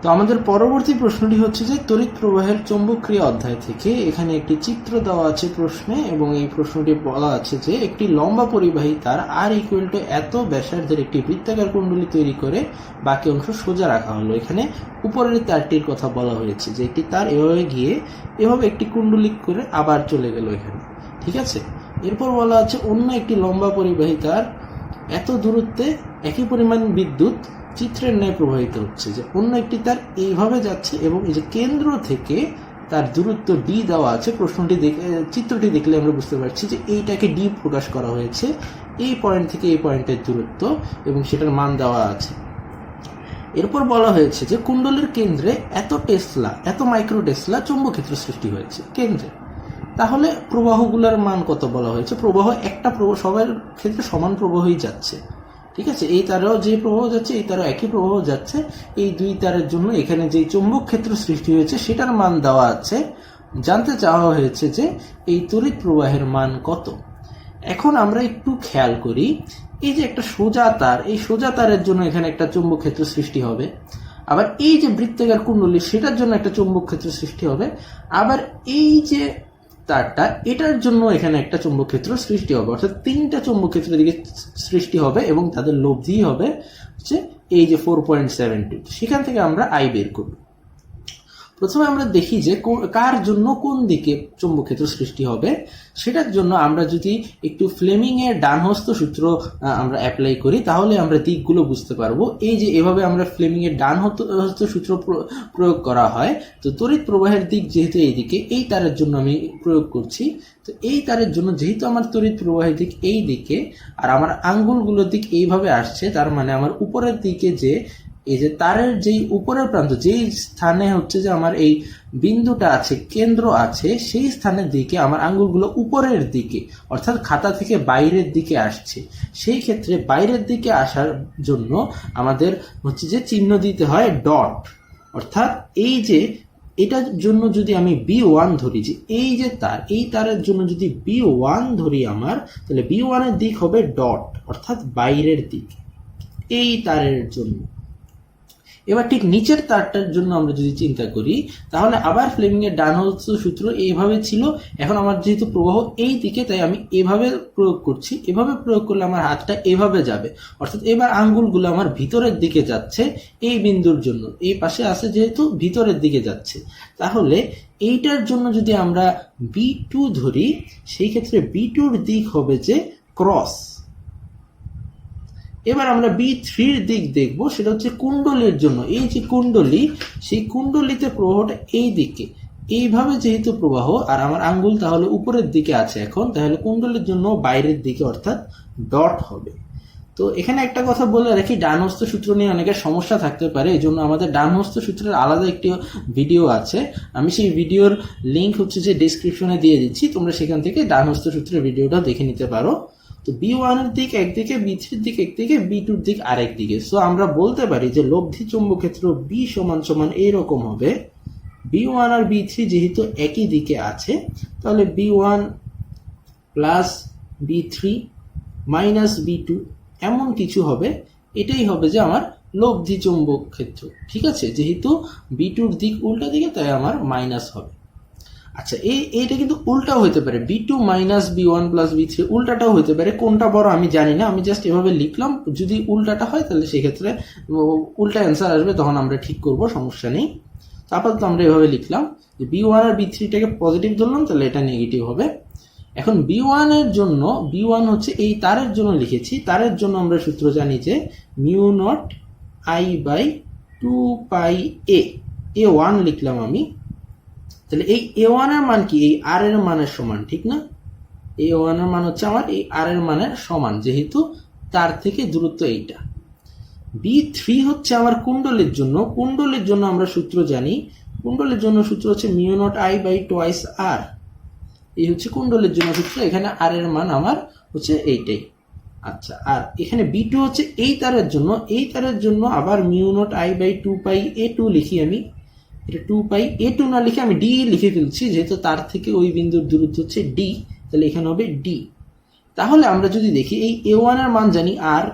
তো আমাদের পরবর্তী প্রশ্নটি হচ্ছে যে তড়িৎ প্রবাহের চৌম্বকীয় অধ্যায় থেকে এখানে একটি চিত্র দেওয়া আছে প্রশ্নে, এবং এই প্রশ্নটি বলা আছে যে একটি লম্বা পরিবাহী তার আর ইকুয়াল টু এত ব্যাসার্ধের একটি বৃত্তাকার কুণ্ডলী তৈরি করে বাকি অংশ সোজা রাখা হলো। এখানে উপরের তারটির কথা বলা হয়েছে যে একটি তার এভাবে গিয়ে এভাবে একটি কুণ্ডলী করে আবার চলে গেল এখানে, ঠিক আছে। এরপর বলা আছে অন্য একটি লম্বা পরিবাহী তার এত দূরত্বে একই পরিমাণ বিদ্যুৎ চিত্রের ন্যায় প্রবাহিত হচ্ছে, যে অন্য একটি তার এইভাবে যাচ্ছে এবং এই যে কেন্দ্র থেকে তার দূরত্ব ডি দেওয়া আছে। প্রশ্নটি চিত্রটি দেখলে আমরা বুঝতে পারছি যে এইটাকে ডি প্রকাশ করা হয়েছে, এই পয়েন্ট থেকে এই পয়েন্টের দূরত্ব, এবং সেটার মান দেওয়া আছে। এরপর বলা হয়েছে যে কুণ্ডলীর কেন্দ্রে এত মাইক্রো টেসলা চৌম্বক ক্ষেত্র সৃষ্টি হয়েছে কেন্দ্রে। তাহলে প্রবাহগুলোর মান কত বলা হয়েছে? প্রবাহ একটা সবার ক্ষেত্রে সমান প্রবাহই যাচ্ছে, ঠিক আছে। এই তারেও যে প্রবাহ যাচ্ছে এই তারও একই প্রবাহ যাচ্ছে। এই দুই তারের জন্য এখানে যে চৌম্বক ক্ষেত্র সৃষ্টি হয়েছে সেটার মান দেওয়া আছে। জানতে চাওয়া হয়েছে যে এই তড়িৎ প্রবাহের মান কত। এখন আমরা একটু খেয়াল করি, এই যে একটা সোজা তার, এই সোজা তারের জন্য এখানে একটা চৌম্বক ক্ষেত্র সৃষ্টি হবে। আবার এই যে বৃত্তাকার কুণ্ডলী সেটার জন্য একটা চৌম্বক ক্ষেত্র সৃষ্টি হবে। আবার এই যে তারটা, এটার জন্য এখানে একটা চৌম্বক ক্ষেত্র সৃষ্টি হবে, অর্থাৎ তিনটা চৌম্বক ক্ষেত্রের দিকে সৃষ্টি হবে, এবং তাদের লব্ধি হবে হচ্ছে এই যে 4.72। সেখান থেকে আমরা আই বের করব। প্রথমে আমরা দেখি যে কার জন্য কোন দিকে চৌম্বক ক্ষেত্র সৃষ্টি হবে। সেটার জন্য আমরা যদি একটু ফ্লেমিং এর ডানহস্ত সূত্র আমরা অ্যাপ্লাই করি তাহলে আমরা দিকগুলো বুঝতে পারবো। এই যে এভাবে আমরা ফ্লেমিং এর ডানহস্ত সূত্র প্রয়োগ করা হয়, তো তড়িৎ প্রবাহের দিক যেহেতু এই দিকে, এই তারের জন্য আমি প্রয়োগ করছি। তো এই তারের জন্য যেহেতু আমার তড়িৎ প্রবাহের দিক এই দিকে আর আমার আঙ্গুলগুলোর দিক এইভাবে আসছে, তার মানে আমার উপরের দিকে যে এই যে তারের যেই উপরের প্রান্ত, যেই স্থানে হচ্ছে যে আমার এই বিন্দুটা আছে, কেন্দ্র আছে, সেই স্থানের দিকে আমার আঙ্গুলগুলো উপরের দিকে অর্থাৎ খাতা থেকে বাইরের দিকে আসছে। সেই ক্ষেত্রে বাইরের দিকে আসার জন্য আমাদের হচ্ছে যে চিহ্ন দিতে হয় ডট। অর্থাৎ এই যে এটার জন্য যদি আমি B1 ধরি, যে এই যে তার, এই তারের জন্য যদি B1 ধরি আমার, তাহলে B1 এর দিক হবে ডট, অর্থাৎ বাইরের দিক এই তারের জন্য। এবার ঠিক নিচের তারটার জন্য আমরা যদি চিন্তা করি তাহলে আবার ফ্লেমিং এর ডানহস্ত সূত্র এইভাবে ছিল। এখন আমার যেহেতু প্রবাহ এই দিকে, তাই আমি এভাবে প্রয়োগ করছি। এভাবে প্রয়োগ করলে আমার হাতটা এভাবে যাবে, অর্থাৎ এবার আঙ্গুলগুলো আমার ভিতরের দিকে যাচ্ছে এই বিন্দুর জন্য, এই পাশে আছে যেহেতু ভিতরের দিকে যাচ্ছে। তাহলে এইটার জন্য যদি আমরা B2 ধরি, সেই ক্ষেত্রে B2-র দিক হবে যে ক্রস। এবার আমরা B3-র দিক দেখব, সেটা হচ্ছে কুণ্ডলীর জন্য। এই যে কুণ্ডলী, সেই কুণ্ডলীতে প্রবাহটা এই দিকে এইভাবে যেহেতু প্রবাহ, আর আমার আঙ্গুল তাহলে উপরের দিকে আছে এখন, তাহলে কুণ্ডলীর জন্য বাইরের দিকে অর্থাৎ ডট হবে। তো এখানে একটা কথা বলে রাখি, ডানহস্ত সূত্র নিয়ে অনেকের সমস্যা থাকতে পারে, এই জন্য আমাদের ডানহস্ত সূত্রের আলাদা একটি ভিডিও আছে। আমি সেই ভিডিওর লিঙ্ক হচ্ছে যে ডেসক্রিপশনে দিয়ে দিচ্ছি, তোমরা সেখান থেকে ডানহস্ত সূত্রের ভিডিওটা দেখে নিতে পারো। তো B1 এর দিক একদিকে, B3-র দিক একদিকে, B2-র দিক আরেক দিকে। সো আমরা বলতে পারি যে লব্ধি চৌম্বক ক্ষেত্র B সমান এইরকম হবে। B1 আর B3 যেহেতু একই দিকে আছে, তাহলে B1 plus B3 minus B2 এমন কিছু হবে। এটাই হবে যে আমার লব্ধি চৌম্বক ক্ষেত্র, ঠিক আছে। যেহেতু B2-র দিক উল্টা দিকে, তাই আমার মাইনাস হবে। আচ্ছা, এইটা কিন্তু উল্টাও হতে পারে, B2 minus B1 plus B3 উল্টাটাও হতে পারে। কোনটা বড় আমি জানি না, আমি জাস্ট এভাবে লিখলাম। যদি উল্টাটা হয় তাহলে সেক্ষেত্রে উল্টা অ্যান্সার আসবে, তখন আমরা ঠিক করব, সমস্যা নেই। আপাতত আমরা এভাবে লিখলাম যে B1 আর B3টাকে পজিটিভ ধরলাম, তাহলে এটা নেগেটিভ হবে। এখন B1 এর জন্য, B1 হচ্ছে এই তারের জন্য লিখেছি, তারের জন্য আমরা সূত্র জানি যে মিউ নট I/2πa, A1 লিখলাম আমি। তাহলে এই A1 এর মান কি? এই R এর মানের সমান, ঠিক না? A1 এর মান হচ্ছে আমার এই R এর মানের সমান, যেহেতু তার থেকে দূরত্ব এইটা। B3 হচ্ছে আমার কুণ্ডলীর জন্য। কুণ্ডলীর জন্য আমরা সূত্র জানি, কুণ্ডলীর জন্য সূত্র হচ্ছে মিউ নট I/2R। এই হচ্ছে কুণ্ডলীর জন্য সূত্র। এখানে R এর মান আমার হচ্ছে এইটাই। আচ্ছা, আর এখানে B2 হচ্ছে এই তারের জন্য। এই তারের জন্য আবার মিউ নট I/2πa2 লিখি আমি। এটা 2πa2 না লিখে আমি D লিখে ফেলছি, যেহেতু তার থেকে ওই বিন্দুর দূরত্ব হচ্ছে D, তাহলে এখানে হবে D। তাহলে আমরা যদি দেখি এই A1 এর মান জানি R,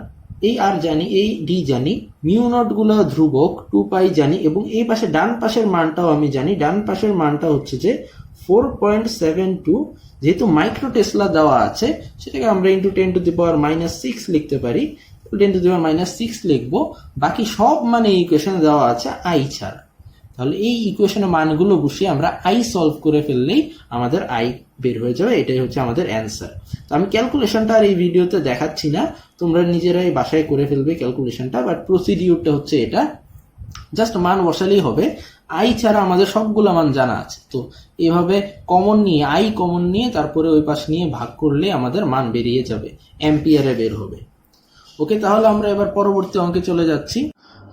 এই আর জানি, এই ডি জানি, মিউ নট গুলো ধ্রুবক, 2 পাই জানি, এবং এই পাশে ডান পাশের মানটাও আমি জানি। ডান পাশের মানটা হচ্ছে যে 4.72, যেহেতু মাইক্রো টেসলা দেওয়া আছে সেটাকে আমরা ইন্টু 10⁻⁻6 লিখতে পারি, 10⁻⁻6 লিখবো। বাকি সব মানে ইকুয়েশনে দেওয়া আছে আই ছাড়া। তাহলে এই ইকুয়েশনের মানগুলো বসিয়ে আমরা আই সলভ করে ফেললেই আমাদের আই বের হয়ে যাবে। এটাই হচ্ছে আমাদের অ্যান্সার। তো আমি ক্যালকুলেশনটা আর এই ভিডিওতে দেখাচ্ছি না, তোমরা নিজেরাই বাসায় করে ফেলবে ক্যালকুলেশনটা, বাট প্রসিডিউরটা হচ্ছে এটা। জাস্ট মান বসালেই হবে। আই ছাড়া আমাদের সবগুলো মান জানা আছে, তো এভাবে কমন নিয়ে, আই কমন নিয়ে তারপরে ওই পাশ নিয়ে ভাগ করলে আমাদের মান বেরিয়ে যাবে, অ্যাম্পিয়ারে বের হবে। ওকে, তাহলে আমরা এবার পরবর্তী অঙ্কে চলে যাচ্ছি।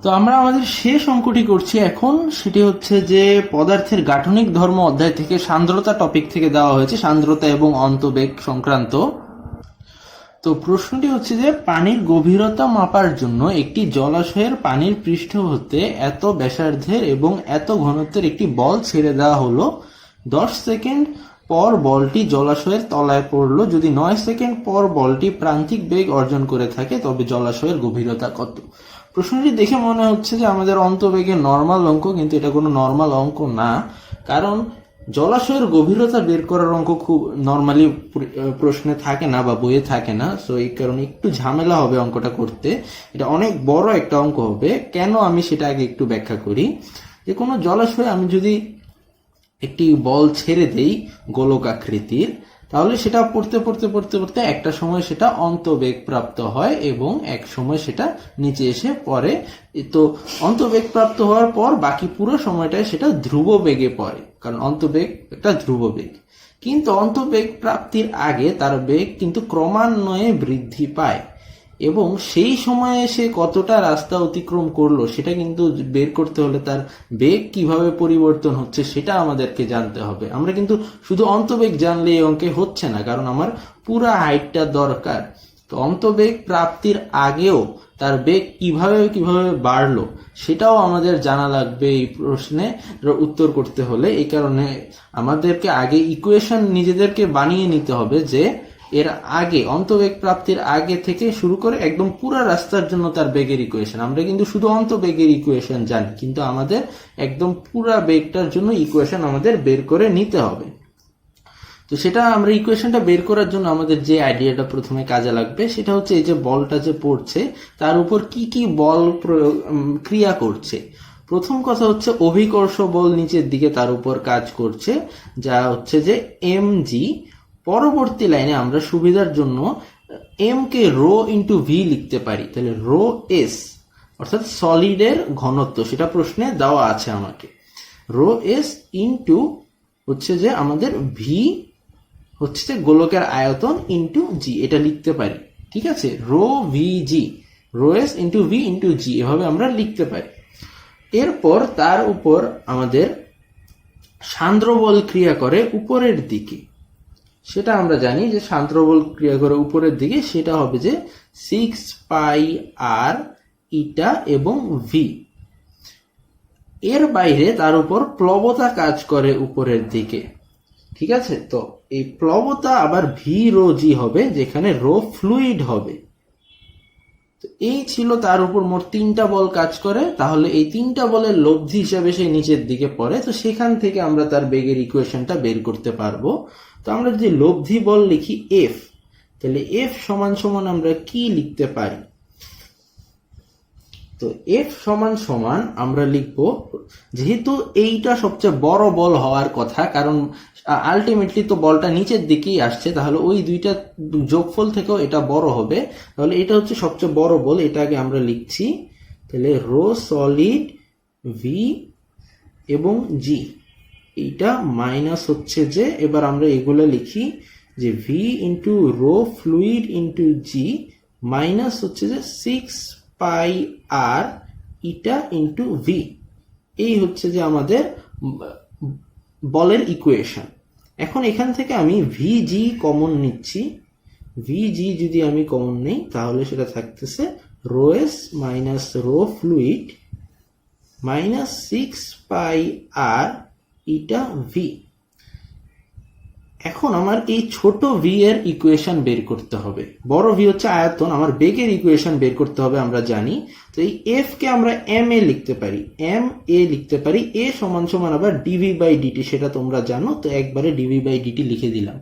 তো আমরা আমাদের শেষ অঙ্কটি করছি এখন। সেটি হচ্ছে যে পদার্থের গাঠনিক ধর্ম অধ্যায় থেকে সান্দ্রতা টপিক থেকে দেওয়া হয়েছে, সান্দ্রতা এবং অন্তবেগ সংক্রান্ত। তো প্রশ্নটি হচ্ছে যে পানির গভীরতা মাপার জন্য একটি জলাশয়ের পানির পৃষ্ঠ হতে এত ব্যাসার্ধের এবং এত ঘনত্বের একটি বল ছেড়ে দেওয়া হলো। 10 সেকেন্ড পর বলটি জলাশয়ের তলায় পড়লো। যদি 9 সেকেন্ড পর বলটি প্রান্তিক বেগ অর্জন করে থাকে তবে জলাশয়ের গভীরতা কত? প্রশ্নটি দেখে মনে হচ্ছে যে আমাদের অন্তবেগের নর্মাল অঙ্ক, কিন্তু এটা কোনো নর্মাল অঙ্ক না, কারণ জলাশয়ের গভীরতা বের করার অঙ্ক খুব নর্মালি প্রশ্নে থাকে না বা বইয়ে থাকে না। সো এই কারণে একটু ঝামেলা হবে অঙ্কটা করতে, এটা অনেক বড় একটা অঙ্ক হবে। কেন আমি সেটা আগে একটু ব্যাখ্যা করি। যে কোনো জলাশয়ে আমি যদি একটি বল ছেড়ে দেই গোলক আকৃতির, তাহলে সেটা পড়তে পড়তে পড়তে পড়তে একটা সময় সেটা অন্তবেগ প্রাপ্ত হয় এবং এক সময় সেটা নিচে এসে পড়ে। তো অন্তবেগ প্রাপ্ত হওয়ার পর বাকি পুরো সময়টায় সেটা ধ্রুব বেগে পড়ে, কারণ অন্তবেগ একটা ধ্রুব বেগ। কিন্তু অন্তবেগ প্রাপ্তির আগে তার বেগ কিন্তু ক্রমান্বয়ে বৃদ্ধি পায়, এবং সেই সময়ে সে কতটা রাস্তা অতিক্রম করলো সেটা কিন্তু বের করতে হলে তার বেগ কিভাবে পরিবর্তন হচ্ছে সেটা আমাদেরকে জানতে হবে। আমরা কিন্তু শুধু অন্তবেগ জানলে এই অঙ্কে হচ্ছে না, কারণ আমার পুরা হাইটটা দরকার। তো অন্তবেগ প্রাপ্তির আগেও তার বেগ কিভাবে কিভাবে বাড়লো সেটাও আমাদের জানা লাগবে এই প্রশ্নে উত্তর করতে হলে। এই কারণে আমাদেরকে আগে ইকুয়েশন নিজেদেরকে বানিয়ে নিতে হবে যে এর আগে, অন্তবেগ প্রাপ্তির আগে থেকে শুরু করে একদম পুরো রাস্তার জন্য তার বেগের ইকুয়েশন। আমরা কিন্তু শুধু অন্তবেগের ইকুয়েশন জানি, কিন্তু আমাদের একদম পুরা বেগটার জন্য ইকুয়েশন আমাদের বের করে নিতে হবে। তো সেটা আমরা ইকুয়েশনটা বের করার জন্য আমাদের যে আইডিয়াটা প্রথমে কাজে লাগবে সেটা হচ্ছে এই যে বলটা যে পড়ছে তার উপর কি কি বল ক্রিয়া করছে। প্রথম কথা হচ্ছে অভিকর্ষ বল নিচের দিকে তার উপর কাজ করছে, যা হচ্ছে যে mg। পরবর্তী লাইনে আমরা সুবিধার জন্য m কে রো ইন্টু ভি লিখতে পারি। তাহলে রো এস অর্থাৎ সলিডের ঘনত্ব, সেটা প্রশ্নে দেওয়া আছে আমাকে। রো এস ইন্টু হচ্ছে যে আমাদের ভি হচ্ছে যে গোলকের আয়তন ইন্টু জি, এটা লিখতে পারি। ঠিক আছে, rho V G, rho S into V into G, এভাবে আমরা লিখতে পারি। এরপর তার উপর আমাদের সান্দ্র বল ক্রিয়া করে উপরের দিকে, সেটা আমরা জানি যে সান্দ্র বল ক্রিয়া করে উপরের দিকে, সেটা হবে যে 6πr ইটা এবং ভি। এর বাইরে তার উপর প্লবতা কাজ করে উপরের দিকে। ঠিক আছে, তো এই প্লবতা আবার ভি রো জি হবে, যেখানে রো ফ্লুইড হবে। তো এই ছিল তার উপর মোট 3টা বল কাজ করে। তাহলে এই 3টা বলের লব্ধি হিসাবে সে নিচের দিকে পড়ে, তো সেখান থেকে আমরা তার বেগের ইকুয়েশনটা বের করতে পারবো। তো আমরা যদি লব্ধি বল লিখি এফ, তাহলে এফ সমান সমান আমরা কি লিখতে পারি? তো এফ সমান সমান আমরা লিখব, যেহেতু এইটা সবচেয়ে বড় বল হওয়ার কথা, কারণ আলটিমেটলি তো বলটা নিচের দিকেই আসছে, তাহলে ওই দুইটা যোগফল থেকেও এটা বড় হবে। তাহলে এটা হচ্ছে সবচেয়ে বড় বল, এটাকে আমরা লিখছি। তাহলে রো সলিড ভি এবং জি, এইটা মাইনাস হচ্ছে যে, এবার আমরা এগুলো লিখি যে V into rho fluid into G minus হচ্ছে যে 6πr ইটা ইন্টু ভি। এই হচ্ছে যে আমাদের বলের ইকুয়েশন। এখন এখান থেকে আমি ভিজি কমন নিচ্ছি। ভিজি যদি আমি কমন নেই তাহলে সেটা থাকতেছে rho s minus rho fluid minus 6πr eta v. এখন আমার এই ছোট ভি এর ইকুয়েশন বের করতে হবে। বড় ভি হচ্ছে আয়তন, আমার বেগের ইকুয়েশন বের করতে হবে আমরা জানি। তো এই এফ কে আমরা এম এ লিখতে পারি, এম এ লিখতে পারি, এ সমান সমান আবার ডিভি বাই ডিটি, সেটা তোমরা জানো। তো একবারে ডিভি বাই ডিটি লিখে দিলাম।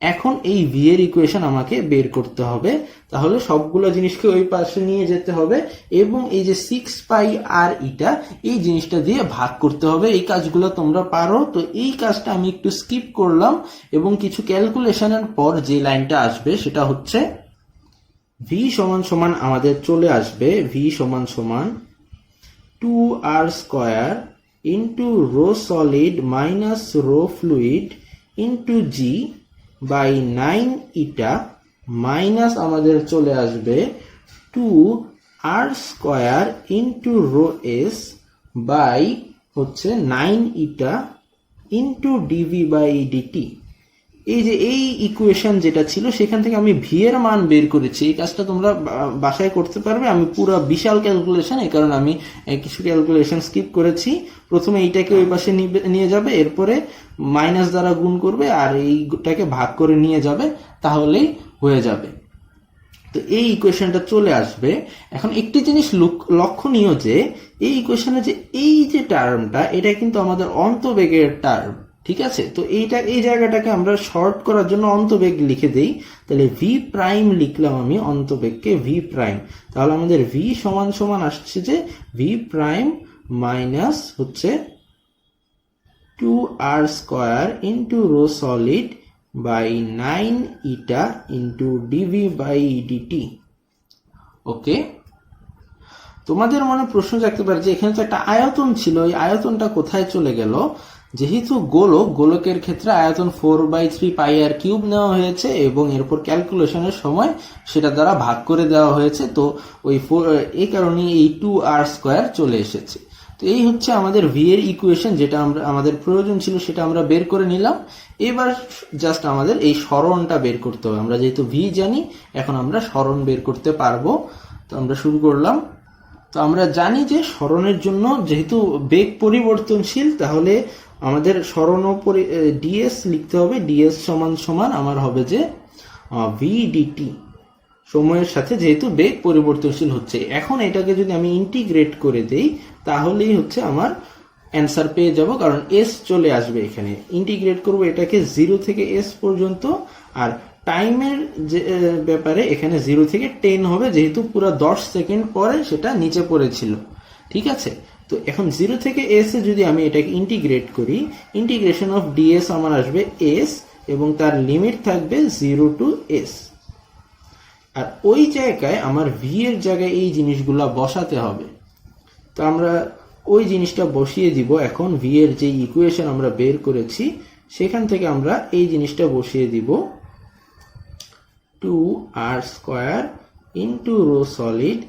এখন এই ভি এর ইকুয়েশন আমাকে বের করতে হবে, তাহলে সবগুলো জিনিসকে ওই পাশে নিয়ে যেতে হবে এবং এই যে 6 পাই আর ইটা এই জিনিসটা দিয়ে ভাগ করতে হবে। এই কাজগুলো তোমরা পারো, তো এই কাজটা আমি একটু স্কিপ করলাম এবং কিছু ক্যালকুলেশনের পর যে লাইনটা আসবে সেটা হচ্ছে ভি সমান সমান আমাদের চলে আসবে ভি সমান সমান 2r² into rho solid minus rho fluid into g by 9 eta minus আমাদের চলে আসবে 2r² into rho S by হচ্ছে 9 eta into DV by DT. এই যে এই ইকুয়েশন যেটা ছিল সেখান থেকে আমি ভি এর মান বের করেছি। এই কাজটা তোমরা বাসায় করতে পারবে। আমি পুরো বিশাল ক্যালকুলেশন, এই কারণে আমি কিছু ক্যালকুলেশন স্কিপ করেছি। প্রথমে এইটাকে ওই পাশে নিয়ে যাবে, এরপরে মাইনাস দ্বারা গুণ করবে আর এইটাকে ভাগ করে নিয়ে যাবে, তাহলেই হয়ে যাবে। তো এই ইকুয়েশনটা চলে আসবে। এখন একটি জিনিস লক্ষণীয় যে এই ইকুয়েশনে যে এই যে টার্মটা, এটা কিন্তু আমাদের অন্তবেগের টার্ম, ঠিক আছে। তো এই জায়গাটাকে আমরা শর্ট করার জন্য অন্তবেগ লিখে দেই। তাহলে ভি প্রাইম লিখলাম আমি অন্তবেগকে ভি প্রাইম। তাহলে আমাদের ভি সমান সমান আসছে যে ভি প্রাইম মাইনাস হচ্ছে 2r² into rho solid by 9 eta into DV by DT. Okay, তোমাদের মনে প্রশ্ন জাগতে পারে যে এখানে তো একটা আয়তন ছিল, এই আয়তনটা কোথায় চলে গেল? যেহেতু গোলকের ক্ষেত্রে আয়তন 4/3 পাই আর কিউব নেওয়া হয়েছে এবং এরপর ক্যালকুলেশনের সময় সেটা দ্বারা ভাগ করে দেওয়া হয়েছে, তো ওই এই কারণে এই 2r² চলে এসেছে। তো এই হচ্ছে আমাদের ভি এর ইকুয়েশন, যেটা আমাদের প্রয়োজন ছিল সেটা আমরা বের করে নিলাম। এবার জাস্ট আমাদের এই সরণটা বের করতে হবে। আমরা যেহেতু ভি জানি, এখন আমরা সরণ বের করতে পারবো। তো আমরা শুরু করলাম। তো আমরা জানি যে সরণের জন্য যেহেতু বেগ পরিবর্তনশীল, তাহলে আমাদের সরণ ডিএস লিখতে হবে। ডিএস সমান সমান আমার হবে যে ভি ডিটি, সময়ের সাথে যেহেতু বেগ পরিবর্তনশীল হচ্ছে। এখন এটাকে যদি আমি ইন্টিগ্রেট করে দেই তাহলেই হচ্ছে আমার অ্যান্সার পেয়ে যাব, কারণ এস চলে আসবে এখানে। ইন্টিগ্রেট করব এটাকে 0 থেকে এস পর্যন্ত, আর টাইমের যে ব্যাপারে এখানে 0 থেকে 10 হবে, যেহেতু পুরো 10 সেকেন্ড পরে সেটা নিচে পড়েছিল, ঠিক আছে। তো এখন 0 থেকে এস এ যদি আমি এটাকে ইন্টিগ্রেট করি, ইন্টিগ্রেশন অফ ডিএস আমার আসবে এস এবং তার লিমিট থাকবে 0 টু এস। আর ওই জায়গায় আমার ভি এর জায়গায় এই জিনিসগুলা বসাতে হবে। তো আমরা ওই জিনিসটা বসিয়ে দিব। এখন ভি এর যে ইকুয়েশন আমরা বের করেছি সেখান থেকে আমরা এই জিনিসটা বসিয়ে দিব, 2r² into rho solid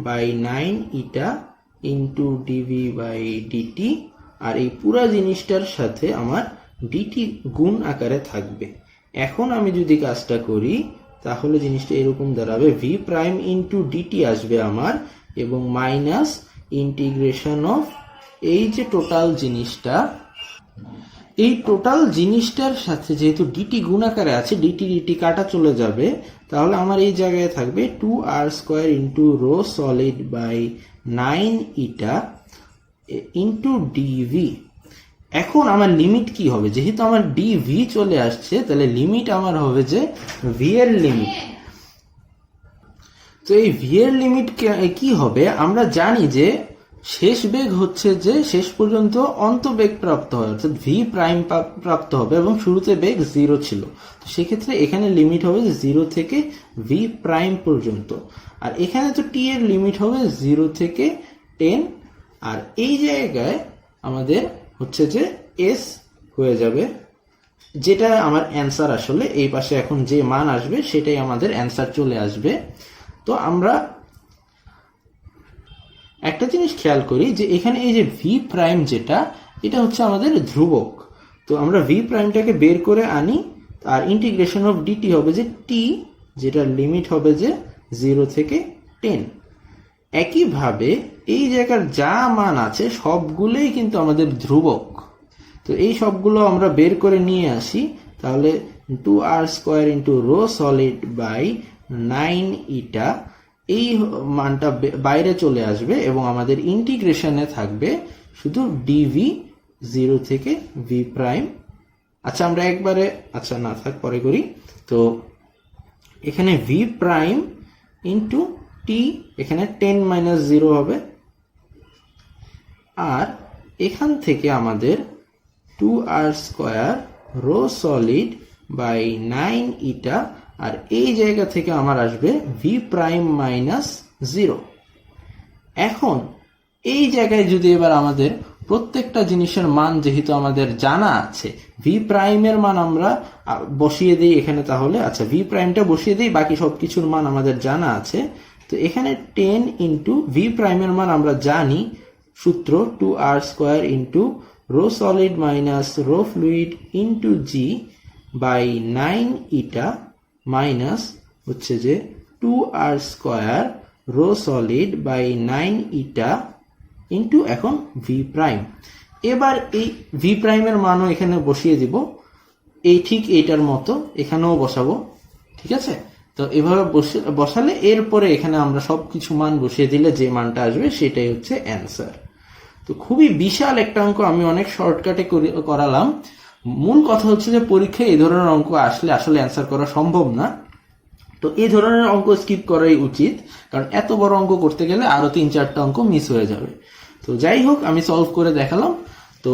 by 9 eta into DV by DT, আর এই পুরা জিনিসটার সাথে আমার ডিটি গুণ আকারে থাকবে। এখন আমি যদি কাজটা করি তাহলে জিনিসটা এরকম দাঁড়াবে, ভি প্রাইম ইন্টু ডিটি আসবে আমার, এবং মাইনাস ইন্টিগ্রেশন অফ এই যে টোটাল জিনিসটা, এই টোটাল জিনিসটার সাথে যেহেতু ডিটি গুণাকারে আছে, ডিটি কাটা চলে যাবে, তাহলে আমার এই জায়গায় থাকবে 2r² into rho solid by 9 eta into d v. এখন আমার লিমিট কি হবে? যেহেতু আমার ডিভি চলে আসছে, তাহলে লিমিট আমার হবে যে ভি এর লিমিট। তো এই ভি এর লিমিট কি হবে? আমরা জানি যে শেষ বেগ হচ্ছে যে শেষ পর্যন্ত অন্তবেগ প্রাপ্ত হয়, অর্থাৎ ভি প্রাইম প্রাপ্ত হবে এবং শুরুতে বেগ 0 ছিল। তো সেক্ষেত্রে এখানে লিমিট হবে 0 থেকে ভি প্রাইম পর্যন্ত, আর এখানে তো টি এর লিমিট হবে 0 থেকে 10, আর এই জায়গায় আমাদের হচ্ছে যে এস হয়ে যাবে, যেটা আমার অ্যান্সার। আসলে এই পাশে এখন যে মান আসবে সেটাই আমাদের অ্যান্সার চলে আসবে। তো আমরা একটা জিনিস খেয়াল করি যে এখানে এই যে ভি প্রাইম যেটা, এটা হচ্ছে আমাদের ধ্রুবক। তো আমরা ভি প্রাইমটাকে বের করে আনি, আর ইন্টিগ্রেশন অফ ডিটি হবে যে টি, যেটার লিমিট হবে যে 0 থেকে 10। একইভাবে এই জায়গার যা মান আছে সবগুলোই কিন্তু আমাদের ধ্রুবক। তো এই সবগুলো আমরা বের করে নিয়ে আসি, তাহলে 2r² into rho solid by 9 eta, এই মানটা বাইরে চলে আসবে এবং আমাদের ইন্টিগ্রেশনে থাকবে শুধু ডিভি 0 থেকে ভি প্রাইম। আচ্ছা আমরা একবারে, আচ্ছা না থাক পরে করি। তো এখানে ভি প্রাইম ইন্টু টি, এখানে 10 - 0 হবে, আর এখান থেকে আমাদের 2r² রো সলিড বাই 9 ইটা, আর এই জায়গা থেকে আমার আসবে ভি প্রাইম মাইনাস 0। এখন এই জায়গায় যদি এবার আমাদের প্রত্যেকটা জিনিসের মান যেহেতু আমাদের জানা আছে, ভি প্রাইমের মান আমরা বসিয়ে দিই এখানে, তাহলে আচ্ছা ভি প্রাইমটা বসিয়ে দিই, বাকি সবকিছুর মান আমাদের জানা আছে। তো এখানে 10 ইন্টু ভি প্রাইমের মান আমরা জানি, সূত্র 2r² into rho solid minus rho fluid into g by 9 eta minus হচ্ছে যে 2r² rho solid by 9 eta into এখন ভি প্রাইম। এবার এই ভি প্রাইমের মানও এখানে বসিয়ে দিব, এই ঠিক এইটার মতো এখানেও বসাবো, ঠিক আছে। তো এভাবে বসালে এরপরে এখানে আমরা সবকিছু মান বসিয়ে দিলে যে মানটা আসবে সেটাই হচ্ছে অ্যান্সার। তো খুবই বিশাল একটা অঙ্ক আমি অনেক শর্টকাটে করালাম। মূল কথা হচ্ছে যে পরীক্ষায় এই ধরনের অঙ্ক আসলে আসলে অ্যান্সার করা সম্ভব না, তো এই ধরনের অঙ্ক স্কিপ করাই উচিত, কারণ এত বড় অঙ্ক করতে গেলে আরো 3-4টা অঙ্ক মিস হয়ে যাবে। তো যাই হোক, আমি সলভ করে দেখালাম। তো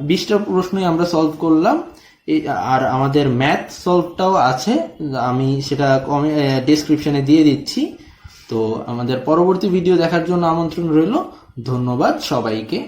20টা প্রশ্নই আমরা সলভ করলাম, আর আমাদের ম্যাথ সলভটাও আছে, আমি সেটা ডেসক্রিপশনে দিয়ে দিচ্ছি। তো আমাদের পরবর্তী ভিডিও দেখার জন্য আমন্ত্রণ রইল। ধন্যবাদ সবাইকে।